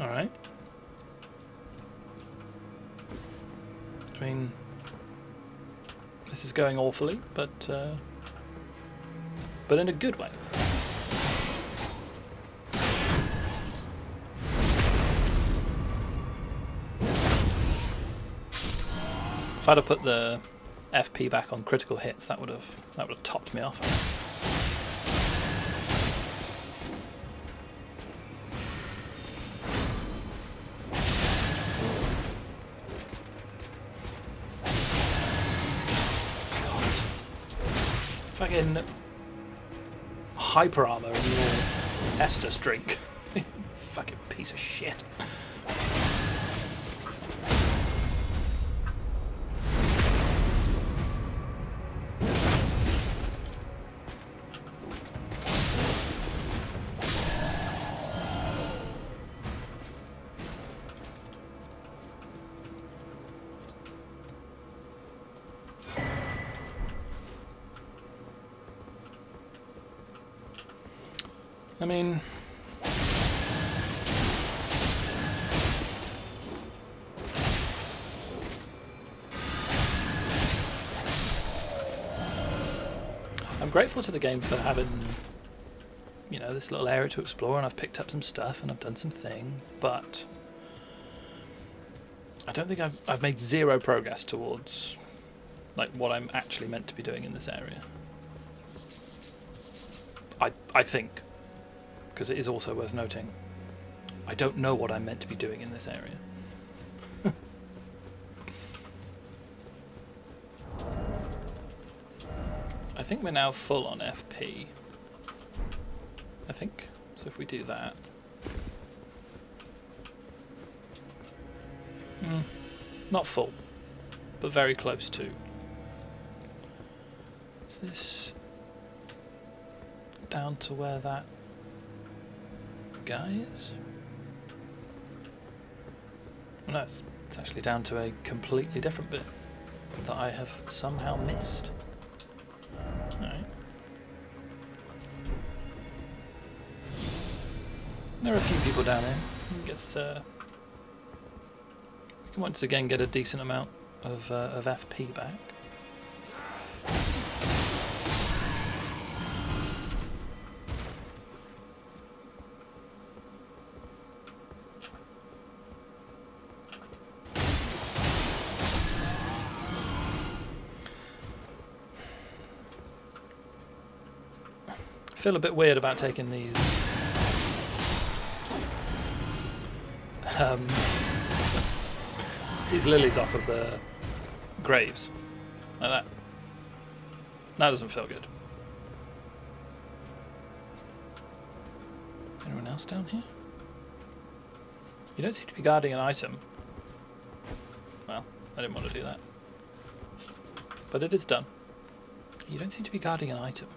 Alright. I mean, this is going awfully, but in a good way. If I'd have put the FP back on critical hits, that would have topped me off. Fucking hyper armor in your Estus drink. Fucking piece of shit. I mean, I'm grateful to the game for having, you know, this little area to explore, and I've picked up some stuff and I've done some thing, but I don't think I've made zero progress towards like what I'm actually meant to be doing in this area. I think. Because it is also worth noting, I don't know what I'm meant to be doing in this area. I think we're now full on FP. I think. So if we do that. Not full, but very close to. Is this down to where that guy is? Well, no, it's actually down to a completely different bit that I have somehow missed. Alright. There are a few people down here. We can once again get a decent amount of FP back. I feel a bit weird about taking these lilies off of the graves like that. That doesn't feel good. Anyone else down here? You don't seem to be guarding an item. Well, I didn't want to do that, but it is done. You don't seem to be guarding an item.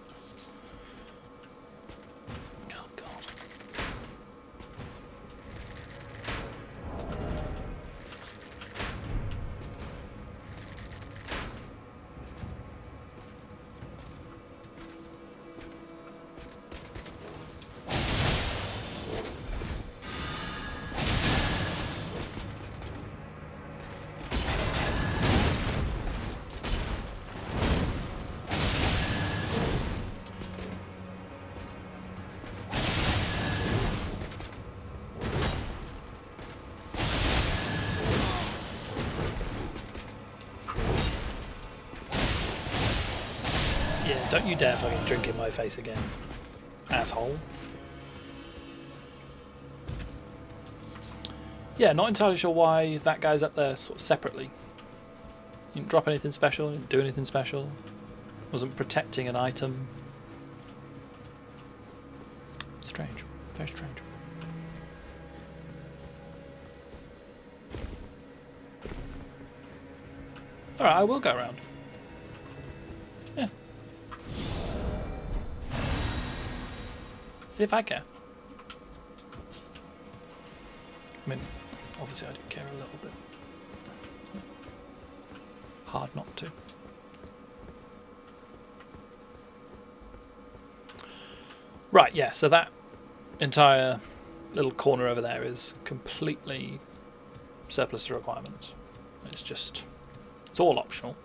Yeah, don't you dare fucking drink in my face again, asshole. Yeah, not entirely sure why that guy's up there sort of separately. He didn't drop anything special, didn't do anything special, wasn't protecting an item. Strange, very strange. Alright, I will go around. Yeah. See if I care. I mean, obviously I do care a little bit. Yeah. Hard not to. Right, yeah, so that entire little corner over there is completely surplus to requirements. It's all optional.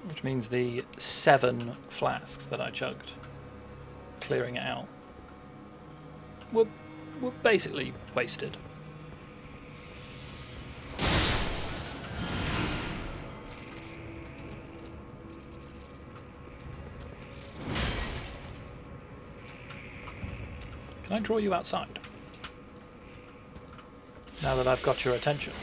Which means the 7 flasks that I chugged, clearing it out, were basically wasted. Can I draw you outside? Now that I've got your attention.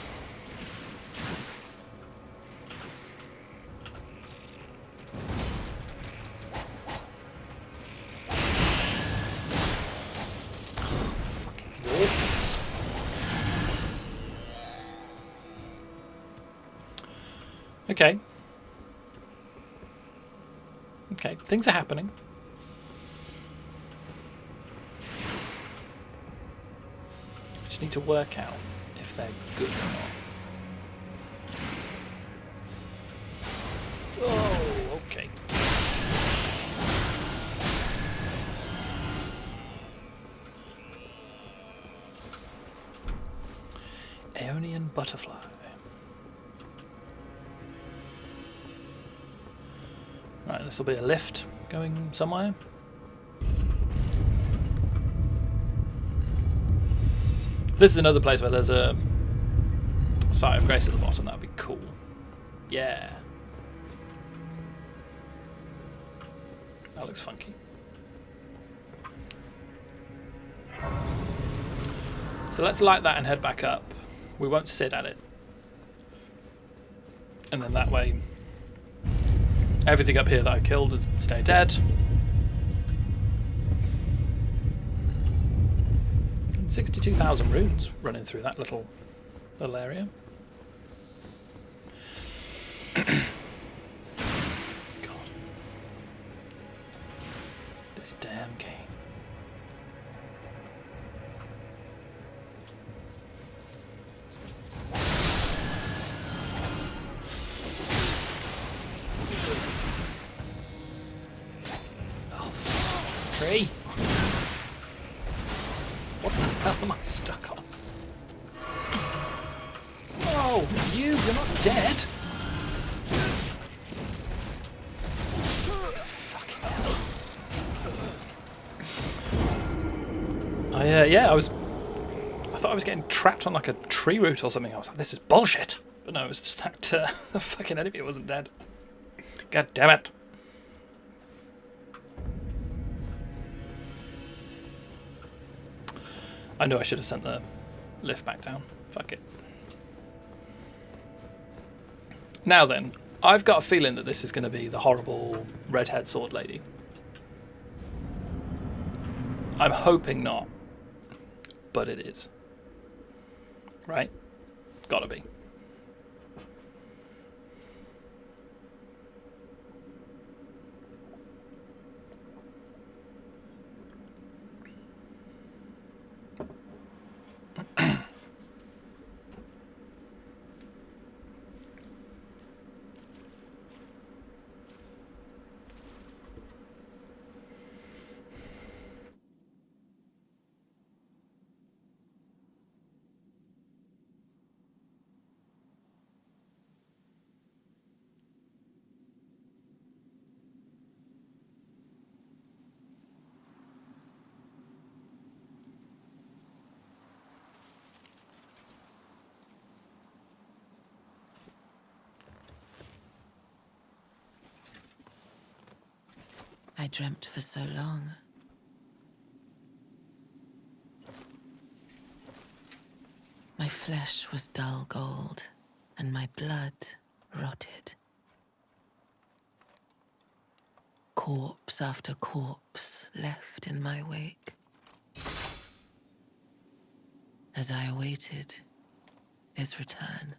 Okay. Okay, things are happening. I just need to work out if they're good or not. Oh, okay. Aeonian butterfly. Right, this will be a lift going somewhere. If this is another place where there's a site of grace at the bottom, that would be cool. Yeah. That looks funky. So let's light that and head back up. We won't sit at it. And then that way Everything up here that I killed has stayed dead. 62,000 runes running through that little area. God. This damn game. Oh, tree. What the hell am I stuck on? Oh, you're not dead. Fucking hell. I thought I was getting trapped on like a tree root or something. I was like, this is bullshit. But no, it was just that the fucking enemy wasn't dead. God damn it. I knew I should have sent the lift back down. Fuck it. Now then, I've got a feeling that this is going to be the horrible redhead sword lady. I'm hoping not, but it is. Right? Gotta be. I dreamt for so long. My flesh was dull gold, and my blood rotted. Corpse after corpse left in my wake. As I awaited his return.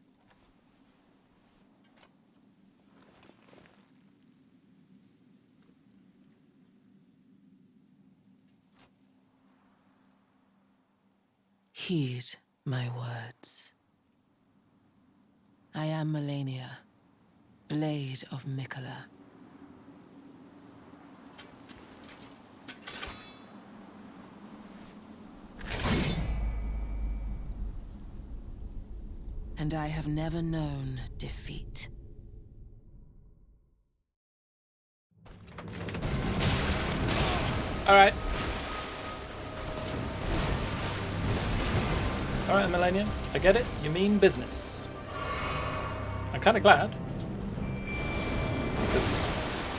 Heed my words. I am Melania, Blade of Mikola. And I have never known defeat. Alright. Alright, Millennium. I get it. You mean business. I'm kind of glad. Because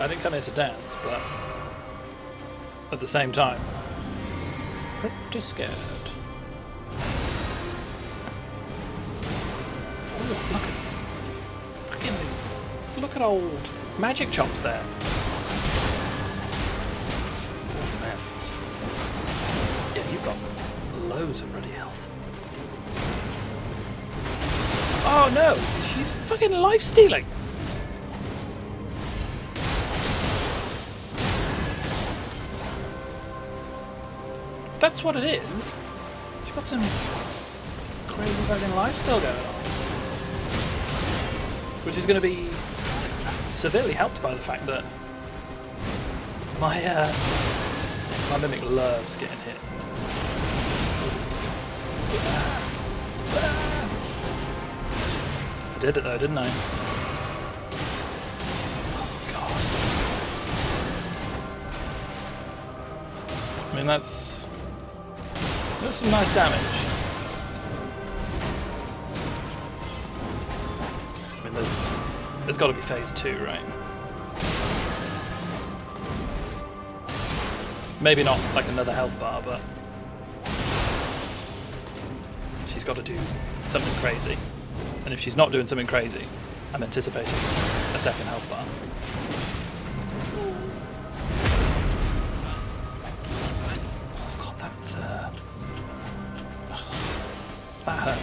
I didn't come here to dance, but at the same time, pretty scared. Oh, look at old magic chops there. Oh, man. Yeah, you've got loads of ruddy health. Oh no, she's fucking life stealing. That's what it is. She's got some crazy fucking lifestyle going on. Which is going to be severely helped by the fact that my mimic loves getting hit. I did it though, didn't I? Oh god. I mean that's some nice damage. I mean there's got to be phase 2, right? Maybe not like another health bar, but she's got to do something crazy. And if she's not doing something crazy, I'm anticipating a second health bar. Oh god, that hurt.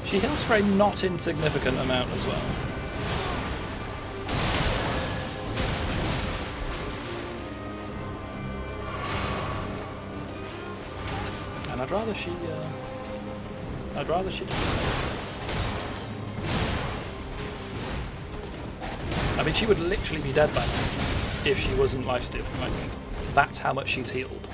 She heals for a not insignificant amount as well. And I'd rather she did. I mean, she would literally be dead by now if she wasn't lifestealing. Like, that's how much she's healed.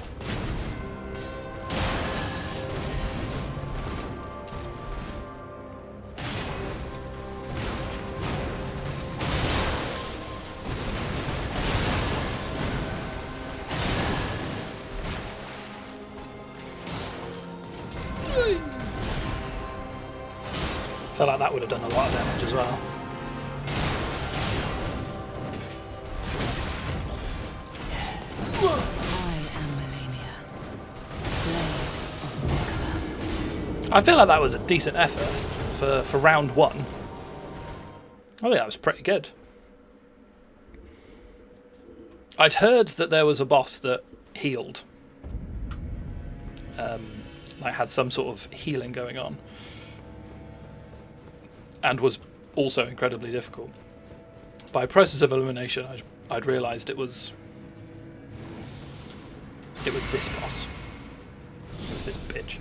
Felt like that would have done a lot of damage as well. I feel like that was a decent effort for round one. I think that was pretty good. I'd heard that there was a boss that healed. Like had some sort of healing going on. And was also incredibly difficult. By process of elimination, I'd realised it was this boss. It was this bitch.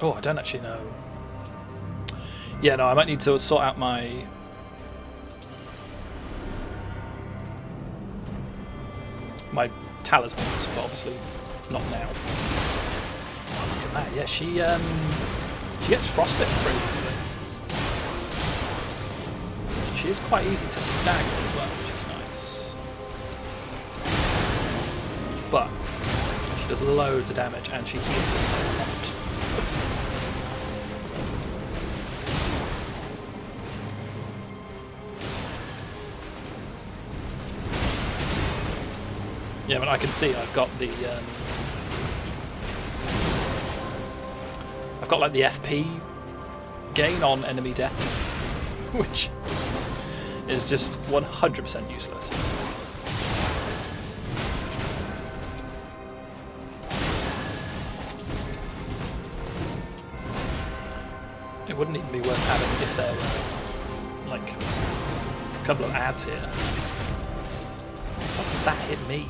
Oh, I don't actually know. Yeah, no, I might need to sort out my talismans, but obviously not now. Oh, look at that. Yeah, she gets frostbitten pretty easily. She is quite easy to stagger as well, which is nice. But she does loads of damage and she heals a lot. Yeah, but I can see I've got the like the FP gain on enemy death, which is just 100% useless. It wouldn't even be worth having if there were like a couple of ads here. How did that hit me?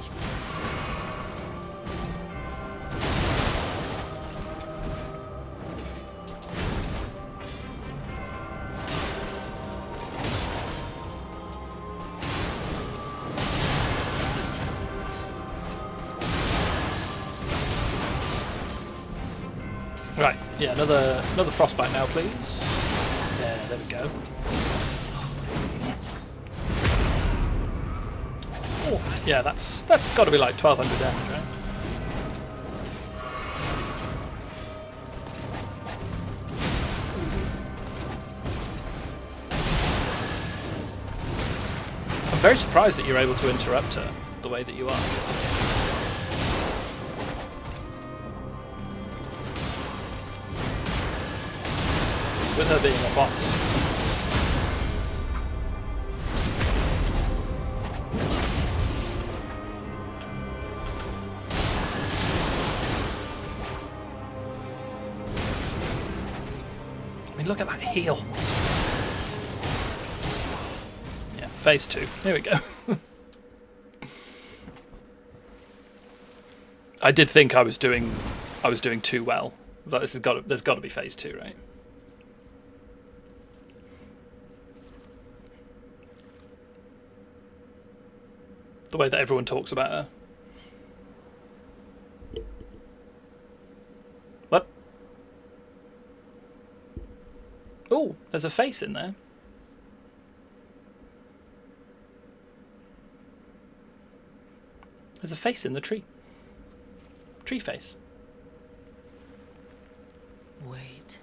Right, yeah, another frostbite now, please. Yeah, there we go. Oh, yeah, that's got to be like 1200 damage, right? I'm very surprised that you're able to interrupt her the way that you are. With her being a boss. I mean, look at that heal. Yeah, phase 2. Here we go. I did think I was doing too well. There's got to be phase 2, right? The way that everyone talks about her. What? Oh, there's a face in there. There's a face in the tree. tree face. Wait.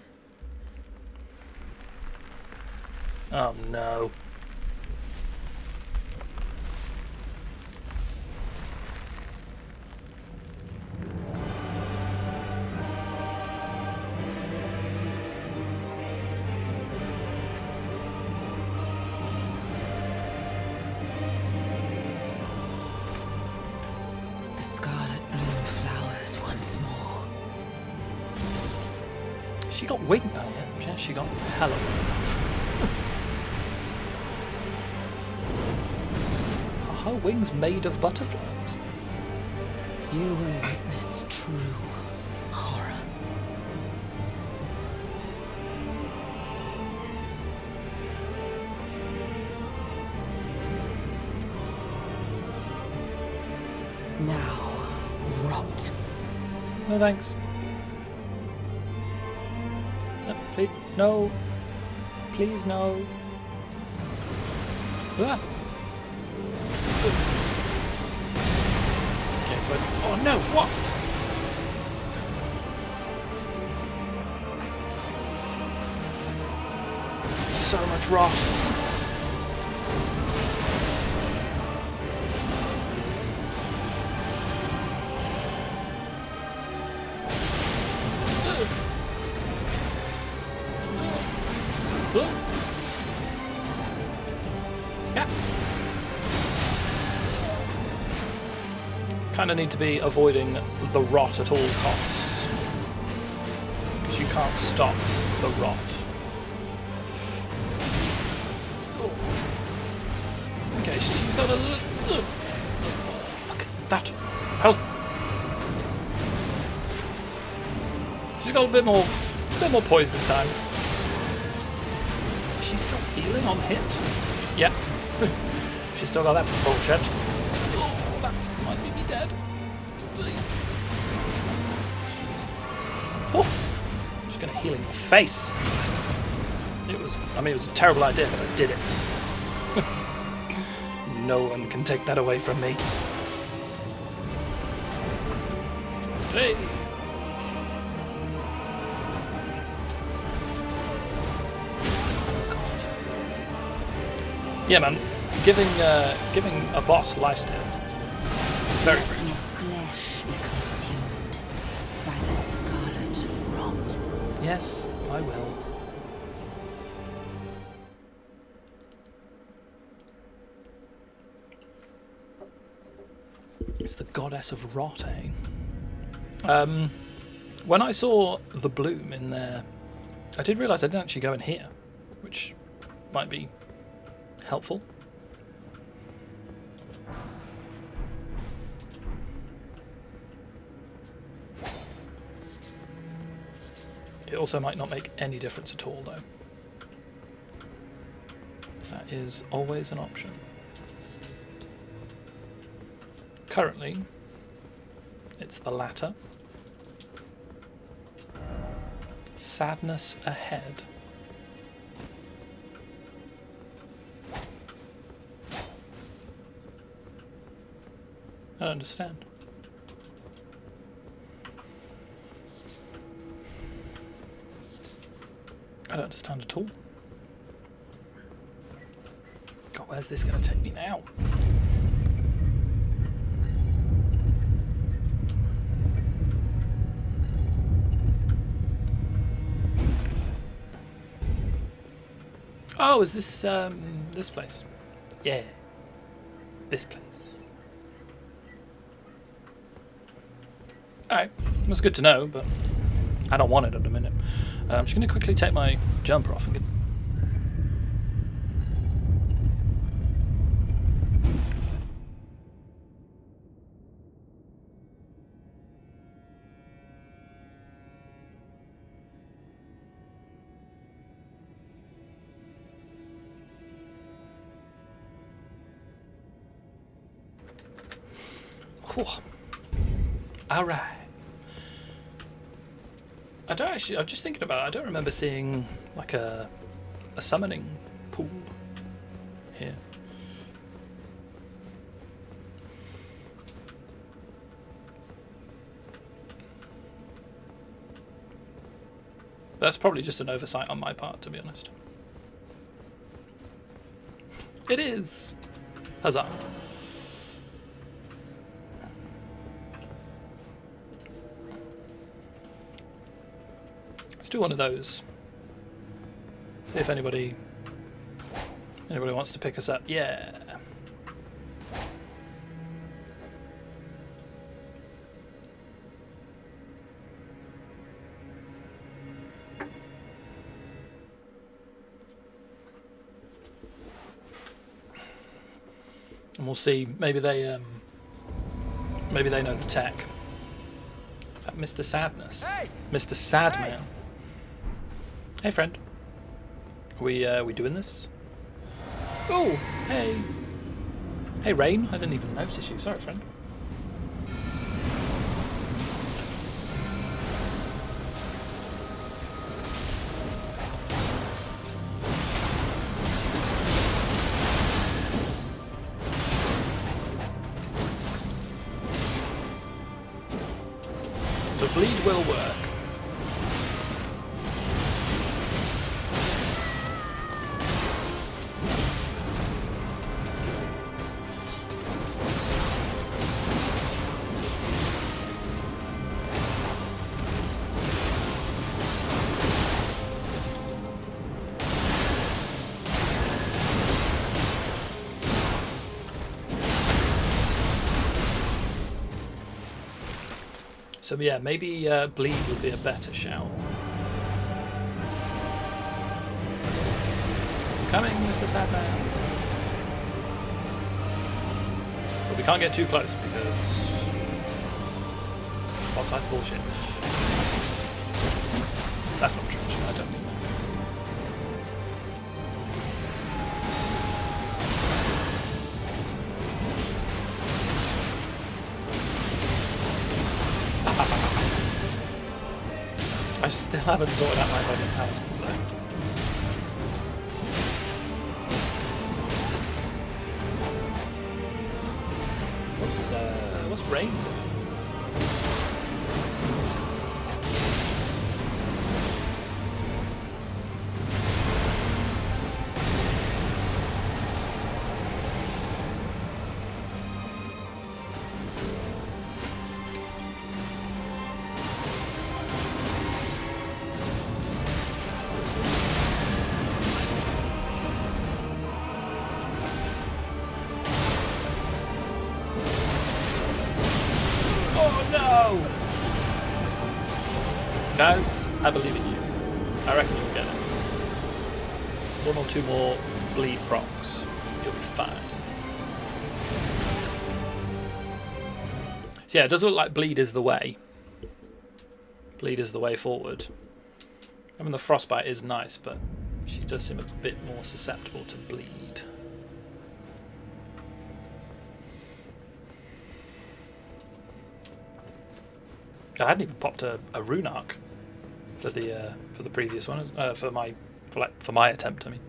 Oh no. The scarlet bloom flowers once more. She got wings. Oh yeah, she got hella wings. Are her wings made of butterflies? You will witness true horror. Now, rot. No thanks. No, please, no. Please, no. Ah. Okay, so oh no, what? So much rot. Yeah. Kind of need to be avoiding the rot at all costs, because you can't stop the rot. Okay, she's got a look at that health. She's got a bit more poise this time. Is she still healing on hit? Yeah. She's still got that bullshit. Oh, that might be me dead. Oh, she's gonna heal in your face. It was a terrible idea, but I did it. No one can take that away from me. Hey. Yeah, man, giving a boss lifesteal. Very Let your flesh be consumed by the scarlet rot. Yes, I will. It's the goddess of rot, eh? When I saw the bloom in there, I did realise I didn't actually go in here, which might be helpful. It also might not make any difference at all, though. That is always an option. Currently, it's the latter. Sadness ahead. I don't understand. I don't understand at all. God, where's this going to take me now? Oh, is this this place? Yeah, this place. Alright, that's good to know, but I don't want it at the minute. I'm just going to quickly take my jumper off and get... Alright. I don't actually, I'm just thinking about it, I don't remember seeing like a summoning pool here. That's probably just an oversight on my part, to be honest. It is! Huzzah. Let's do one of those. See if anybody wants to pick us up. Yeah. And we'll see. Maybe they know the tech. Is that Mr. Sadness? Hey! Mr. Sadman. Hey! Hey, friend. Are we doing this? Oh, hey. Hey, Rain. I didn't even notice you. Sorry, friend. So bleed will work. So yeah, maybe bleed would be a better shout. Coming, Mr. Sadman. But we can't get too close because boss fight's bullshit. That's not true. I don't think that. I still haven't sorted out my body talismans though. What's Rain doing? Guys, I believe in you. I reckon you'll get it. One or two more bleed procs. You'll be fine. So yeah, it does look like bleed is the way. Bleed is the way forward. I mean, the frostbite is nice, but she does seem a bit more susceptible to bleed. I hadn't even popped a rune arc for the previous one, for my attempt. I mean,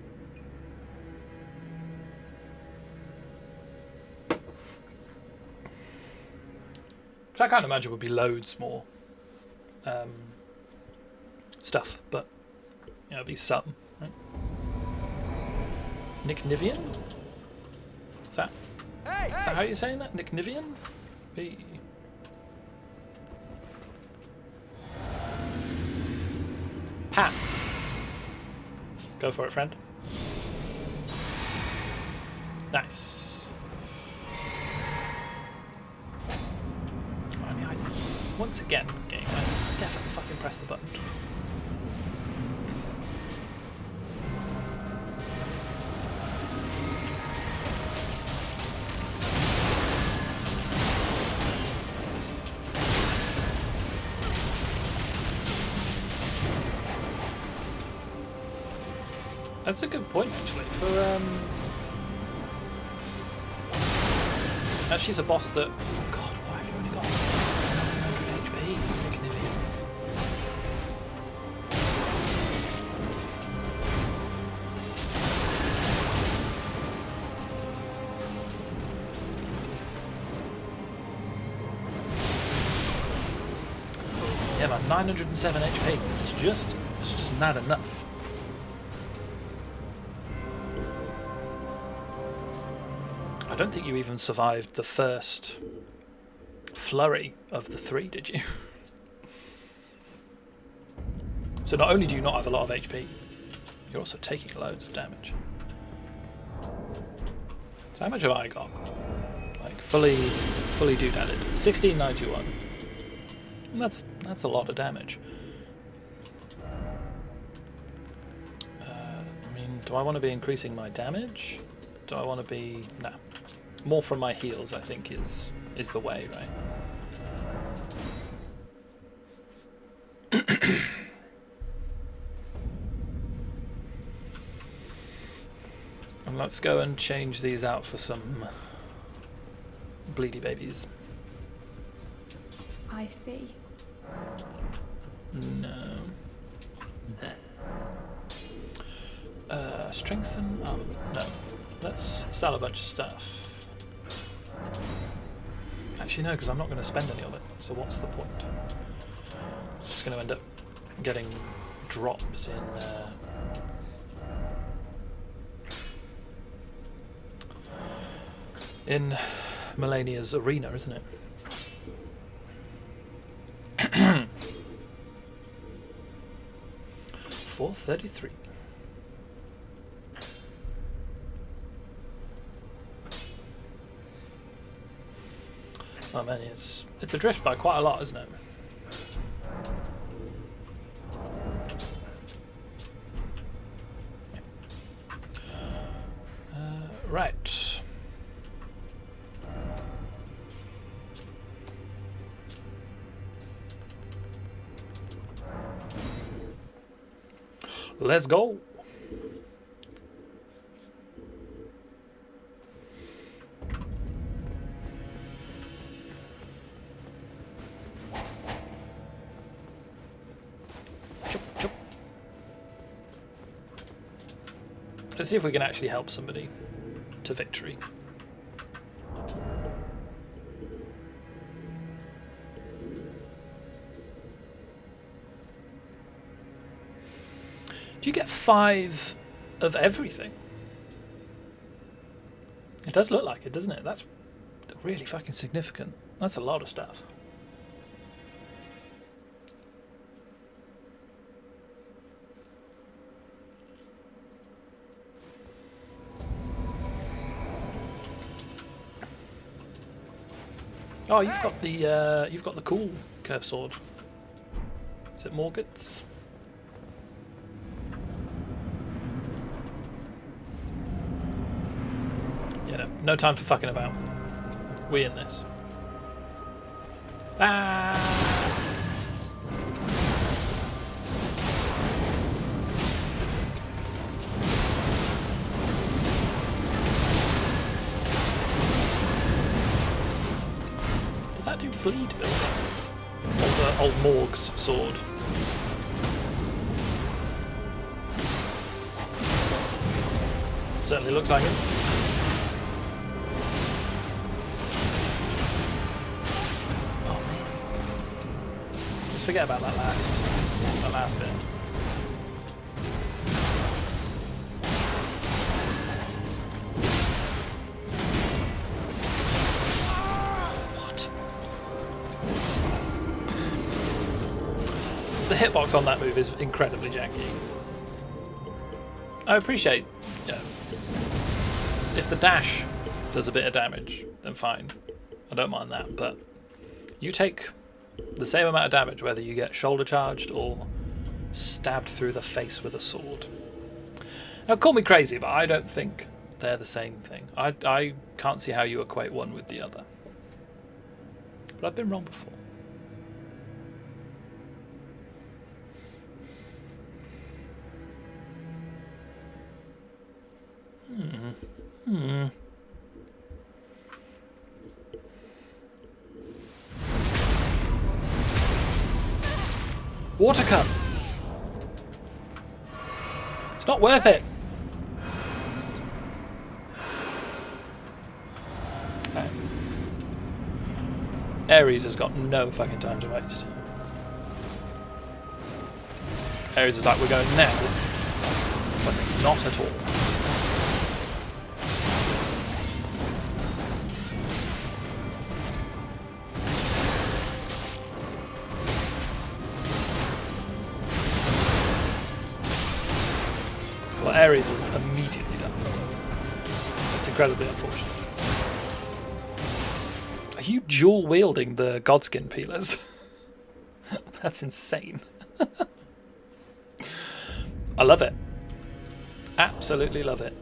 so I can't imagine would be loads more stuff, but yeah, it'll be some. Right? Nick Nivian? Is that how you're saying that? Nick Nivian? Hey. Pat. Go for it, friend. Nice. I mean, once again, game, I definitely fucking press the button. That's a good point, actually. She's a boss that. Oh God, why have you only got 100 HP? Freaking idiot. Yeah, man, 907 HP. It's just It's just not enough. I don't think you even survived the first flurry of the 3, did you? So not only do you not have a lot of HP, you're also taking loads of damage. So how much have I got? Like fully doodadded. 1691. And that's a lot of damage. I mean, do I want to be increasing my damage? Do I want to be... Nah. More from my heals, I think, is the way, right? And let's go and change these out for some bleedy babies. I see. No. Strengthen armament. No. Let's sell a bunch of stuff. Actually, no, because I'm not going to spend any of it. So what's the point? It's just going to end up getting dropped in Melania's arena, isn't it? 433. Oh man, it's adrift by quite a lot, isn't it? Right. Let's go. Let's see if we can actually help somebody to victory. Do you get 5 of everything? It does look like it, doesn't it? That's really fucking significant. That's a lot of stuff. Oh, you've got the cool curved sword. Is it Morgott's? Yeah, no time for fucking about. We in this. Ah! Does that do bleed builder? Old Morg's sword. Certainly looks like it. Oh man. Just forget about that last bit. The hitbox on that move is incredibly janky. I appreciate, you know, if the dash does a bit of damage, then fine. I don't mind that, but you take the same amount of damage whether you get shoulder charged or stabbed through the face with a sword. Now, call me crazy, but I don't think they're the same thing. I can't see how you equate one with the other. But I've been wrong before. Water cup. It's not worth it. Okay. Ares has got no fucking time to waste. Ares is like, we're going now, but not at all. Well, Ares is immediately done. It's incredibly unfortunate. Are you dual wielding the Godskin peelers? That's insane. I love it. Absolutely love it.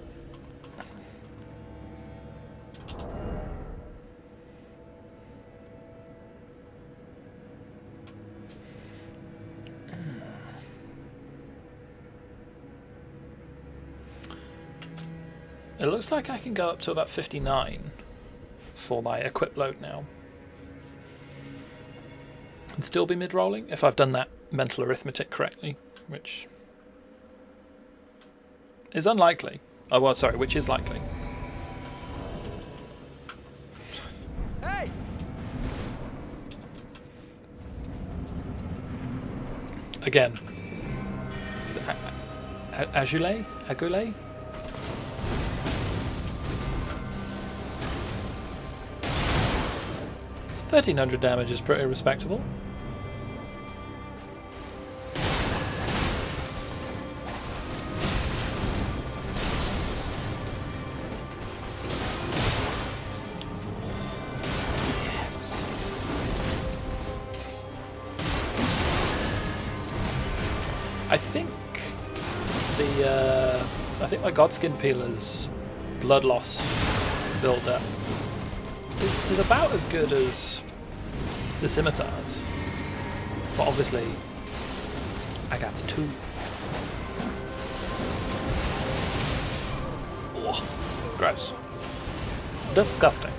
It looks like I can go up to about 59 for my equip load now. And still be mid-rolling if I've done that mental arithmetic correctly, which is unlikely. Oh, well, sorry, which is likely. Hey! Again. Is it Agule? Agule? $1,300 damage is pretty respectable. I think my Godskin Peeler's blood loss build up is about as good as the scimitars, but obviously I got two. Oh, gross. Disgusting.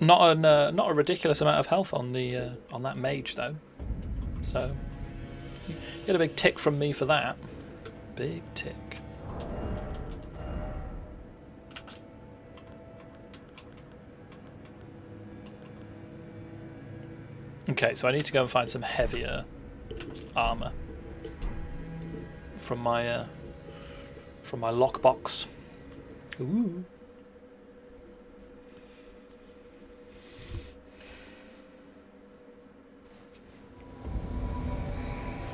Not a ridiculous amount of health on the on that mage though, so you get a big tick from me for that. Big tick. Okay, so I need to go and find some heavier armor from my lockbox. Ooh.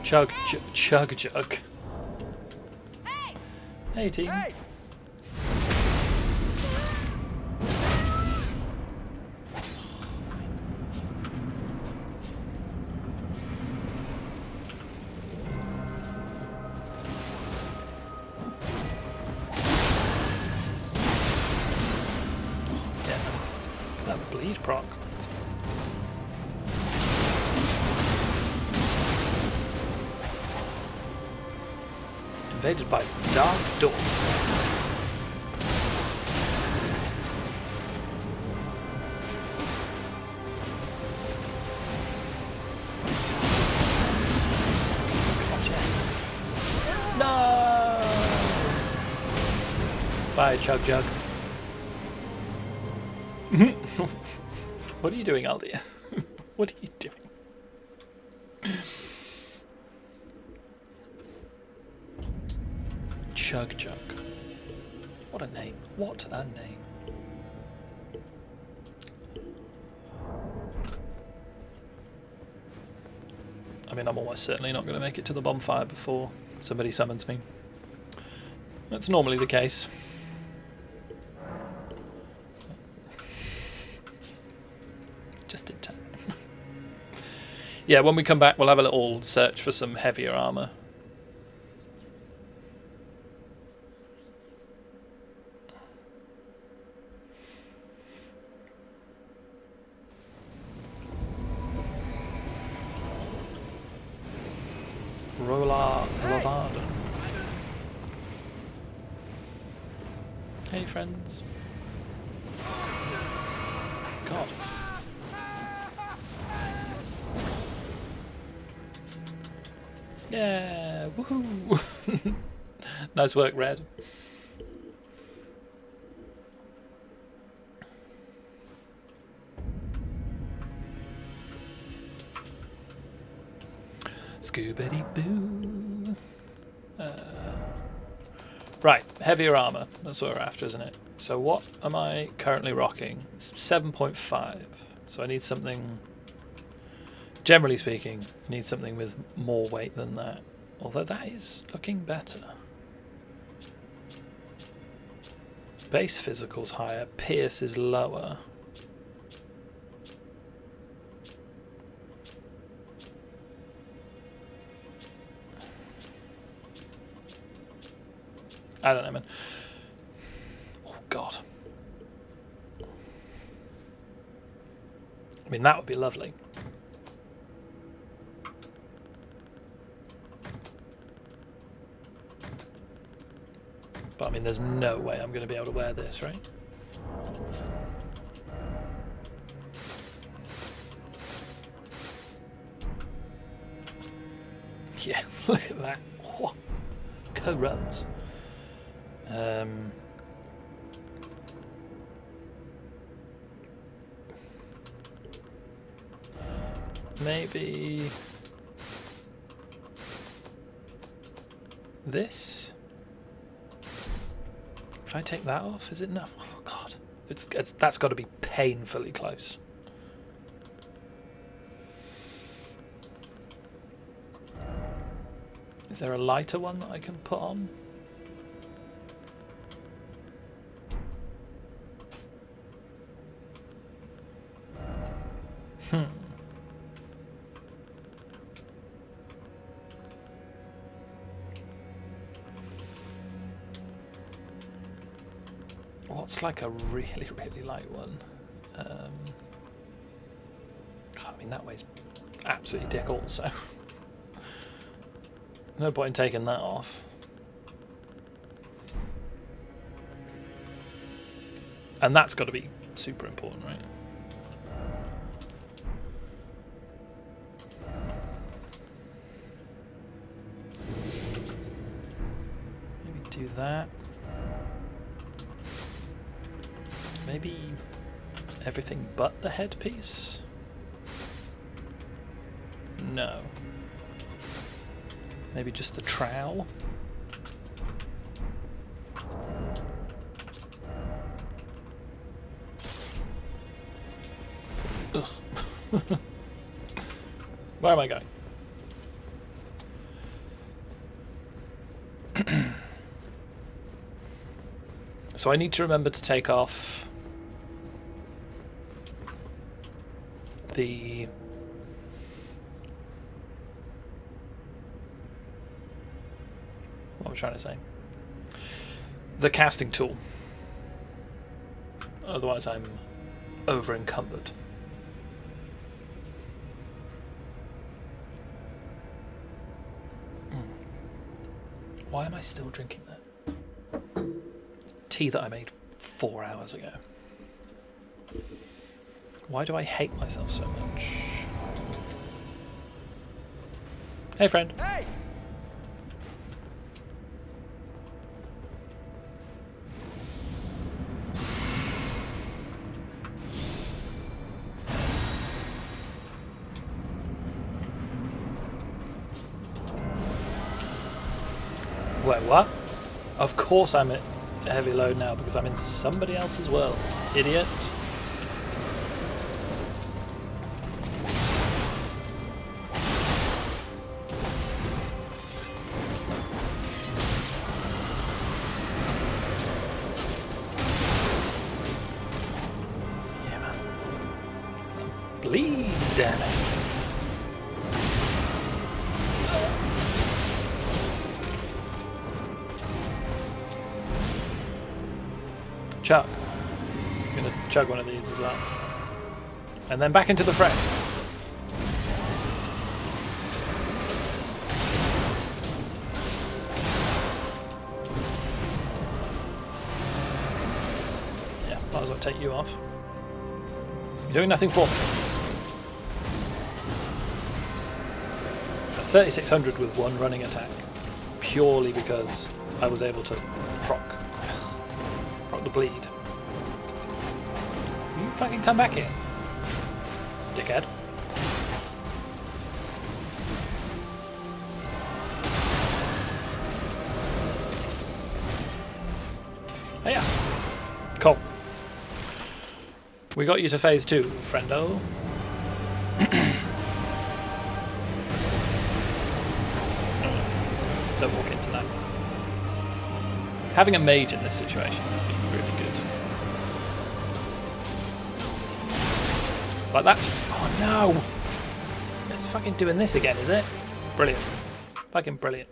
Chug, chug, chug. Hey! Hey, team. Hey! Yeah, that bleed proc. Invaded by Dark Door. Gotcha. No! Bye, Chug Jug. What are you doing, Aldia? What are you doing? Chug Jug. What a name. What a name. I mean, I'm almost certainly not going to make it to the bonfire before somebody summons me. That's normally the case. Just in time. Yeah, when we come back, we'll have a little search for some heavier armor. Lovarden. Hey, friends. God. Yeah, woohoo! Nice work, Red. Scoobity boo. Right, heavier armour. That's what we're after, isn't it? So what am I currently rocking? 7.5. So I need something... Generally speaking, you need something with more weight than that. Although that is looking better. Base physical's higher, pierce is lower. I don't know, man. Oh, God. I mean, that would be lovely. But, I mean, there's no way I'm going to be able to wear this, right? Yeah, look at that. Oh, corrupts. Maybe this. If I take that off, is it enough? Oh God, that's got to be painfully close. Is there a lighter one that I can put on? What's like a really, really light one? I mean, that weighs absolutely dick all, so no point in taking that off. And that's got to be super important, right? Maybe do that. Maybe everything but the headpiece? No. Maybe just the trowel? Ugh. Where am I going? So I need to remember to take off the what am I trying to say? The casting tool. Otherwise I'm over encumbered. Why am I still drinking that? Tea that I made 4 hours ago. Why do I hate myself so much? Hey, friend. Hey! Wait, what? Of course I'm at heavy load now because I'm in somebody else's world. Idiot. Yeah, man. Bleed, damn it. Chug. I'm going to chug one of these as well. And then back into the fray. Yeah, might as well take you off. You're doing nothing for me. 3600 with one running attack. Purely because I was able to proc the bleed. Will you fucking come back here, dickhead? Cool. We got you to phase 2, friendo. Don't walk into that. Having a mage in this situation would be really good. Like that's... Oh no! It's fucking doing this again, is it? Brilliant. Fucking brilliant.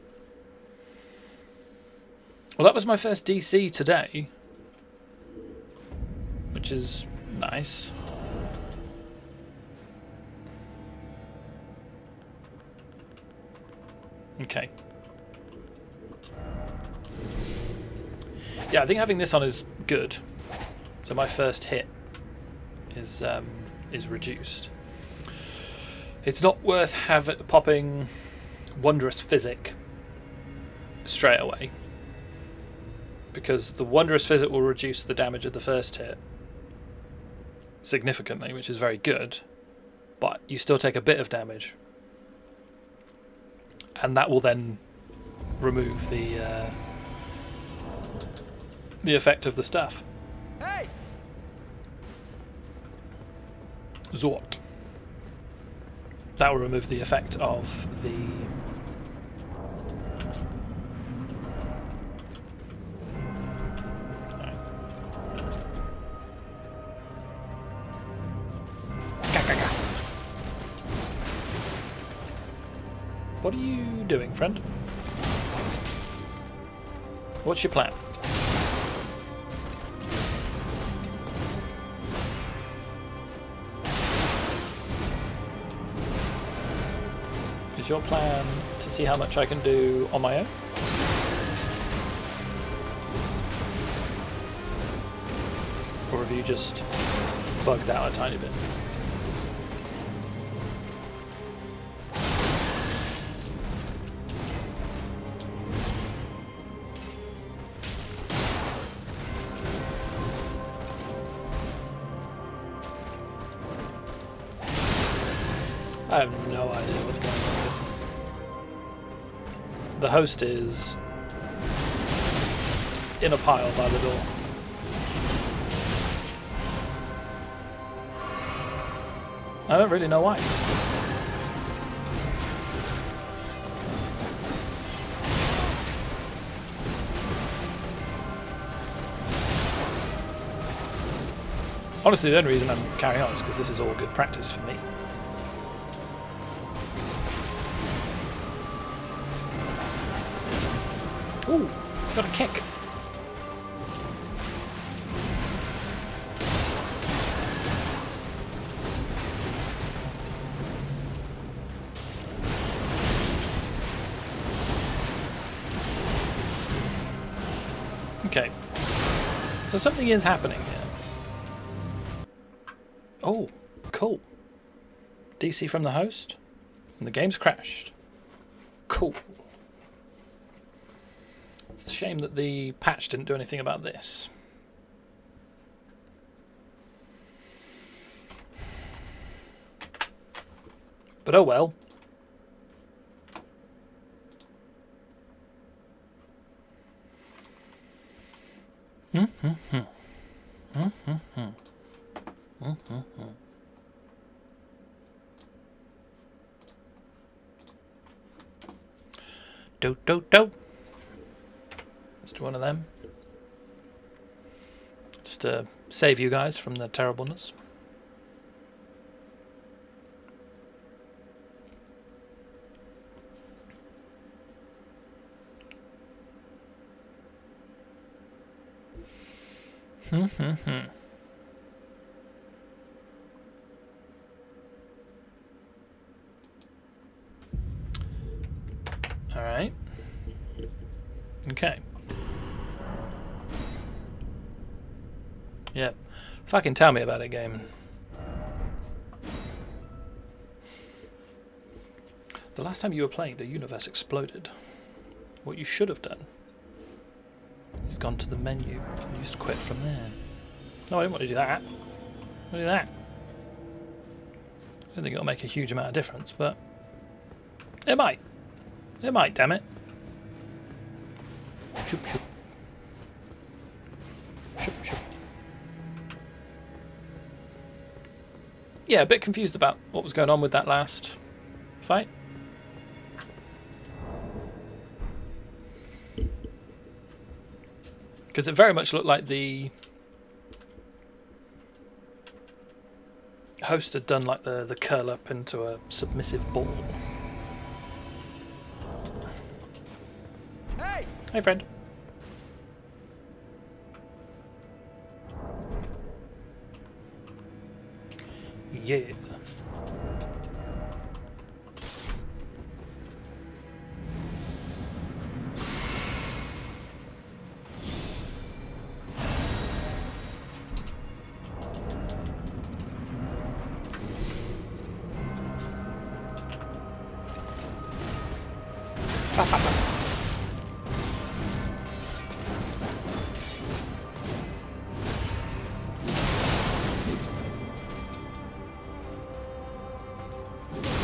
Well, that was my first DC today. Which is nice. Okay. Yeah, I think having this on is good. So my first hit is reduced. It's not worth popping Wondrous Physic straight away, because the Wondrous Physic will reduce the damage of the first hit significantly, which is very good, but you still take a bit of damage, and that will then remove the effect of the stuff. Hey! Zort. That will remove the effect of the... Right. What are you doing, friend? What's your plan? Is your plan to see how much I can do on my own? Or have you just bugged out a tiny bit? I have no idea what's going on here. The host is in a pile by the door. I don't really know why. Honestly, the only reason I'm carrying on is because this is all good practice for me. Ooh, got a kick. Okay. So something is happening here. Oh, cool. DC from the host, and the game's crashed. Cool. It's a shame that the patch didn't do anything about this. But oh well. Do. Let's do one of them. Just to save you guys from the terribleness. All right. Okay. Yeah. Fucking tell me about it, game. The last time you were playing, the universe exploded. What you should have done is gone to the menu and used quit from there. No, I didn't want to do that. I want to do that. I don't think it'll make a huge amount of difference, but it might. It might, damn it. Shoop, shoop. Shoop, shoop. yeah, a bit confused about what was going on with that last fight. Because it very much looked like the host had done like the curl up into a submissive ball. Hey! Hey, friend. Yeah.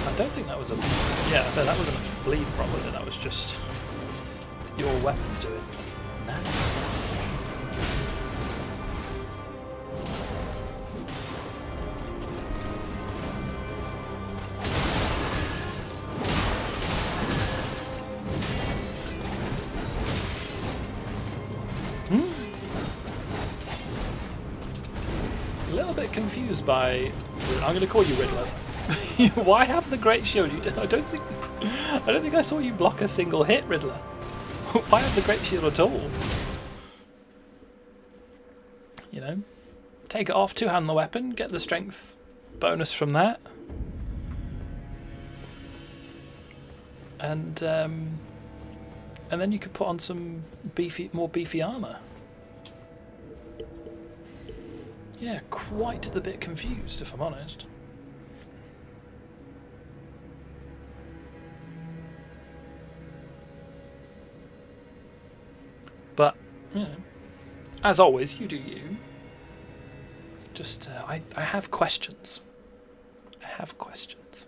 I don't think that was a... Yeah, so that wasn't a bleed prop, was it? That was just your weapons doing. No. A little bit confused by... I'm going to call you Riddler. Why have the great shield? I don't think I saw you block a single hit, Riddler. Why have the great shield at all? You know, take it off, two-hand the weapon, get the strength bonus from that, and then you could put on some more beefy armor. Yeah, quite the bit confused, if I'm honest. But, you know, as always, you do you. Just, I have questions. I have questions.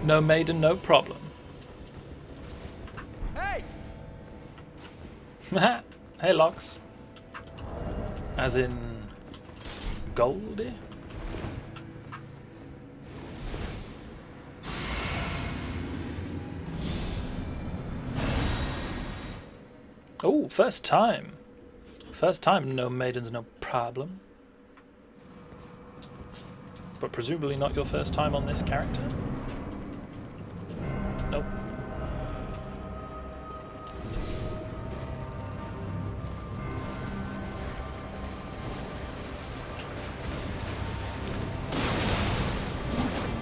No maiden, no problem. Hey! Hey, Locks. As in... Goldie? Oh, first time. First time, no maidens, no problem. But presumably not your first time on this character? Nope.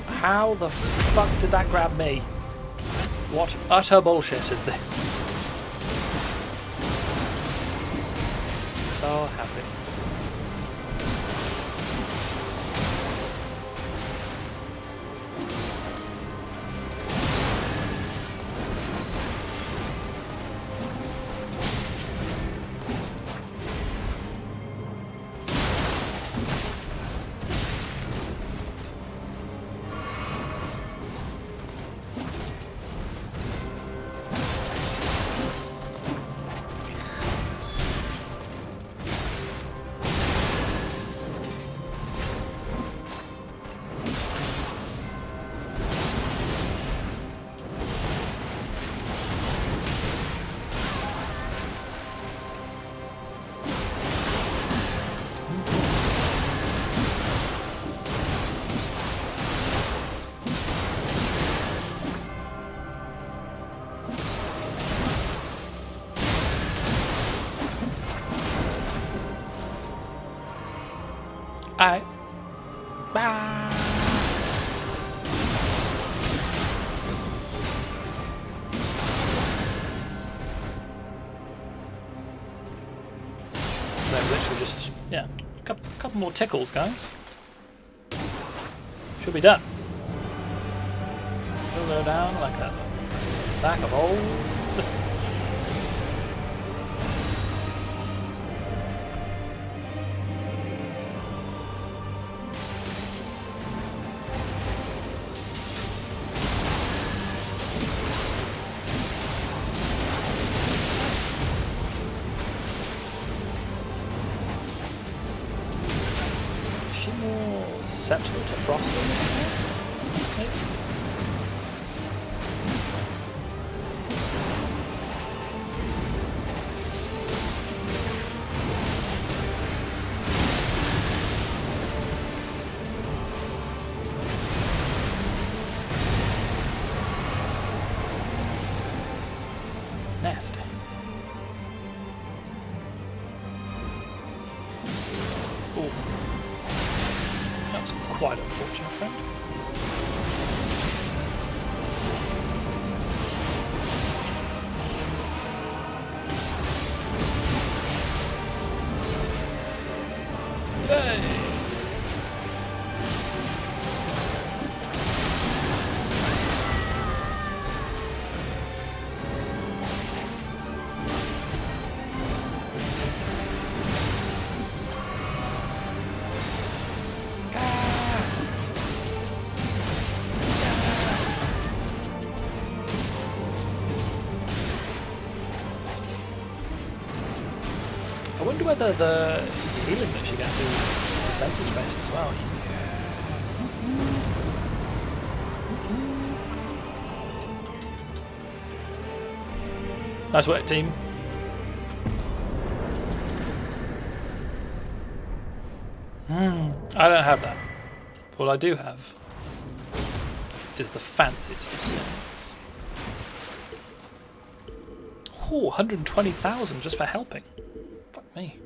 How the fuck did that grab me? What utter bullshit is this? So happy. Alright. Bye. So literally just, yeah, couple more tickles, guys. Should be done. She'll go down like a sack of old biscuits. she more susceptible to frost in this one? Maybe? Nasty. Oh, that was quite unfortunate, friend. Hey! I wonder whether the healing that she gets is percentage based as well. Nice work, team. I don't have that. All I do have is the fanciest of skins. Oh, 120,000 just for helping. Fuck me.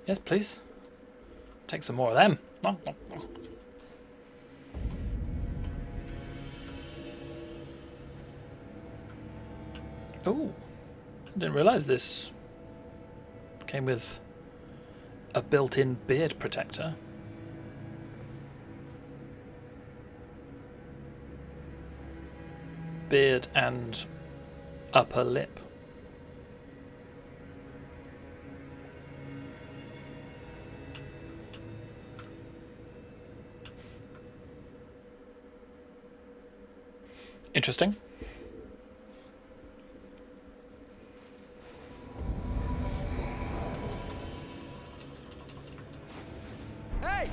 Yes, please. Take some more of them. Oh, I didn't realise this came with a built-in beard protector. Beard and upper lip. Interesting. Hey!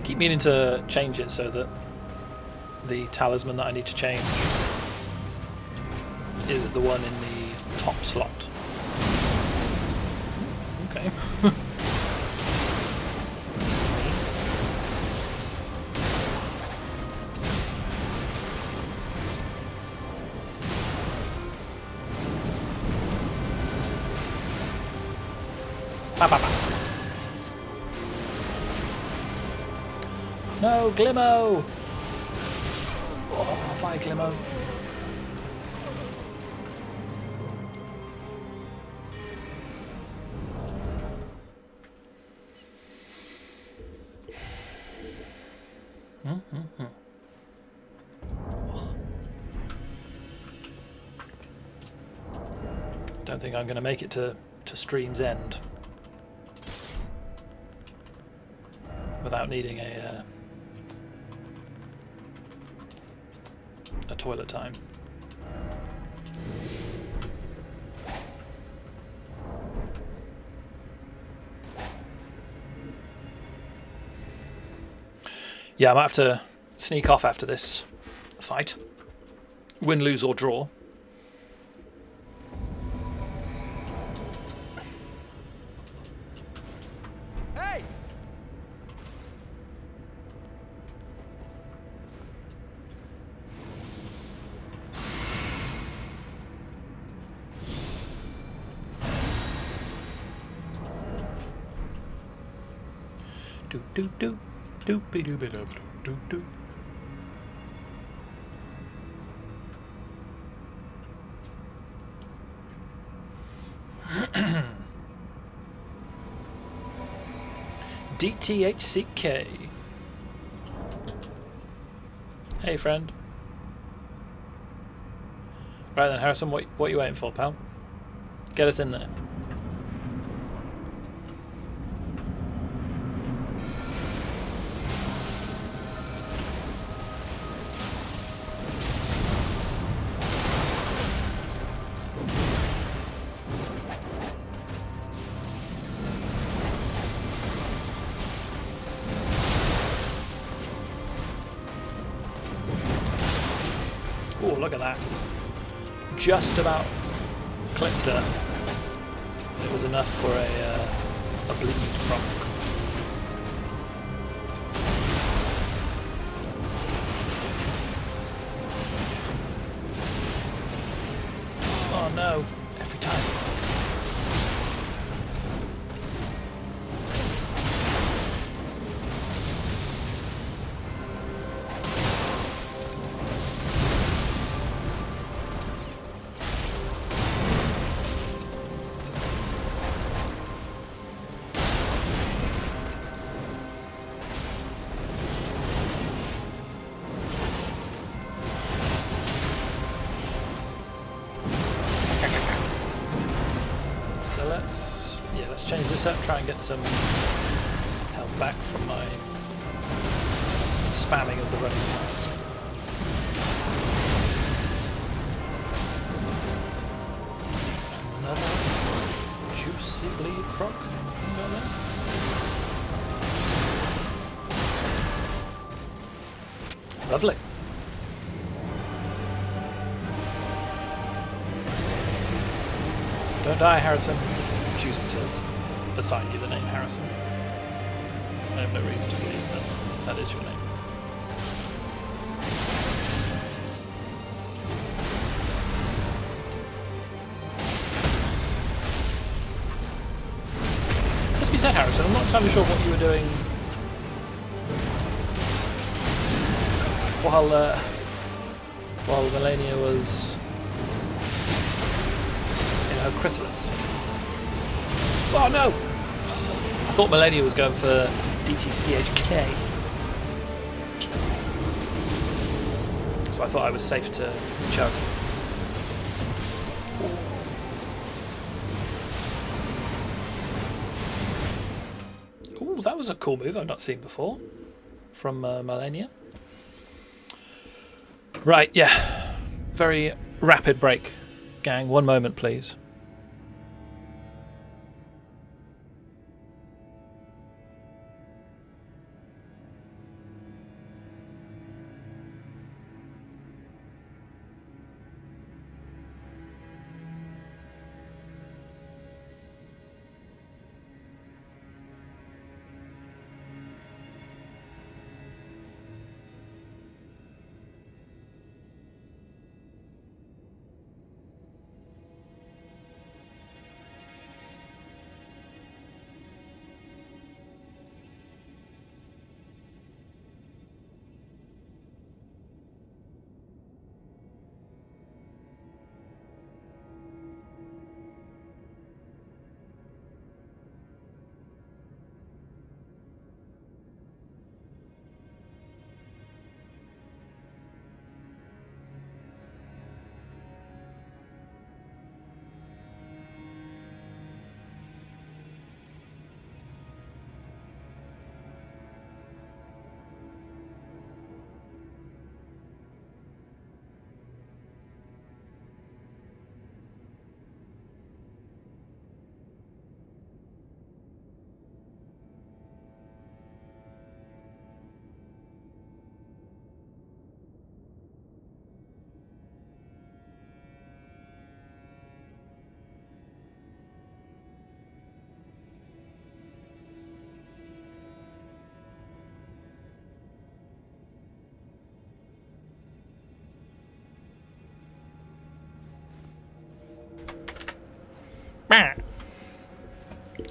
Keep meaning to change it so that the talisman that I need to change is the one in the top slot. Okay. That seems mean. Ba, ba, ba. No, Glimmo! Oh, bye, Glimmo. Don't think I'm going to make it to stream's end without needing a toilet time. Yeah, I might have to sneak off after this fight. Win, lose or draw. Hey! Do do do do be do be do do do. DTHCK. Hey, friend. Right then, Harrison, what are you waiting for, pal? Get us in there. look at that. Just about clipped her. It was enough for a bleed proc. Oh no, every time. Let's change this up, try and get some health back from my spamming of the running times. Another juicy bleed proc. Lovely. Don't die, Harrison. I'm choosing to assign you the name Harrison. I have no reason to believe that is your name. Must be said, Harrison, I'm not entirely sure what you were doing while Melania was in her chrysalis. Oh no! I thought Melania was going for DTCHK. So I thought I was safe to chug. Ooh, that was a cool move I've not seen before from Melania. Right, yeah. Very rapid break, gang. 1 moment, please.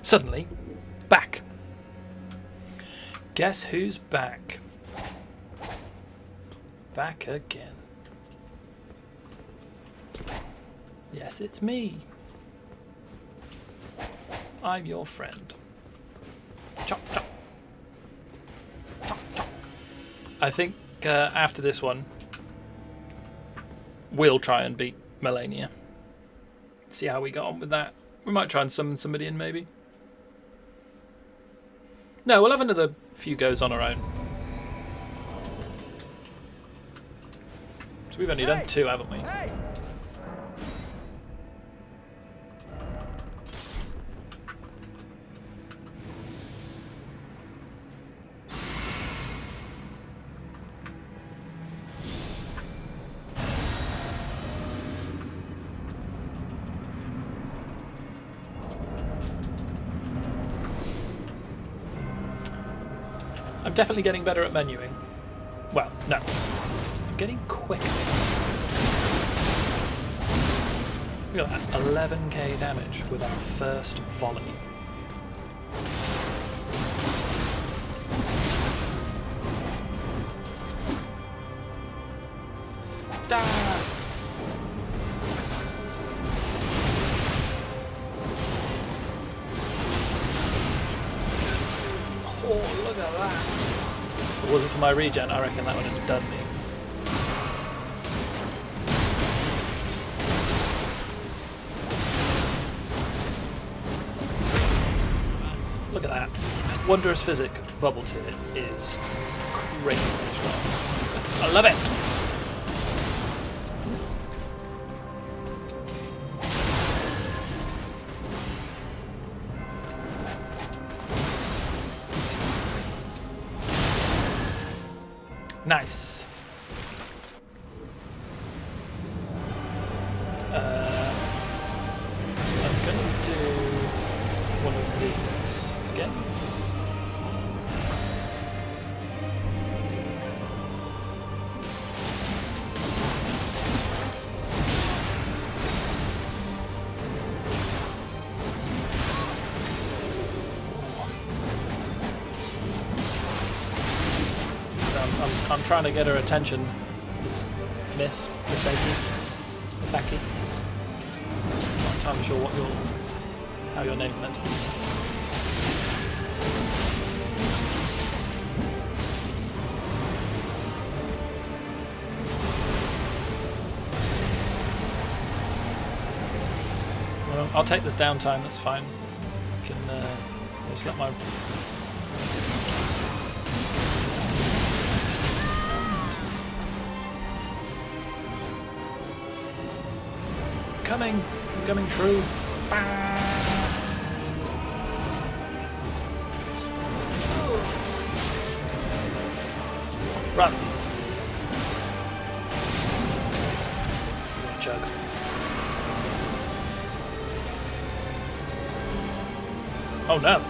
Suddenly, back. Guess who's back? Back again. Yes, it's me. I'm your friend. Chop, chop. Chop, chop. I think after this one, we'll try and beat Melania. See how we got on with that. We might try and summon somebody in, maybe. No, we'll have another few goes on our own. So we've only done 2, haven't we? Hey! definitely getting better at menuing. Well, no. I'm getting quicker. Look at that. 11k damage with our first volley. Oh, look at that. If it wasn't for my regen, I reckon that would have done me. Look at that. Wondrous Physic bubble tier is crazy strong. I love it! Nice. I'm gonna do one of these again. I'm trying to get her attention, Miss Misaki. Not entirely sure how your name's meant to be. Well, I'll take this downtime. That's fine. I can just let my. Coming true. Run. Chug. Oh no.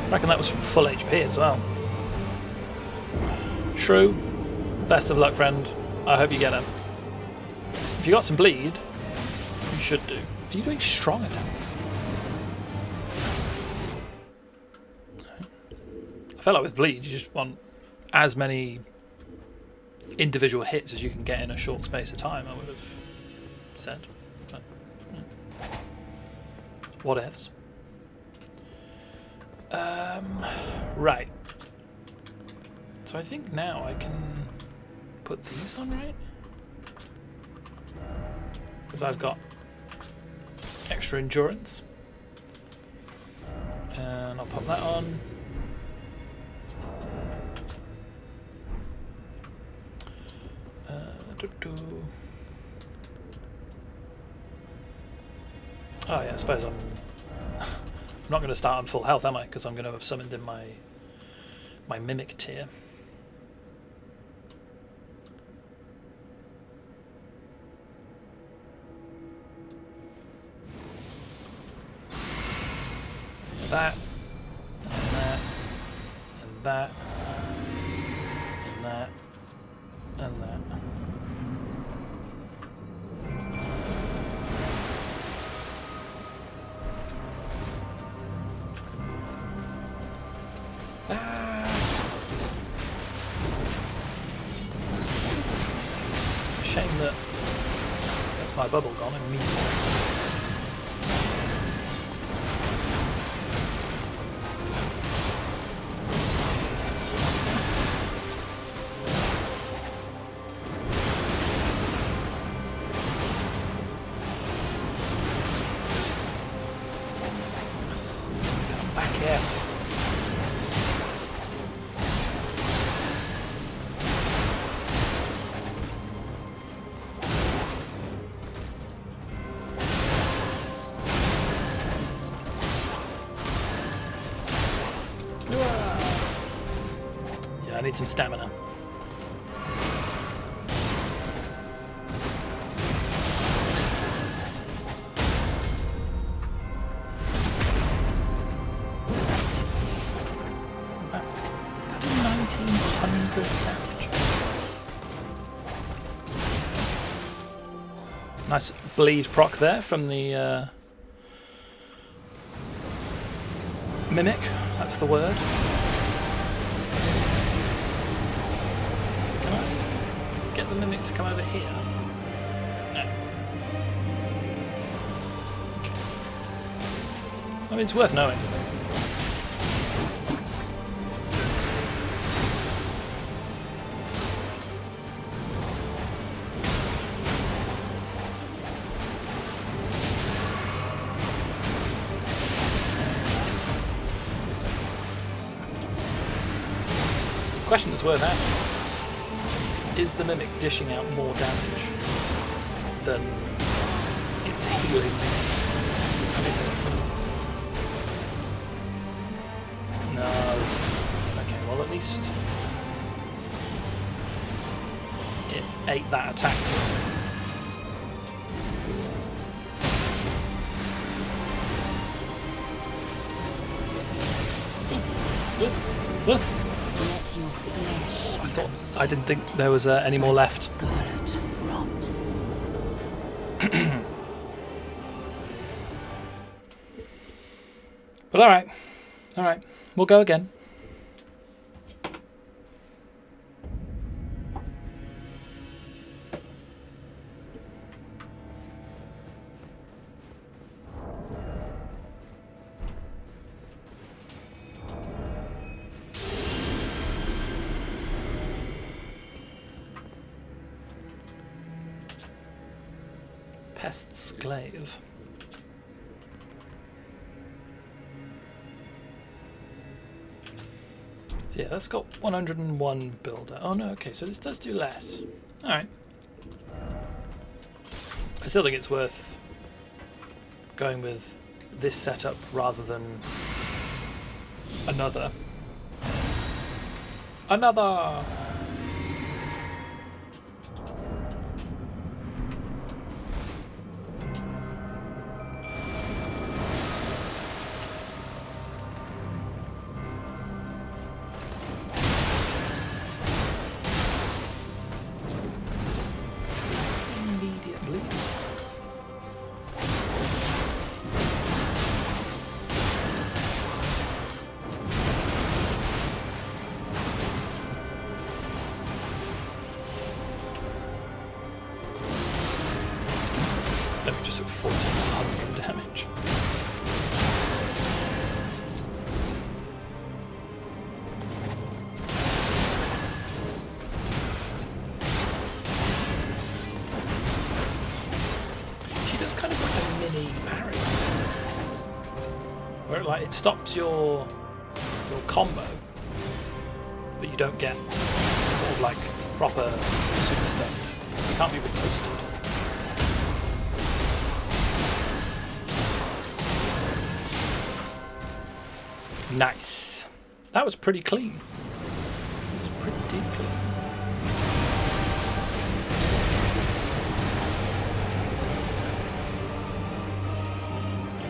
I reckon that was from full HP as well. Shrew, best of luck, friend. I hope you get him. If you got some bleed, you should do. Are you doing strong attacks? I feel like with bleed, you just want as many individual hits as you can get in a short space of time, I would have said. But, whatevs. Right. So I think now I can put these on, right? Because I've got extra endurance. And I'll pop that on. Oh yeah, I suppose I'm not going to start on full health, am I? Because I'm going to have summoned in my mimic tier. That, and that, and that, and that, and that. It's a shame that that's my bubble gone immediately. Back here. Yeah, I need some stamina. good damage. Nice bleed proc there from the mimic. That's the word. Can I get the mimic to come over here? No. Okay. I mean, it's worth knowing. Question that's worth asking is the mimic dishing out more damage than its healing? No. Okay, well at least it ate that attack. I didn't think there was any more left. Scarlet rot. But all right, we'll go again. Pest's Glaive. So yeah, that's got 101 builder. Oh no, okay, so this does do less. Alright. I still think it's worth going with this setup rather than another. Another! Just took 1400 damage. She does kind of like a mini parry, where it stops your combo, but you don't get sort of like proper super stuff. It can't be riposted. Nice. That was pretty clean. It was pretty clean.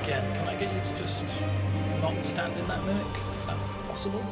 Again, can I get you to just not stand in that mimic? Is that possible?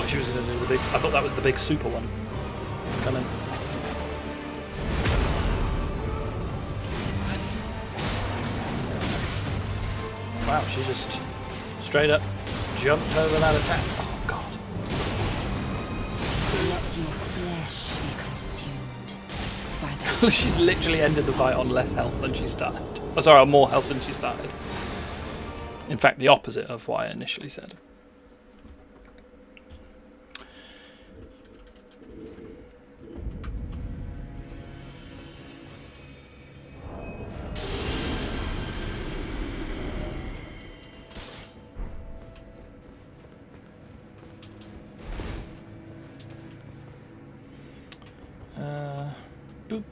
She was going to do the big. I thought that was the big super one coming. Wow, she just straight up jumped over that attack. Oh god! Let your flesh be consumed by the She's literally ended the fight on less health than she started. Oh, sorry, on more health than she started. In fact, the opposite of what I initially said. Boop.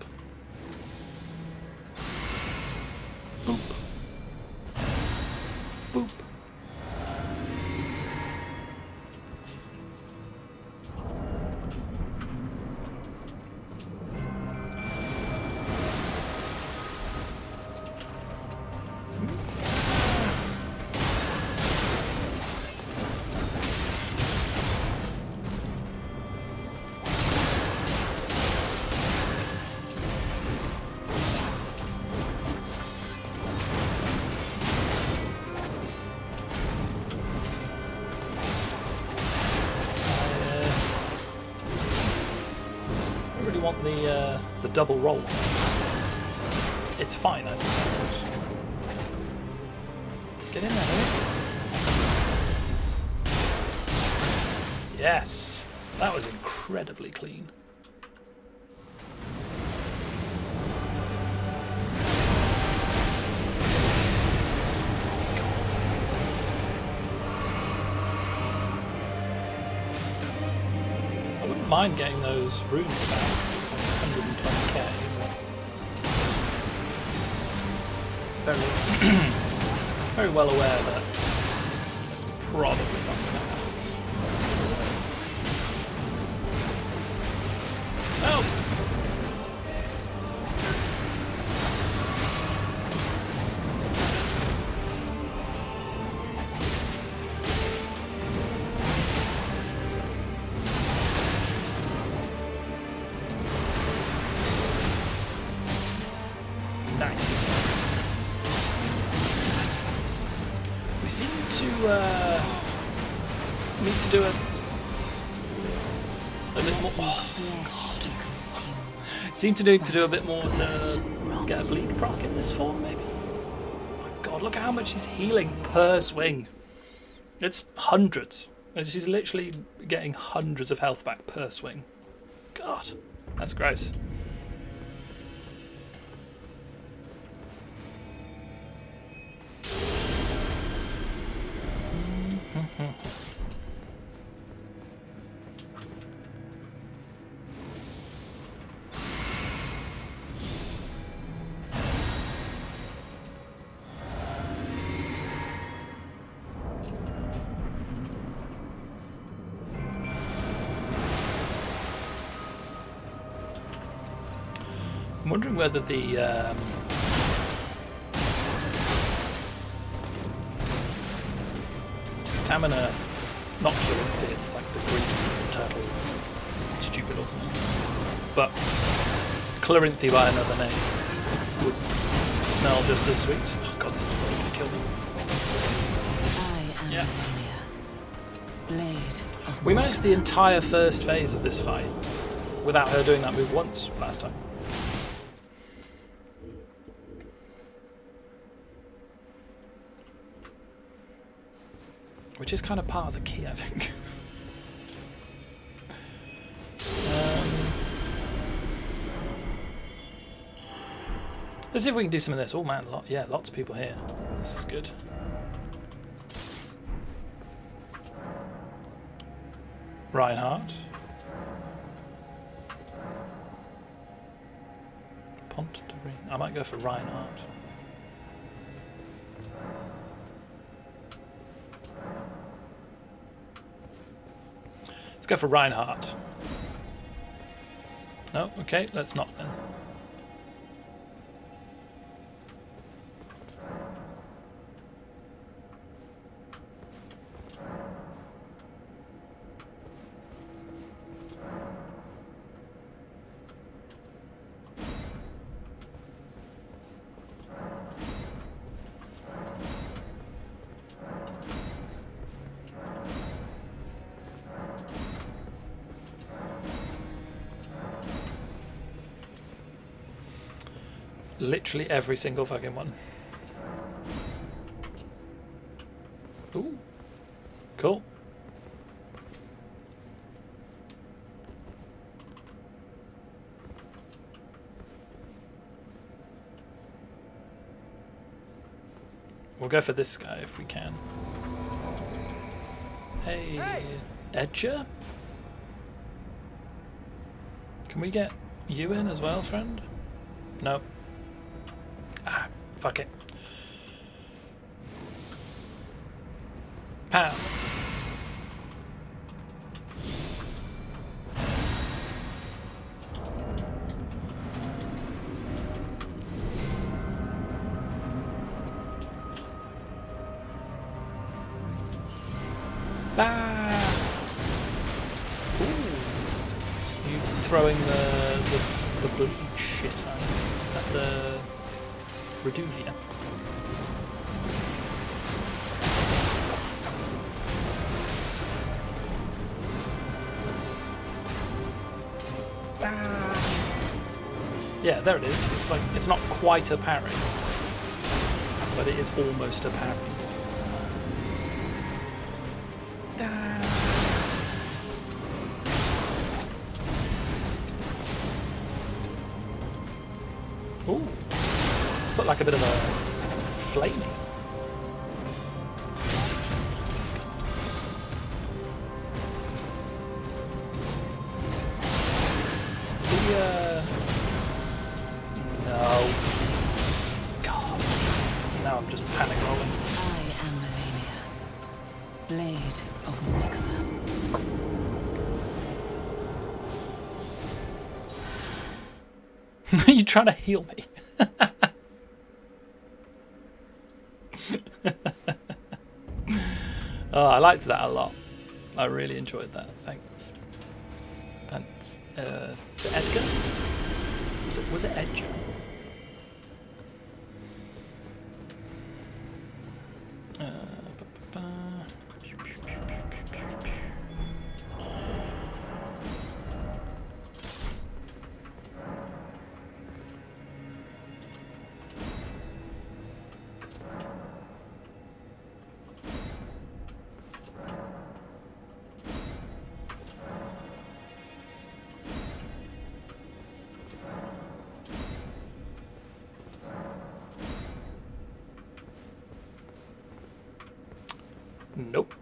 I really want the double roll. It's fine, I suppose. Get in there, baby. Yes, that was incredibly clean. I wouldn't mind getting those runes back. It was like 120k. Very, very well aware that that's probably not going to happen. Oh! Nice. We seem to need to do a bit more. Oh, God. Seem to need to do a bit more to get a bleed proc in this form, maybe. Oh my God, look at how much she's healing per swing. It's hundreds. And she's literally getting hundreds of health back per swing. God, that's gross. I'm wondering whether the stamina, not Clearance, it's like the green turtle, stupid or something, but Clearanthy by another name would smell just as sweet. Oh God, this is probably going to kill me. I am Yeah. Blade of We managed the entire first phase of this fight without her doing that move once last time. Which is kind of part of the key, I think. Let's see if we can do some of this. Oh man, yeah, lots of people here. This is good. Reinhardt. Pont de Ring. I might go for Reinhardt. Let's go for Reinhardt. No, okay, let's not then. Literally every single fucking one. Ooh. Cool. We'll go for this guy if we can. Hey, Edger? Can we get you in as well, friend? No. Ah, fuck it. Pow. Ah. Ooh. You throwing the bleach shit at the Reduvia. Ah. Yeah, there it is. It's like, it's not quite a parry, but it is almost a parry. Ooh, put like a bit of a flaming. No. God. Now I'm just panic rolling. I am Melania, Blade of Mikola. Are you trying to heal me? Oh, I liked that a lot. I really enjoyed that. Thanks. Thanks. Edgar? Was it Edgar? Nope.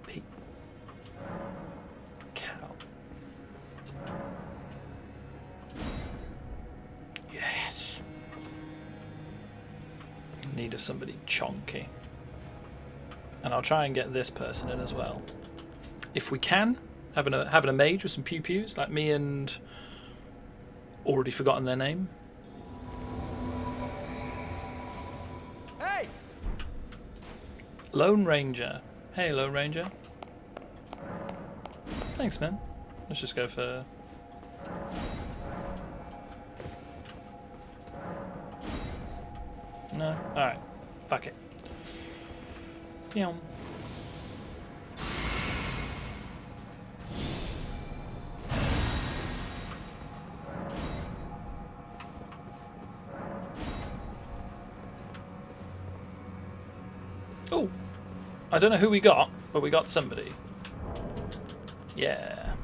Pete. Cow. Yes. In need of somebody chonky. And I'll try and get this person in as well. If we can. Having a mage with some pew-pews, like me and... already forgotten their name. Hey! Lone Ranger. Hey, Lone Ranger. Thanks, man. Let's just go for... No? Alright. Fuck it. Yum. Oh, I don't know who we got, but we got somebody. Yeah.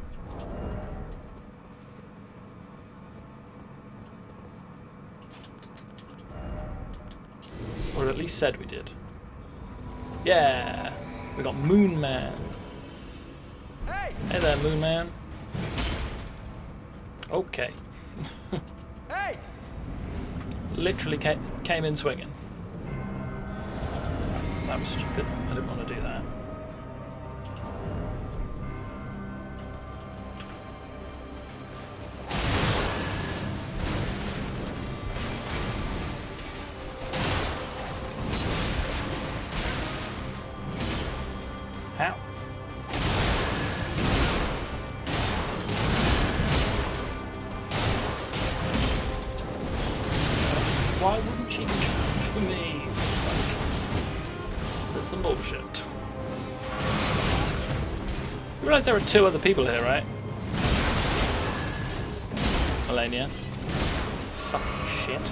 Or at least said we did. Yeah. We got Moon Man. Hey! Hey there, Moon Man. Okay. Hey! Literally came in swinging. That was stupid. I didn't want to do that. How? Why wouldn't she come for me? There's some bullshit. You realise there are 2 other people here, right? Melania. Fucking shit.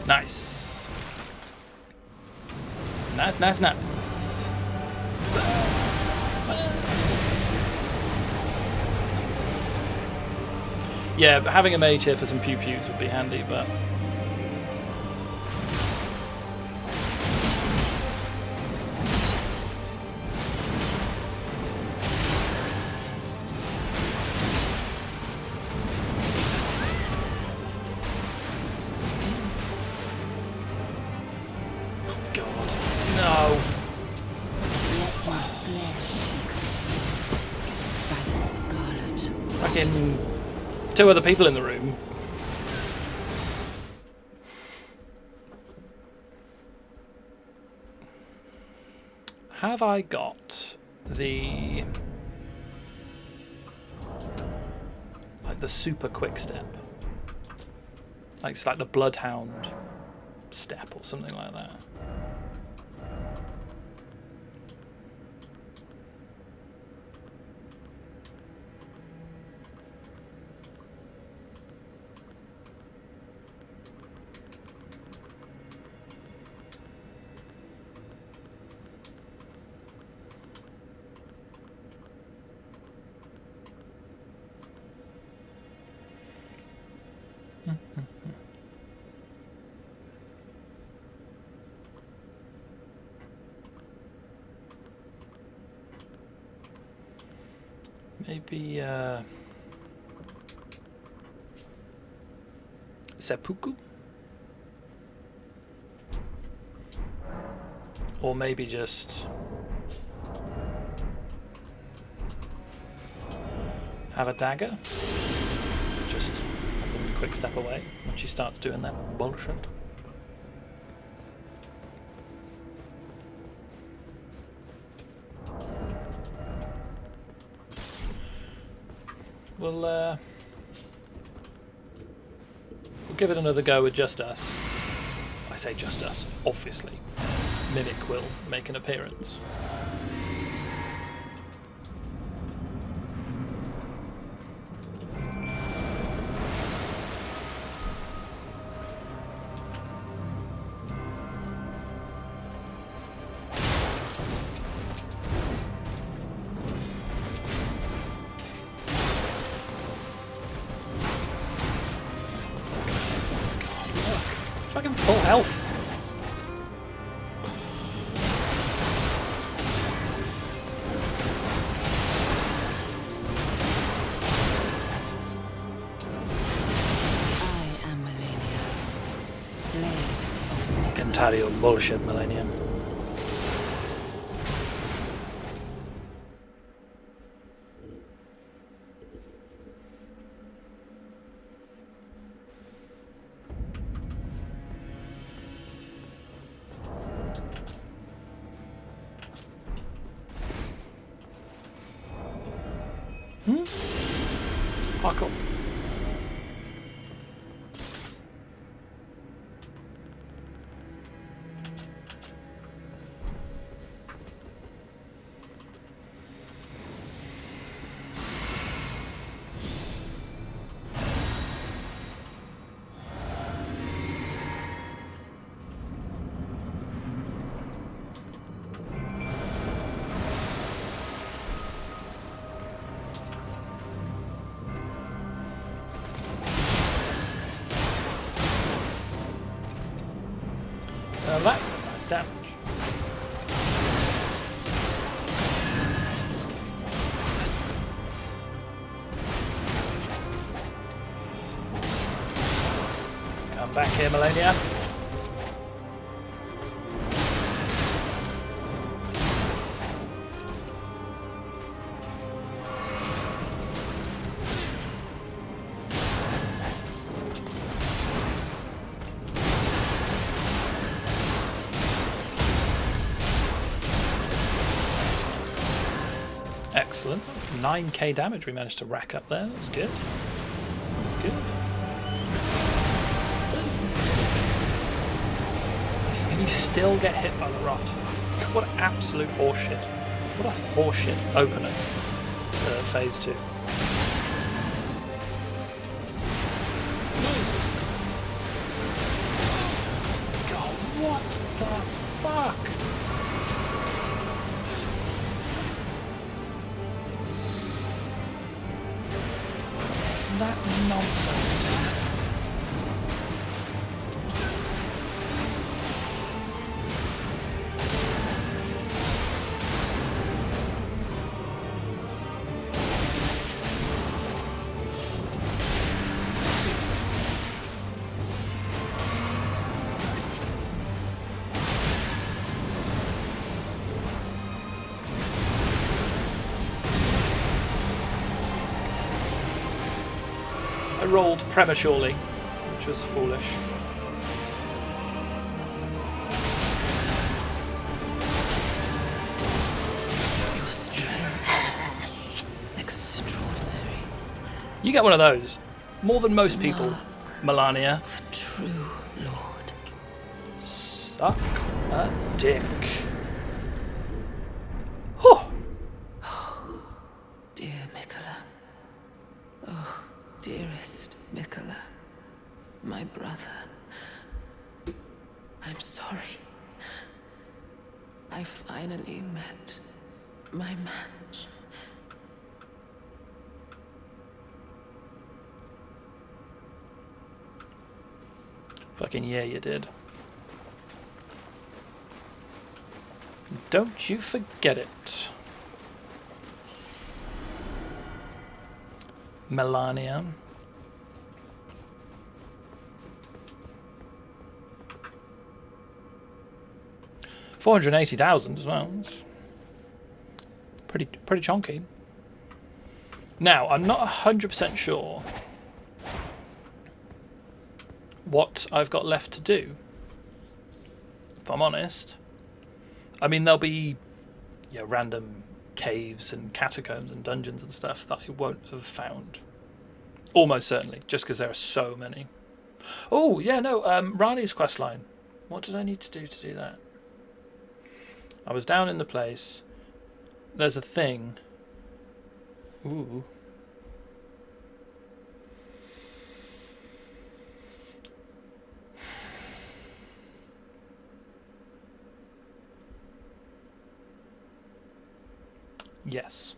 Nice. Nice, nice, nice. Yeah, but having a mage here for some pew-pews would be handy, but... Fucking 2 other people in the room. Have I got the... like the super quick step? Like it's like the Bloodhound step or something like that. Maybe seppuku? Or maybe just have a dagger? Just a quick step away when she starts doing that bullshit. We'll give it another go with just us. I say just us, obviously. Mimic will make an appearance. Fucking full health. I am Melania, Blade of Getting tired of your bullshit, Millennium. Parkour. That's some nice damage. Come back here, Melania. Excellent. 9k damage we managed to rack up there. That was good. That was good. And you still get hit by the rot. What absolute horseshit. What a horseshit opener to phase 2. God, what the fuck? That nonsense. I rolled prematurely, which was foolish. Your strength. Extraordinary. You get one of those. More than most people, Melania. The true Lord. Suck a dick. Oh. Dear Mikola. Oh, dearest Mikola. My brother. I'm sorry. I finally met my match. Fucking yeah, you did. Don't you forget it. Melania. $480,000 as well. That's pretty chonky. Now, I'm not 100% sure what I've got left to do, if I'm honest. I mean, there'll be random caves and catacombs and dungeons and stuff that I won't have found. Almost certainly, just because there are so many. Oh, yeah, no, Riley's questline. What did I need to do that? I was down in the place. There's a thing. Ooh. Yes.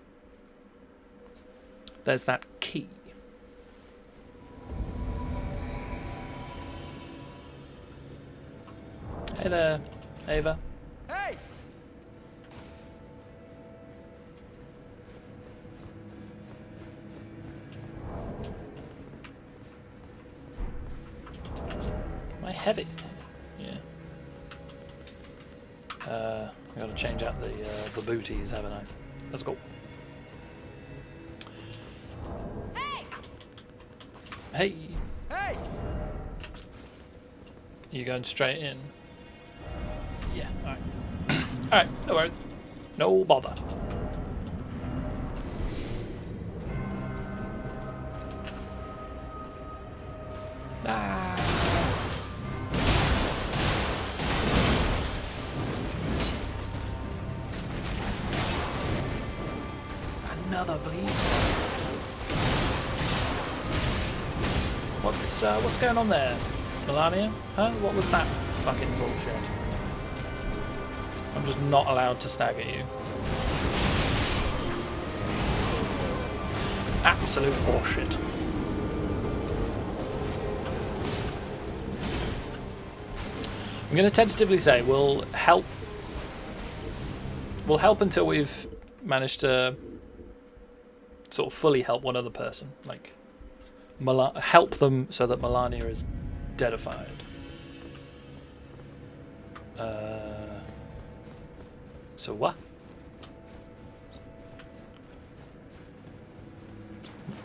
There's that key. Hey there, Ava. Hey! Am I heavy? Yeah. I gotta change out the booties, haven't I? Let's go. Hey! Hey! Hey! You going straight in? Yeah, alright. Alright, no worries. No bother. Ah. Another bleed. What's going on there, Melania? Huh? What was that fucking bullshit? I'm just not allowed to stagger you. Absolute horseshit. I'm going to tentatively say we'll help. We'll help until we've managed to sort of fully help one other person, like help them so that Melania is deadified. So what?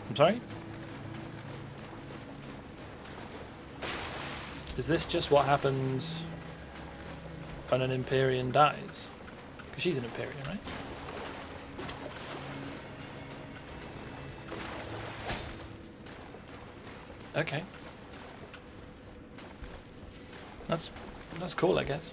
I'm sorry? Is this just what happens when an Empyrean dies? Because she's an Empyrean, right? Okay. That's cool, I guess.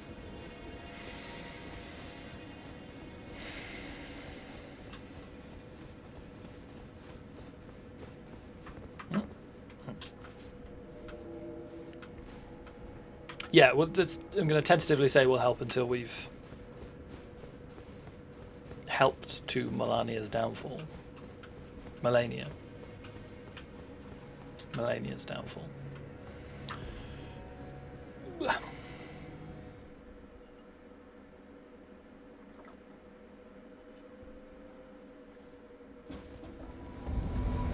Yeah, well, I'm going to tentatively say we'll help until we've helped to Melania's downfall. Melania's downfall.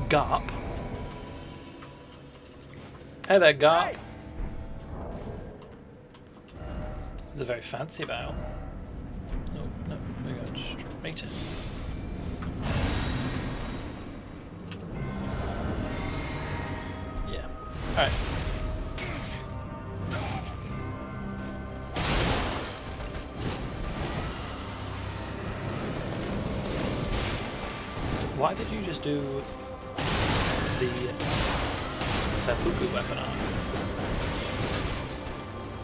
Garp. Hey there, Garp. Hey! It's a very fancy bow. No, we're going straight in. Alright. Why did you just do the seppuku weapon arm?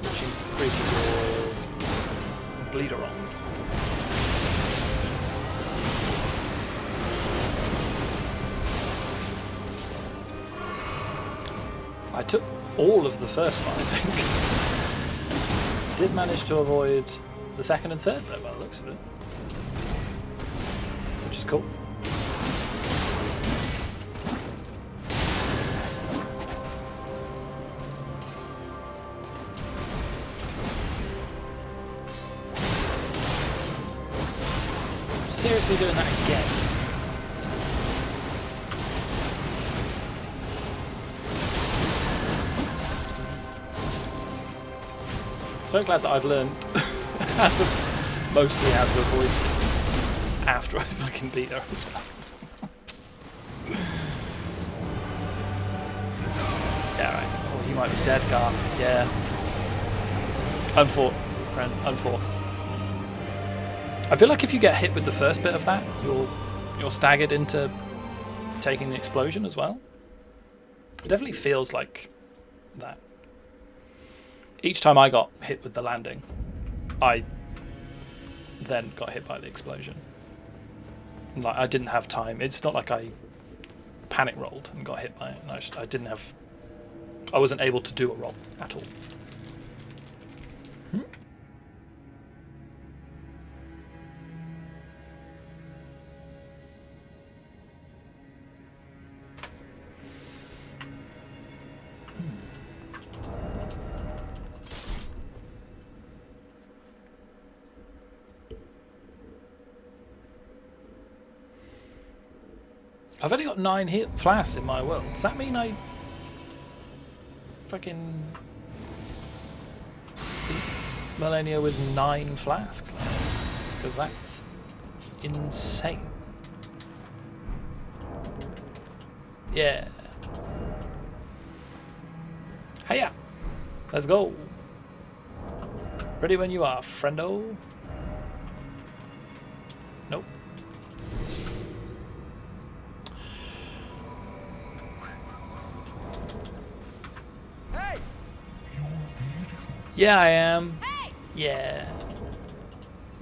Which increases your bleeder-ons. I took all of the first one, I think. Did manage to avoid the second and third though, by the looks of it. Which is cool. Seriously doing that again? So glad that I've learned mostly how to avoid this after I fucking beat her as well. Yeah, right. Oh, you might be dead, Gar. Yeah. Unfought, friend. Unfought. I feel like if you get hit with the first bit of that, you're staggered into taking the explosion as well. It definitely feels like that. Each time I got hit with the landing, I then got hit by the explosion. Like I didn't have time. It's not like I panic rolled and got hit by it. No, I wasn't able to do a roll at all. I've only got 9 flasks in my world. Does that mean I fucking beat Millennia with 9 flasks? Because that's insane. Yeah. Hiya. Let's go. Ready when you are, friendo. Nope. Yeah, I am. Hey! Yeah.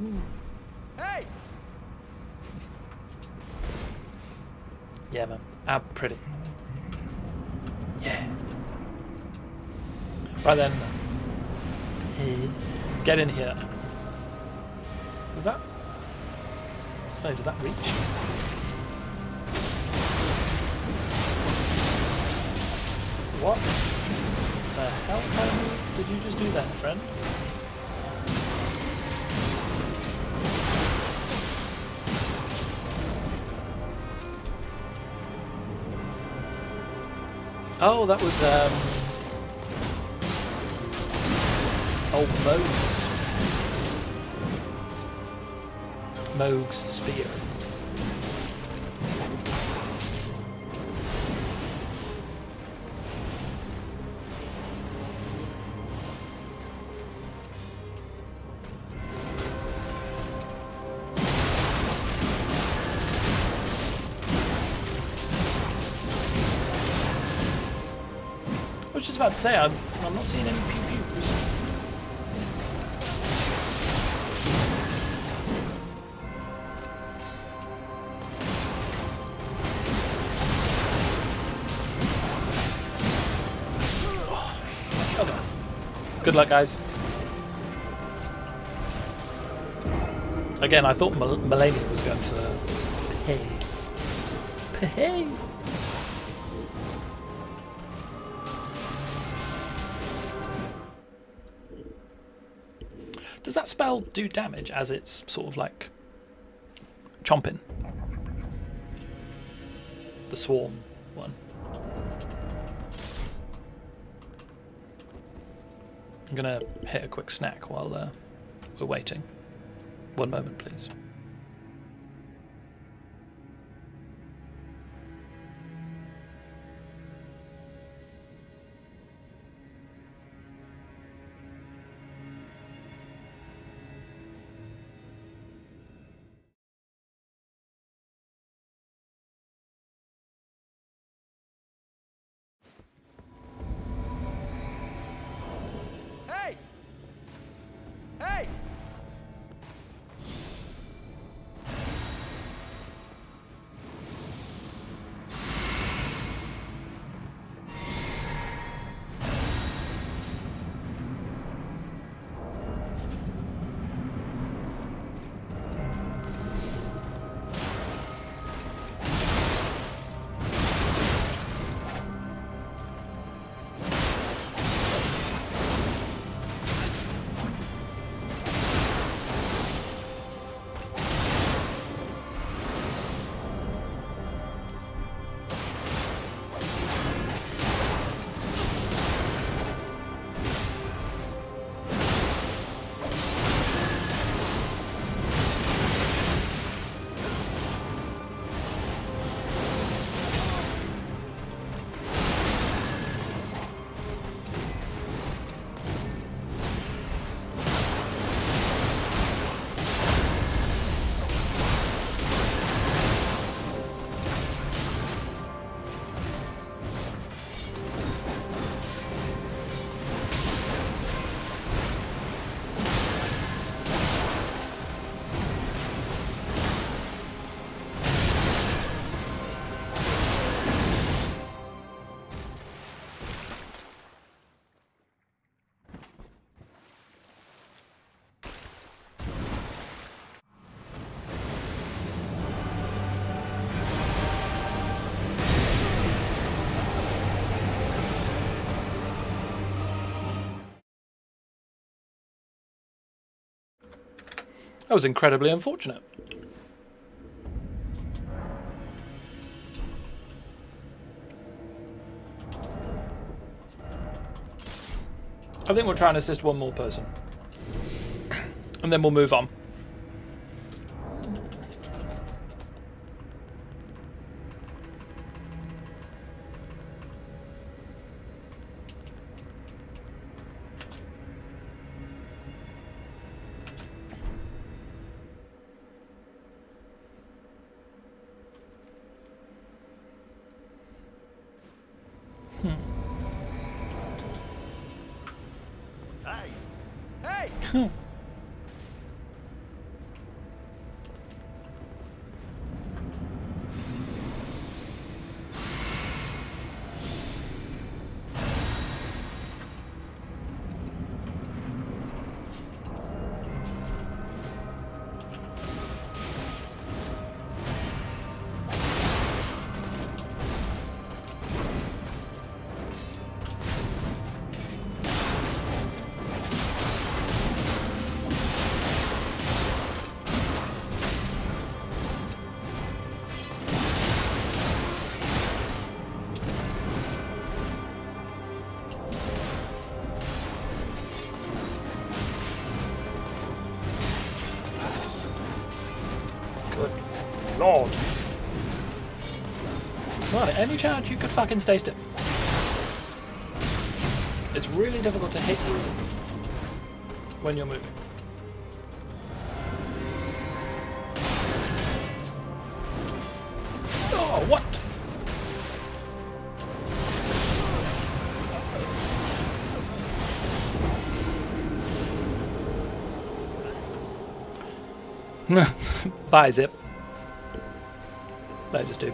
Ooh. Hey! Yeah, man. I'm pretty. Yeah. Right then. Get in here. Does that... So, does that reach? What the hell did you just do that, friend? Oh, that was old Moog's spear. I was just about to say, I'm not seeing any pew-pews. Oh, okay. Good luck, guys. Again, I thought Melania was going for hey. Hey. Does that spell do damage as it's sort of like chomping? The swarm one. I'm gonna hit a quick snack while we're waiting. 1 moment, please. That was incredibly unfortunate. I think we'll try and assist one more person. And then we'll move on. Hey! Lord. Right, any chance you could fucking stay still? It's really difficult to hit you when you're moving. Oh, what? Bye, Zip. They just do.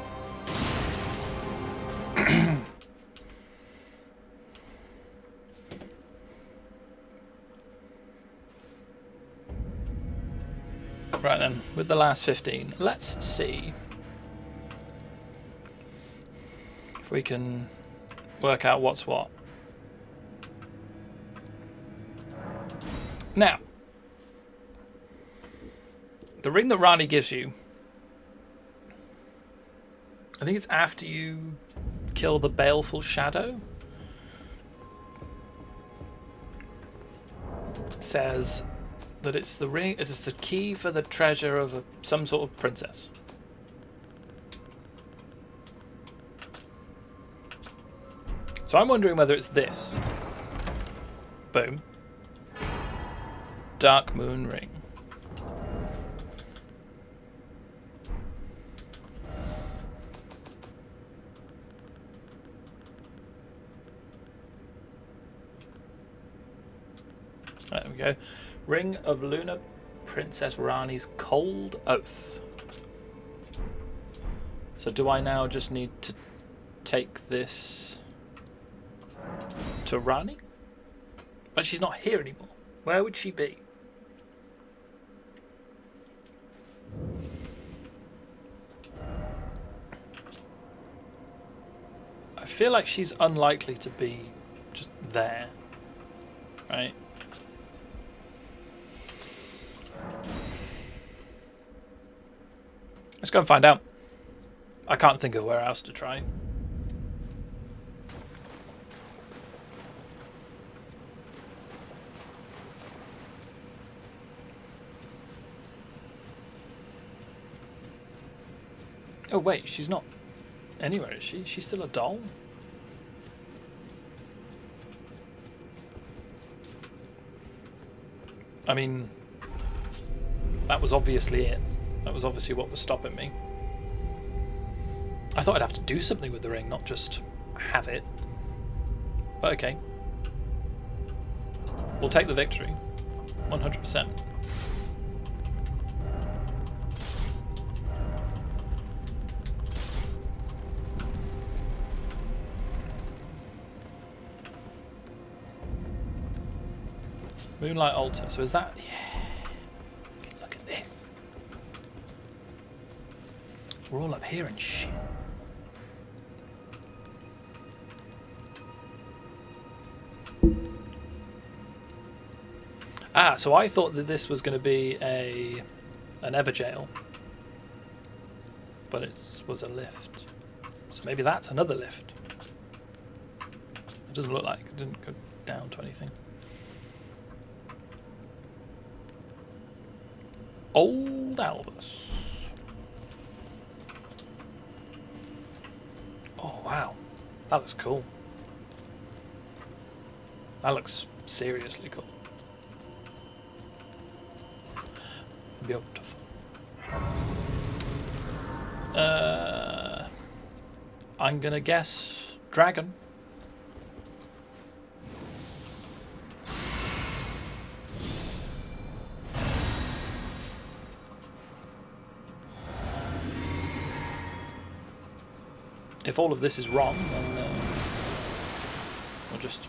Right then, with the last 15, let's see if we can work out what's what. Now, the ring that Rani gives you, I think it's after you kill the baleful shadow. It says that it's the ring. It is the key for the treasure of some sort of princess. So I'm wondering whether it's this. Boom. Dark Moon Ring. There we go. Ring of Luna Princess Rani's Cold Oath. So do I now just need to take this to Rani? But she's not here anymore. Where would she be? I feel like she's unlikely to be just there. Right? Let's go and find out. I can't think of where else to try. Oh wait, she's not anywhere, is she? She's still a doll? I mean, that was obviously it. That was obviously what was stopping me. I thought I'd have to do something with the ring, not just have it. But okay. We'll take the victory. 100%. Moonlight altar. So is that... Yeah. Look at this. We're all up here and shit. Ah, so I thought that this was going to be an Everjail, but it was a lift. So maybe that's another lift. It doesn't look like it didn't go down to anything. Old Albus. Oh wow, that looks cool. That looks seriously cool. Beautiful. I'm gonna guess dragon. If all of this is wrong, then we'll just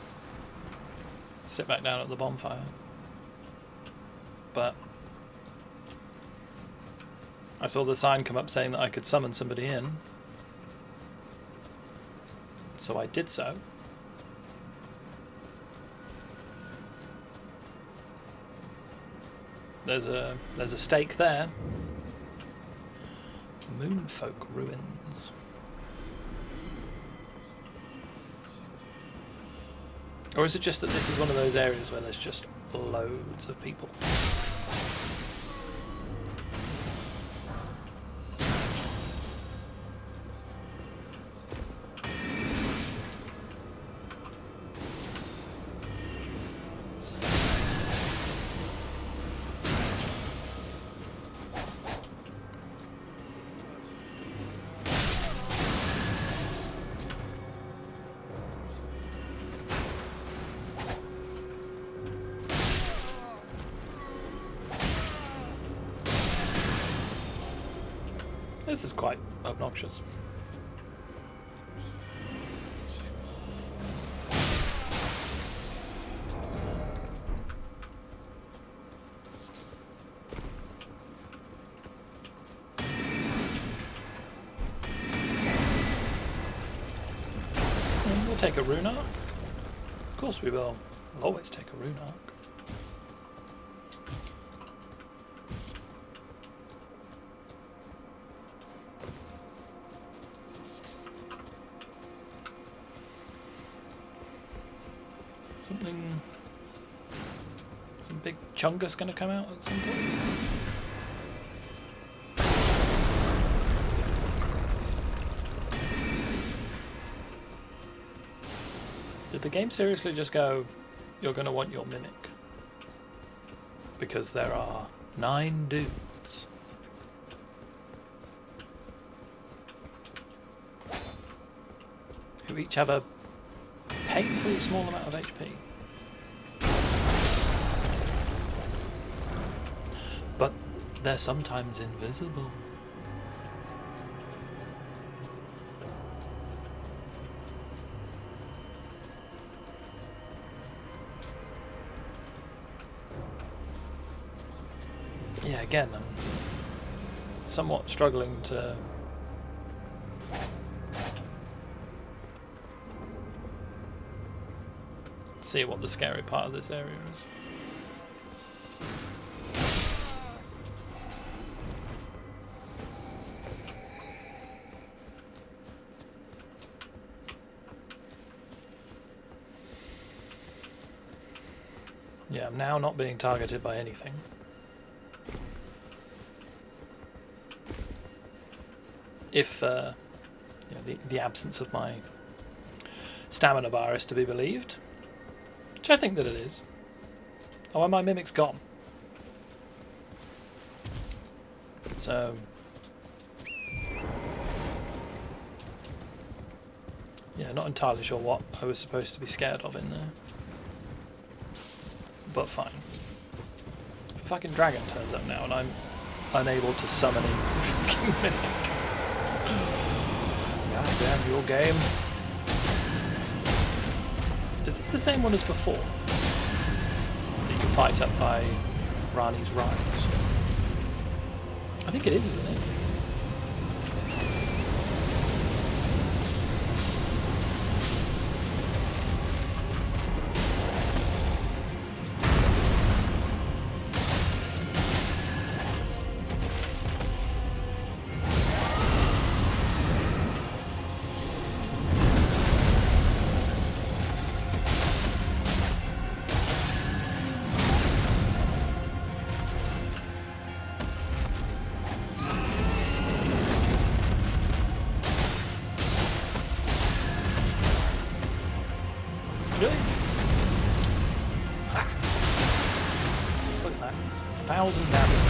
sit back down at the bonfire. But I saw the sign come up saying that I could summon somebody in, so I did so. There's a stake there. Moonfolk ruins. Or is it just that this is one of those areas where there's just loads of people? This is quite obnoxious. We'll take a rune arc. Of course we will. We'll always take a rune arc. Some big chungus gonna come out at some point. Did the game seriously just go, you're gonna want your mimic? Because there are 9 dudes. Who each have a painfully small amount of HP. But they're sometimes invisible. Yeah, again, I'm somewhat struggling to see what the scary part of this area is. Yeah, I'm now not being targeted by anything. If the absence of my stamina bar is to be believed, which I think that it is. Oh, and my mimic's gone. So yeah, not entirely sure what I was supposed to be scared of in there. But fine. If a fucking dragon turns up now and I'm unable to summon a fucking mimic. God damn your game. Is this the same one as before? That you fight up by Rani's Rise? I think it is, isn't it? Really? Ha. Look at that. 1,000 damage.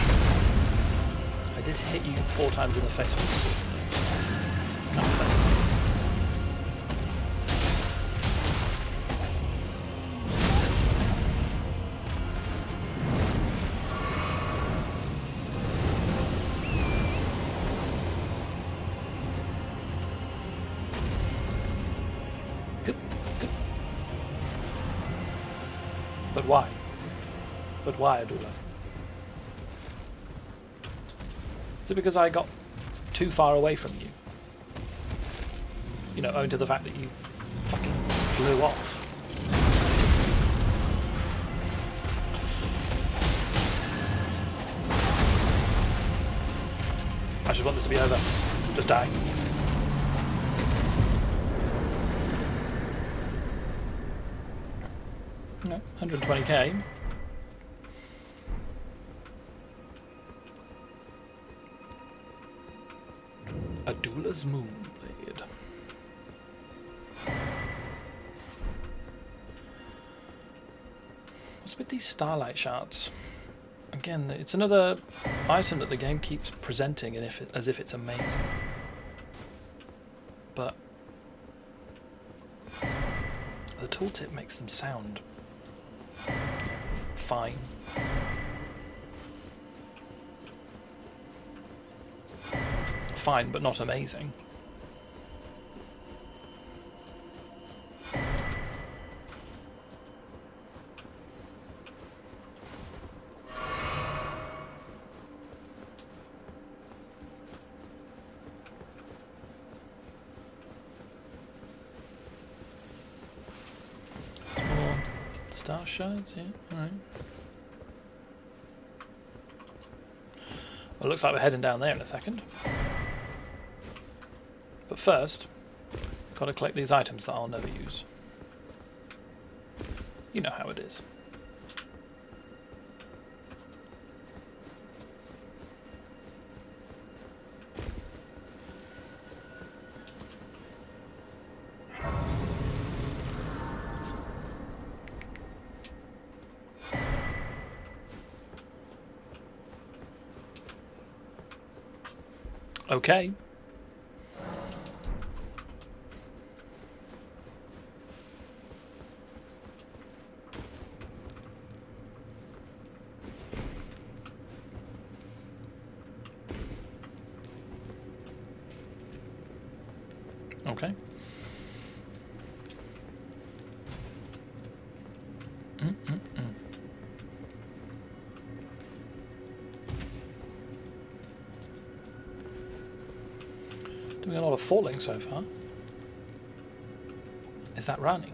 I did hit you 4 times in the face with a sword. Not fair. Good. Good. But why? But why, Adula? Is it because I got too far away from you? You know, owing to the fact that you fucking flew off. I just want this to be over. Just die. No, 120k. Adula's Moonblade. What's with these starlight shards? Again, it's another item that the game keeps presenting as if it's amazing. But the tooltip makes them sound fine. Fine, but not amazing. More star shards, yeah, alright. Well, it looks like we're heading down there in a second. But first, gotta collect these items that I'll never use. You know how it is. Okay. Okay. Doing a lot of falling so far. Is that running?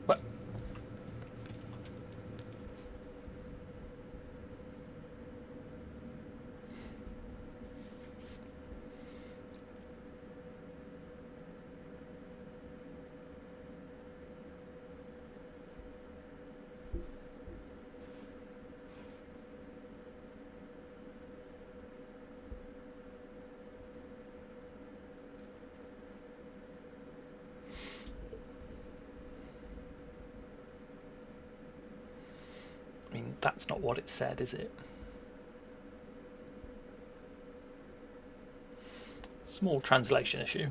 What? I mean, that's not what it said, is it? Small translation issue.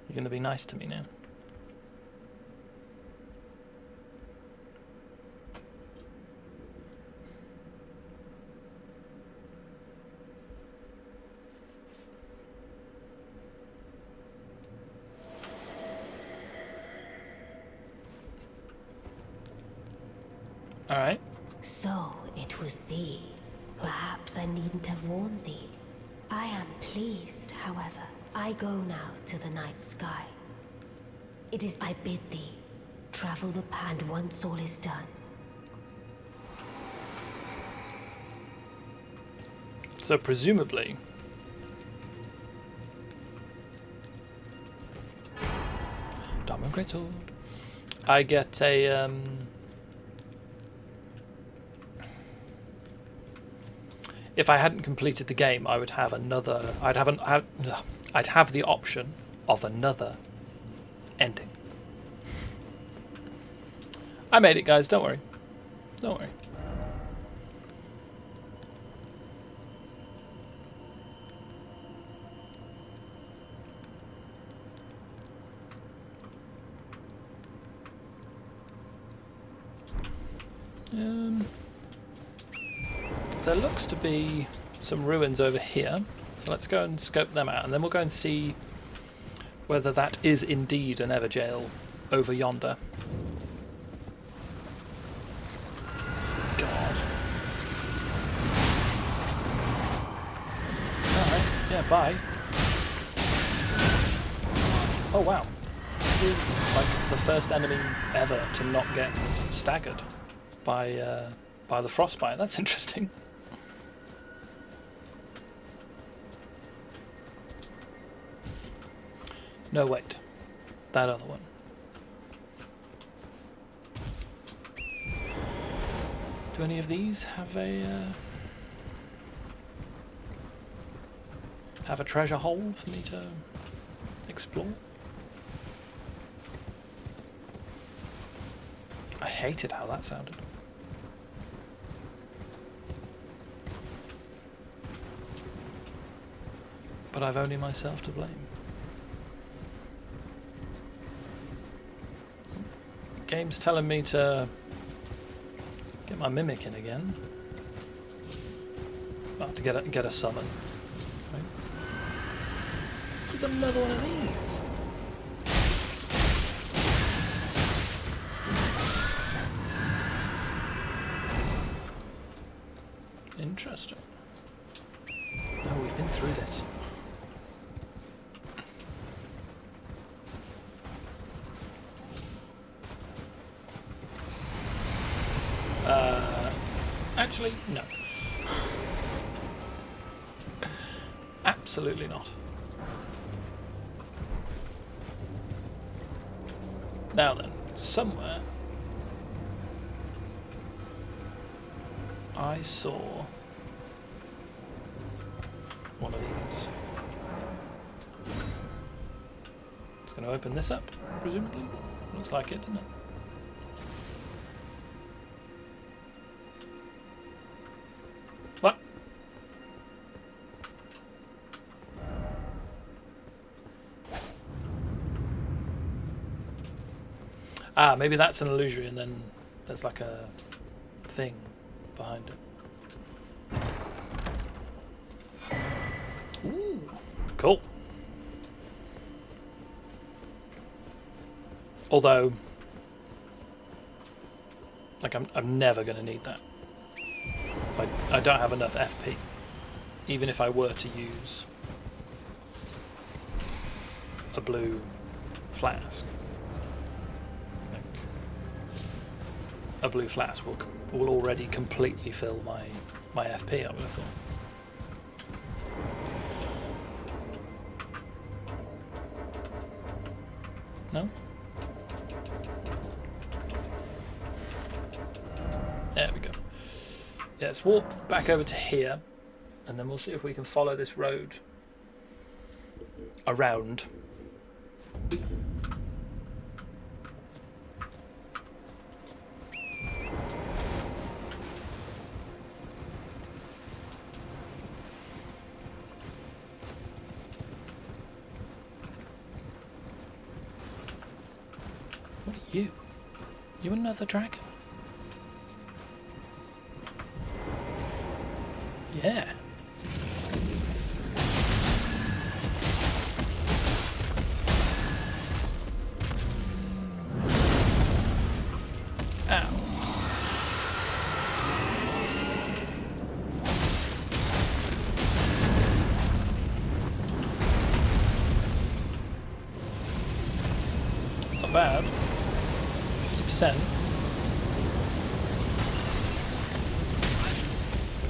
You're going to be nice to me now. All right. So it was thee. Perhaps I needn't have warned thee. I am pleased, however. I go now to the night sky. It is I bid thee. Travel the pand once all is done. So presumably Diamond greatsword. I get a if I hadn't completed the game, I would have another. I'd have the option of another ending. I made it, guys. Don't worry. Don't worry. There looks to be some ruins over here, so let's go and scope them out, and then we'll go and see whether that is indeed an Everjail over yonder. God. Alright, yeah, bye. Oh wow. This is like the first enemy ever to not get staggered by the frostbite. That's interesting. No, wait. That other one. Do any of these have a treasure hole for me to explore? I hated how that sounded. But I've only myself to blame. Game's telling me to get my mimic in again. Well, to get a summon. Right. There's another one of these. Interesting. No, we've been through this. Actually, no. Absolutely not. Now then, somewhere I saw one of these. It's going to open this up, presumably. Looks like it, doesn't it? What? Ah, maybe that's an illusory and then there's like a thing behind it. Ooh, cool. Although, like, I'm never going to need that. So I don't have enough FP, even if I were to use a blue flask. Like, a blue flask will already completely fill my FP, I would have thought. No? There we go. Yeah, let's walk back over to here, and then we'll see if we can follow this road around. What are you? You another dragon? Yeah. Ow. Not bad. 50%.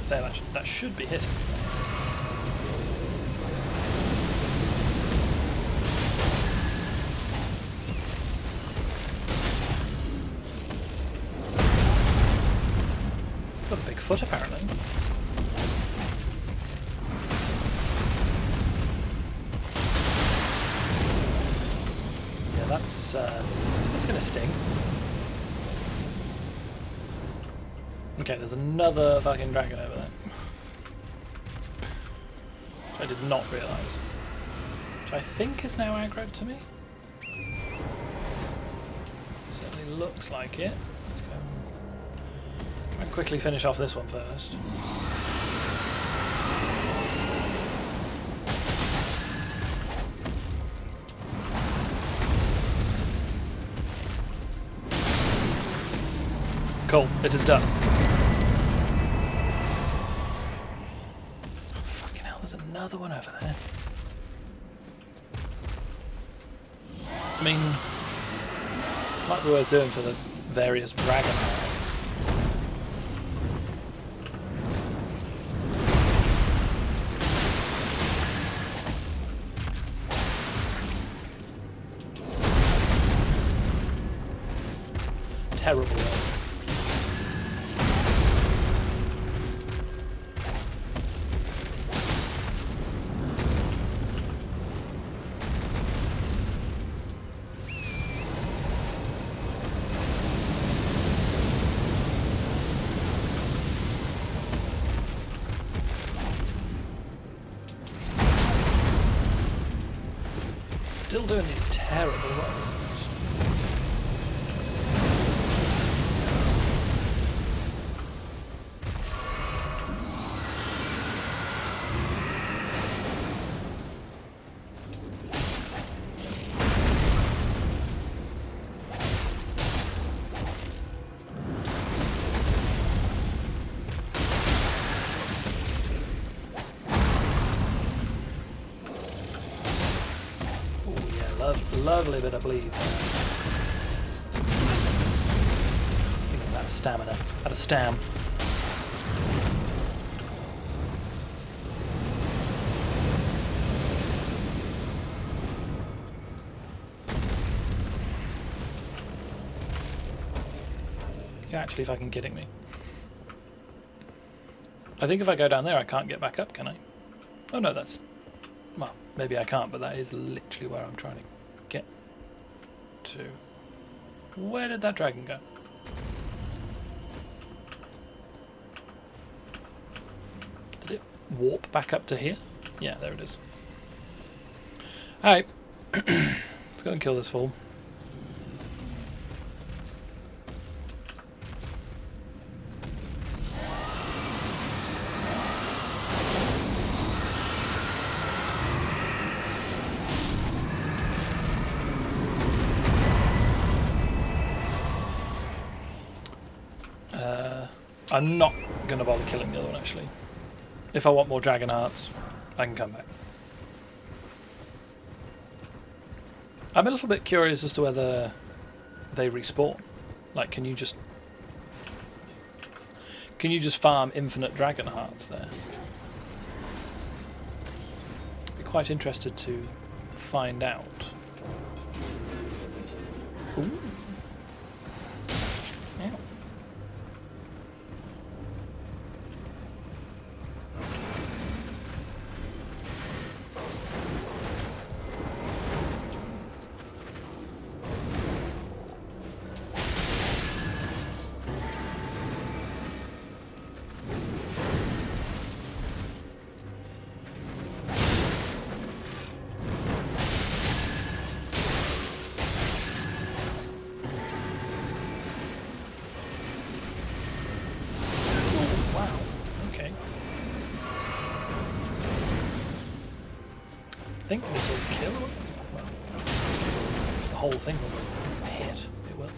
Say that should be hitting. foot apparently. Yeah, that's gonna sting. Okay, there's another fucking dragon over there. Which I did not realise. Which I think is now aggroed to me. Certainly looks like it. Let's go. Try and quickly finish off this one first. Cool, it is done. Oh, fucking hell, there's another one over there. I mean, might be worth doing for the various dragon eyes. Terrible. Still doing these terrible rolls. Lovely bit of bleed. That stamina. That a stam. You're actually fucking kidding me. I think if I go down there I can't get back up, can I? Oh no, that's... Well, maybe I can't, but that is literally where I'm trying to get to. Where did that dragon go? Did it warp back up to here? Yeah, there it is. Alright. Let's go and kill this fool. I'm not going to bother killing the other one, actually. If I want more dragon hearts, I can come back. I'm a little bit curious as to whether they respawn. Like, can you just farm infinite dragon hearts there? Be quite interested to find out. Ooh. Ow. I think this will kill him. Well, if the whole thing will hit, it will.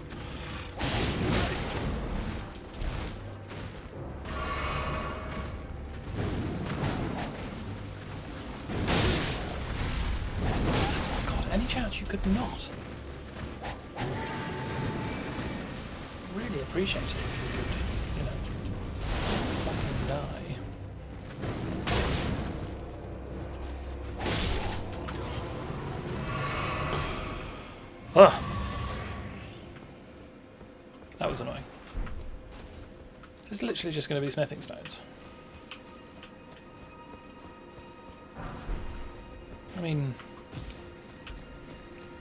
God, any chance you could not? Really appreciate it if you could, you know, fucking die. Ugh. That was annoying. It's literally just going to be smithing stones. I mean,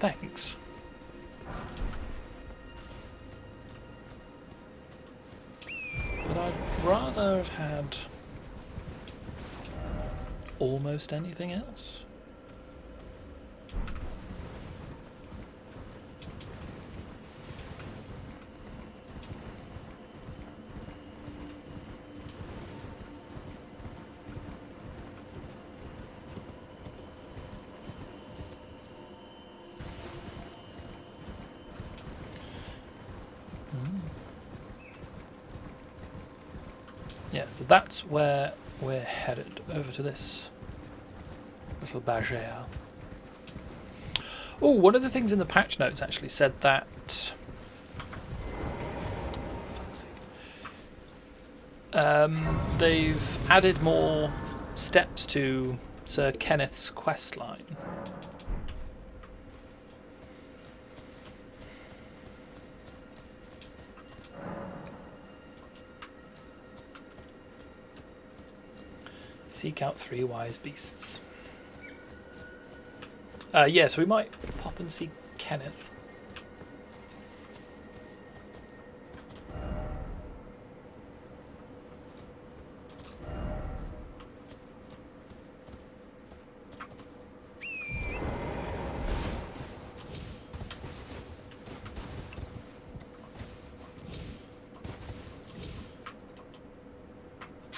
thanks. But I'd rather have had almost anything else. Yeah, so that's where we're headed, over to this little barrière. Oh, one of the things in the patch notes actually said that they've added more steps to Sir Kenneth's quest line. Seek out 3 wise beasts. Yeah, so we might pop and see Kenneth.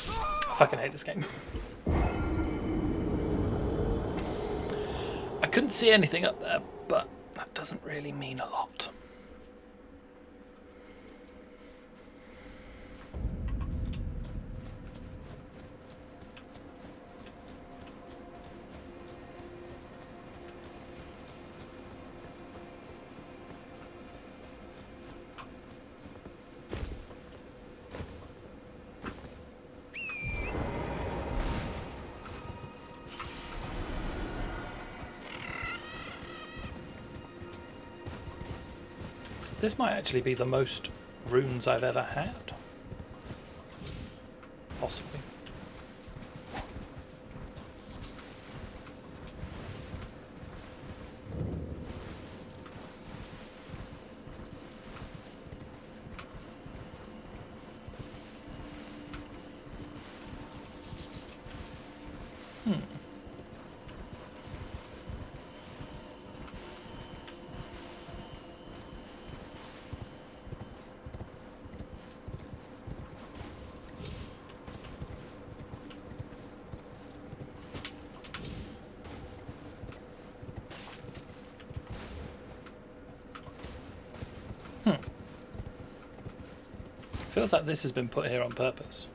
I fucking hate this game. I couldn't see anything up there, but that doesn't really mean a lot. This might actually be the most runes I've ever had. Possibly. Feels like this has been put here on purpose.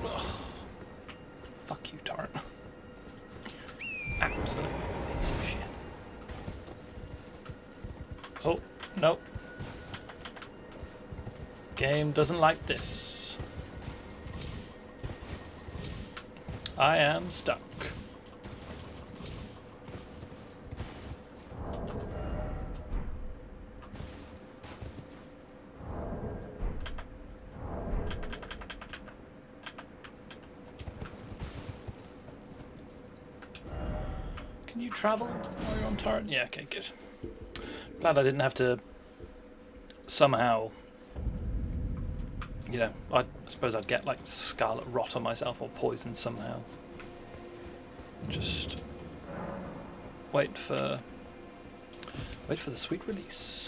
Ugh. Fuck you, Torrent. Absolute piece of shit. Oh, no. Game doesn't like this. I am stuck. Can you travel while you're on turret? Yeah, okay, good. Glad I didn't have to somehow, you know, I suppose I'd get like scarlet rot on myself or poison somehow. Just wait for the sweet release.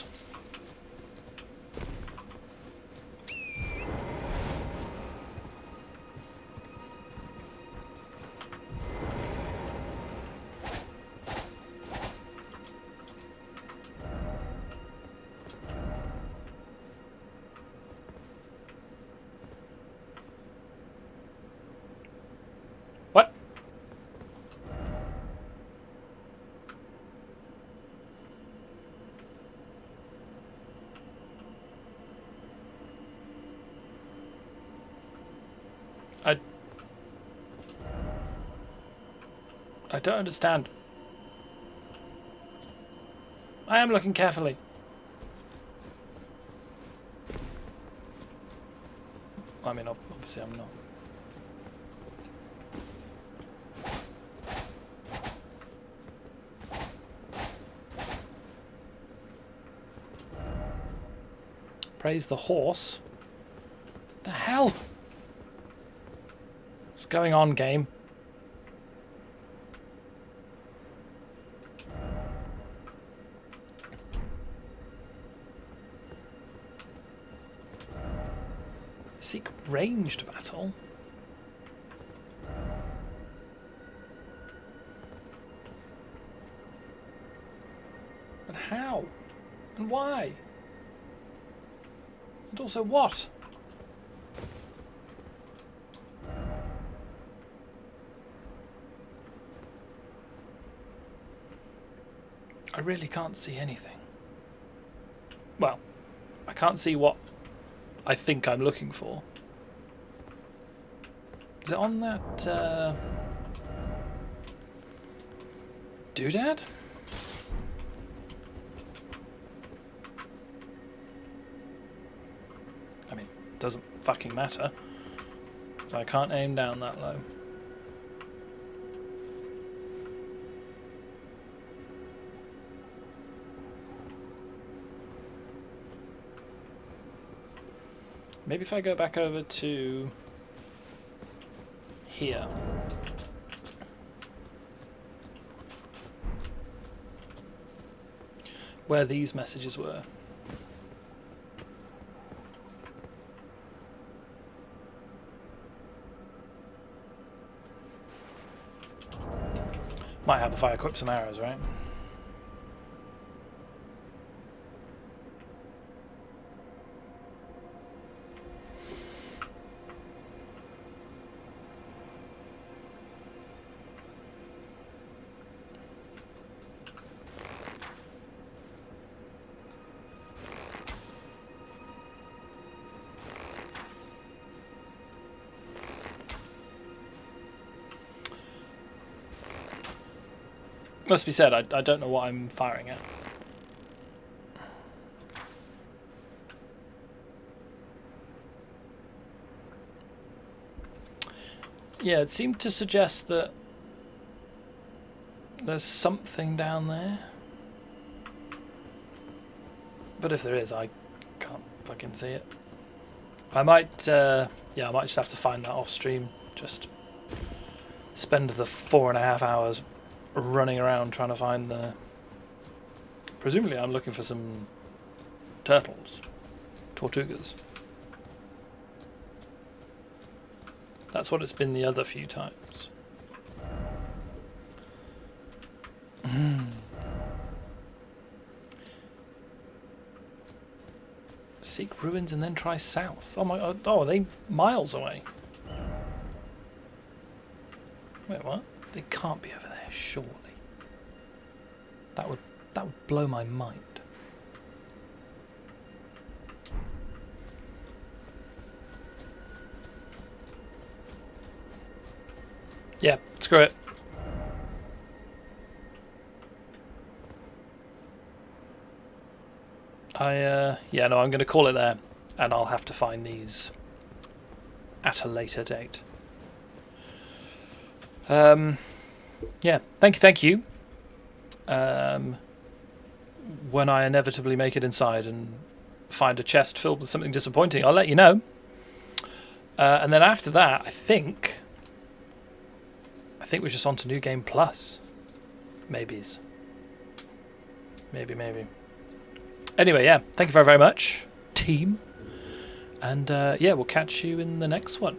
What? I don't understand. I am looking carefully. I mean, obviously I'm not. Praise the horse. The hell? What's going on, game? Seek ranged battle? And how? And why? And also what? I really can't see anything. Well, I can't see what I think I'm looking for. Is it on that doodad? I mean, it doesn't fucking matter. So I can't aim down that low. Maybe if I go back over to here. Where these messages were. Might have if I equip some arrows, right? Must be said, I don't know what I'm firing at. Yeah, it seemed to suggest that there's something down there. But if there is, I can't fucking see it. I might, yeah, I might just have to find that off stream. Just spend the 4.5 hours running around trying to find the... Presumably I'm looking for some turtles. Tortugas. That's what it's been the other few times. Seek ruins and then try south. Oh my god. Oh, are they miles away? Wait, what? They can't be over there, surely. That would blow my mind. Yeah, screw it. Yeah, no, I'm going to call it there, and I'll have to find these at a later date. Yeah, thank you. When I inevitably make it inside and find a chest filled with something disappointing, I'll let you know. And then after that, I think we're just on to New Game Plus. Maybes. Maybe. Anyway, yeah, thank you very, very much, team. And yeah, we'll catch you in the next one.